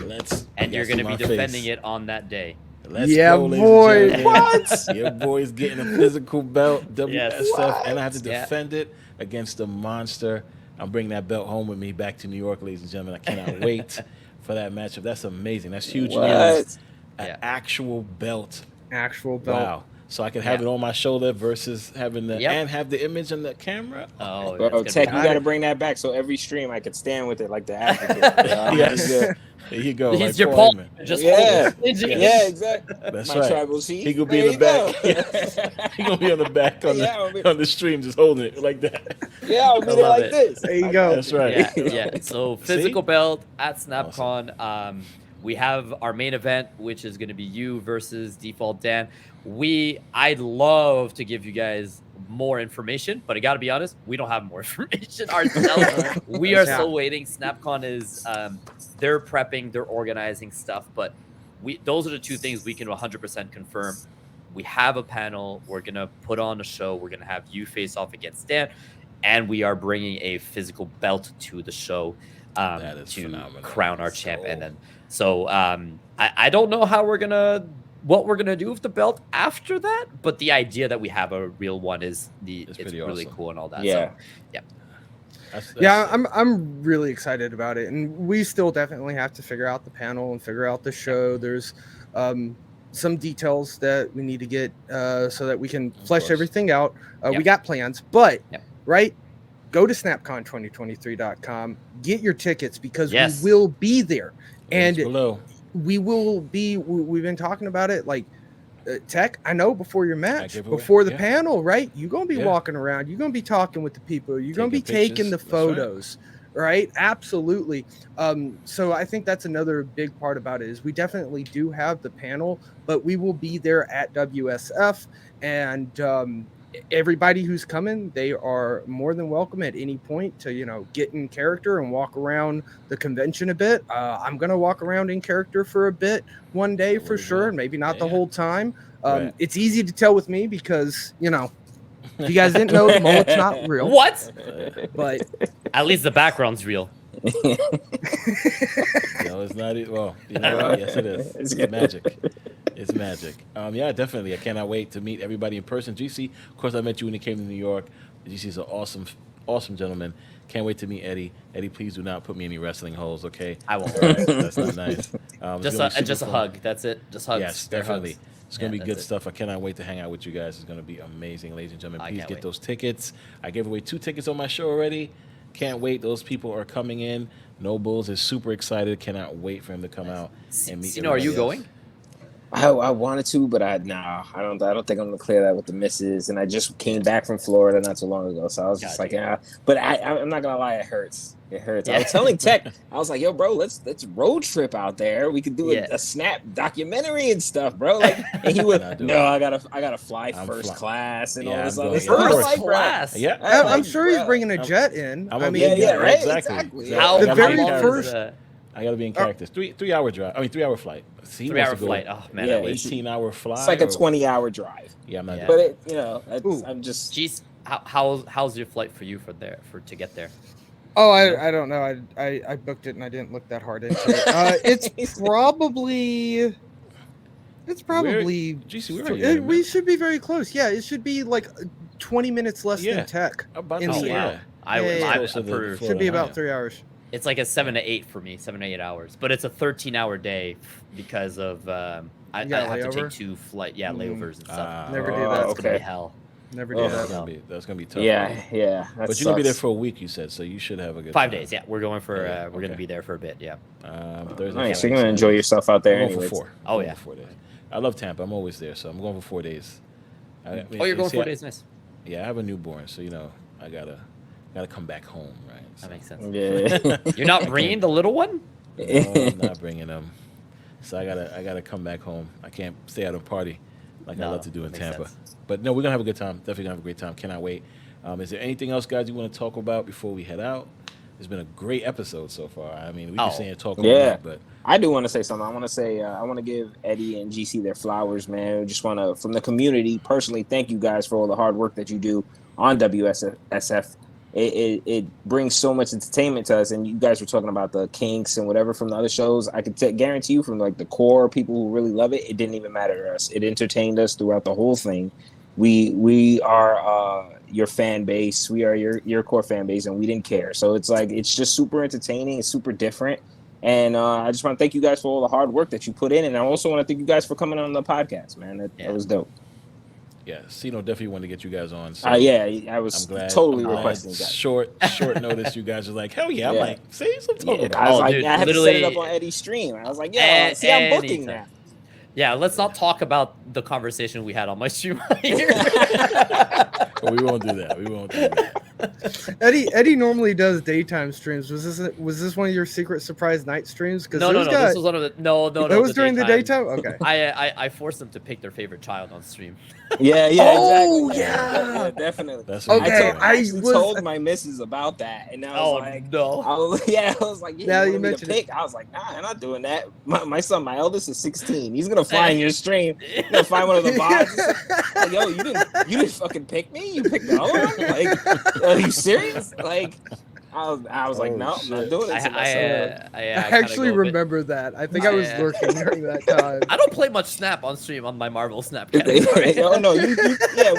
and you're going to be defending it on that day.
Let's
Yeah,
go, ladies
boy.
and gentlemen.
What?
Your boy's getting a physical belt, WSF,
Yes.
and I have to
Yeah.
defend it against a monster. I'm bringing that belt home with me back to New York, ladies and gentlemen. I cannot wait for that matchup. That's amazing. That's huge news. An actual belt.
Actual belt.
Wow. So I can have it on my shoulder versus having and have the image on the camera.
Oh,
Bro, Tech, you got to bring that back so every stream I could stand with it like the advocate.
Yes. There you go.
He's
like
your
Paul
Paul.
Heyman.
Just
Yeah.
yeah,
Exactly.
That's
My
right.
tribal chief.
He could be in the back. He gonna be on the back on the stream, just holding it like that.
Yeah, I'll be there
love
like
it.
this.
There you go.
That's right.
Yeah. So physical belt at SnapCon. We have our main event, which is going to be you versus Default Dan. I'd love to give you guys more information, but I got to be honest, we don't have more information ourselves. We are still waiting. SnapCon is they're prepping, they're organizing stuff, but those are the two things we can 100% confirm. We have a panel. We're gonna put on a show. We're gonna have you face off against Dan. and we are bringing a physical belt to the show
That is
to
phenomenal.
crown our champ. And then I don't know how what we're gonna do with the belt after that, but the idea that we have a real one is it's really awesome. Cool and all that.
Yeah.
So, yeah.
Yeah, I'm really excited about it, and we still definitely have to figure out the panel and figure out the show. There's some details that we need to get so that we can flesh everything out. We got plans, but right, go to snapcon2023.com, get your tickets because we will be there, and we will be. We've been talking about it like. Tech, I know before your match, before the panel, right? You're going to be walking around. You're going to be talking with the people. You're going to be taking the photos, right? Absolutely. So I think that's another big part about it is we definitely do have the panel, but we will be there at WSF. And everybody who's coming, they are more than welcome at any point to, get in character and walk around the convention a bit. I'm going to walk around in character for a bit one day for sure. Maybe not the whole time. It's easy to tell with me because, if you guys didn't know, the mullet's not real.
What?
But
at least the background's real.
No, it's not. Well, you know what? Yes, it is. It's magic. It's magic. Yeah, definitely. I cannot wait to meet everybody in person. GC, of course, I met you when you came to New York. GC is an awesome gentleman. Can't wait to meet Eddy. Eddy, please do not put me in any wrestling holes, okay?
I won't.
Right, that's not nice.
Just a hug. That's it. Just hugs.
Yes, definitely. It's going to be good stuff. I cannot wait to hang out with you guys. It's going to be amazing, ladies and gentlemen. Please get those tickets. I gave away 2 tickets on my show already. Can't wait. Those people are coming in. No Bulls is super excited. Cannot wait for him to come out and meet.
Sino, are you going?
I wanted to, but I don't think I'm gonna clear that with the misses. And I just came back from Florida not too long ago, so I was just like, yeah. But I'm not gonna lie, it hurts. It hurts. I was telling Tech, I was like, yo, bro, let's road trip out there. We could do a Snap documentary and stuff, bro. Like, and he would, no, I gotta fly first class and all this other stuff.
First class.
Yeah,
I'm sure he's bringing a jet in.
Right?
Exactly.
The very first.
I got to be in character. 3 hour drive. 3 hour flight.
3 hour flight. Oh man,
18-hour flight.
It's like a 20-hour drive.
Yeah, I'm not.
But I'm just.
Jeez, how's your flight for you to get there?
Oh, I don't know. I booked it and I didn't look that hard into it. It's probably.
GC,
we should be very close. Yeah, it should be like 20 minutes less than Tech in the air.
It
should be about 3 hours.
It's like a 7 to 8 for me, 7 to 8 hours. But it's a 13-hour day because of I have to take 2 layovers and stuff.
Never do that.
That's gonna be hell.
Never do that.
That's gonna be tough.
Yeah.
But you're gonna be there for a week, you said, so you should have a good
5
time.
days. Yeah, we're going for. We're gonna be there for a bit. Yeah.
Nice. You're gonna enjoy yourself out there.
I'm going for 4.
Oh yeah.
4 days. I love Tampa. I'm always there, so I'm going for 4 days.
You're going 4 days. Nice.
Yeah, I have a newborn, so I gotta come back home, right? So.
That makes sense.
Yeah.
You're not bringing the little one?
No, I'm not bringing them. So I gotta come back home. I can't stay out and party like I love to do in Tampa.
Sense.
But no, we're gonna have a good time. Definitely gonna have a great time. Cannot wait. Is there anything else, guys, you want to talk about before we head out? It's been a great episode so far. I mean, we can say and talk about it, but
I do want to say something. I want to give Eddy and GC their flowers, man. I just want to, from the community, personally, thank you guys for all the hard work that you do on WSF. It brings so much entertainment to us, and you guys were talking about the kinks and whatever from the other shows. I could guarantee you, from like the core people who really love it, it didn't even matter to us. It entertained us throughout the whole thing. We are your fan base. We are your core fan base, and we didn't care. So it's like it's just super entertaining. It's super different, and I just want to thank you guys for all the hard work that you put in, and I also want to thank you guys for coming on the podcast, man. That was dope.
Yeah, Sino definitely wanted to get you guys on. So
I was totally requesting that.
Short notice, you guys are like, hell yeah. I'm like, say something.
I was I had to set it up on Eddy's stream. I was like, yeah, I'm booking that.
Yeah, let's not talk about the conversation we had on my stream here.
But we won't do that.
Eddy normally does daytime streams. Was this one of your secret surprise night streams?
No. This was one of the no.
That was during the daytime. Okay.
I forced them to pick their favorite child on stream.
Yeah.
Oh,
exactly.
yeah,
definitely.
That's
okay.
I told my missus about that, and I was like,
no.
I was like,
now you
mentioned it. I was like, nah, I'm not doing that. My son, my eldest, is 16. He's gonna fly in your stream. He's gonna find one of the mods. Like, yo, you didn't fucking pick me. You picked the other one. Like, are you serious? Like, I was like, no, I'm not doing it to myself.
I actually remember that. I think I was lurking during that time.
I don't play much Snap on stream on my Marvel Snapcast.
Oh no,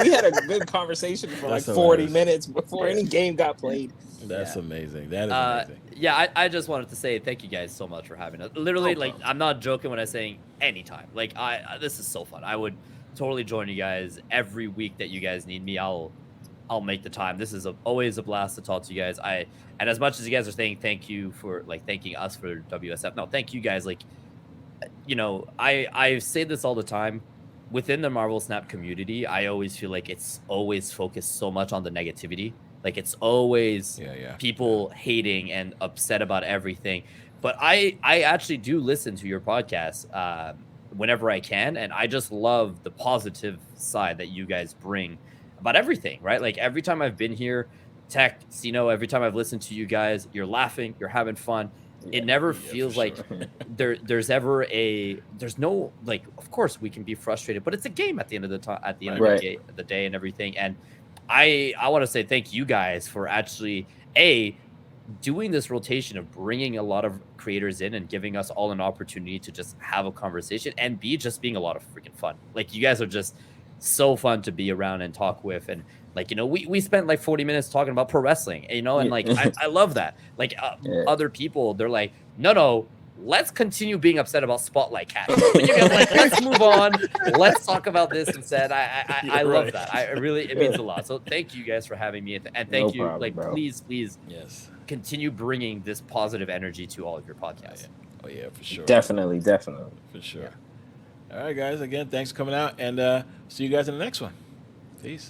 we had a good conversation for like 40 minutes before any game got played.
That's amazing. That is amazing.
Yeah, I just wanted to say thank you guys so much for having us. Literally, like, I'm not joking when I'm saying anytime. Like, this is so fun. I would totally join you guys every week that you guys need me. I'll make the time. This is always a blast to talk to you guys. And as much as you guys are saying thank you for like thanking us for WSF, no, thank you guys. Like, you know, I say this all the time. Within the Marvel Snap community, I always feel like it's always focused so much on the negativity. Like, it's always people hating and upset about everything. But I actually do listen to your podcast whenever I can, and I just love the positive side that you guys bring about everything, right? Like, every time I've been here, Tech, Sino, every time I've listened to you guys, you're laughing, you're having fun. It never feels like there's no, like, of course we can be frustrated, but it's a game at the end of the time, at the end of the day and everything. And I want to say thank you guys for actually doing this rotation of bringing a lot of creators in and giving us all an opportunity to just have a conversation, and just being a lot of freaking fun. Like, you guys are just so fun to be around and talk with. And like, you know, we spent like 40 minutes talking about pro wrestling, you know, and like, I love that. Like, other people, they're like, no, let's continue being upset about Spotlight Cat. You guys like, let's move on. Let's talk about this instead. I love that. It means a lot. So thank you guys for having me, and thank you. Problem, like, bro. please, continue bringing this positive energy to all of your podcasts.
Oh yeah, for sure.
Definitely.
For sure. All right, guys. Again, thanks for coming out, and see you guys in the next one. Peace.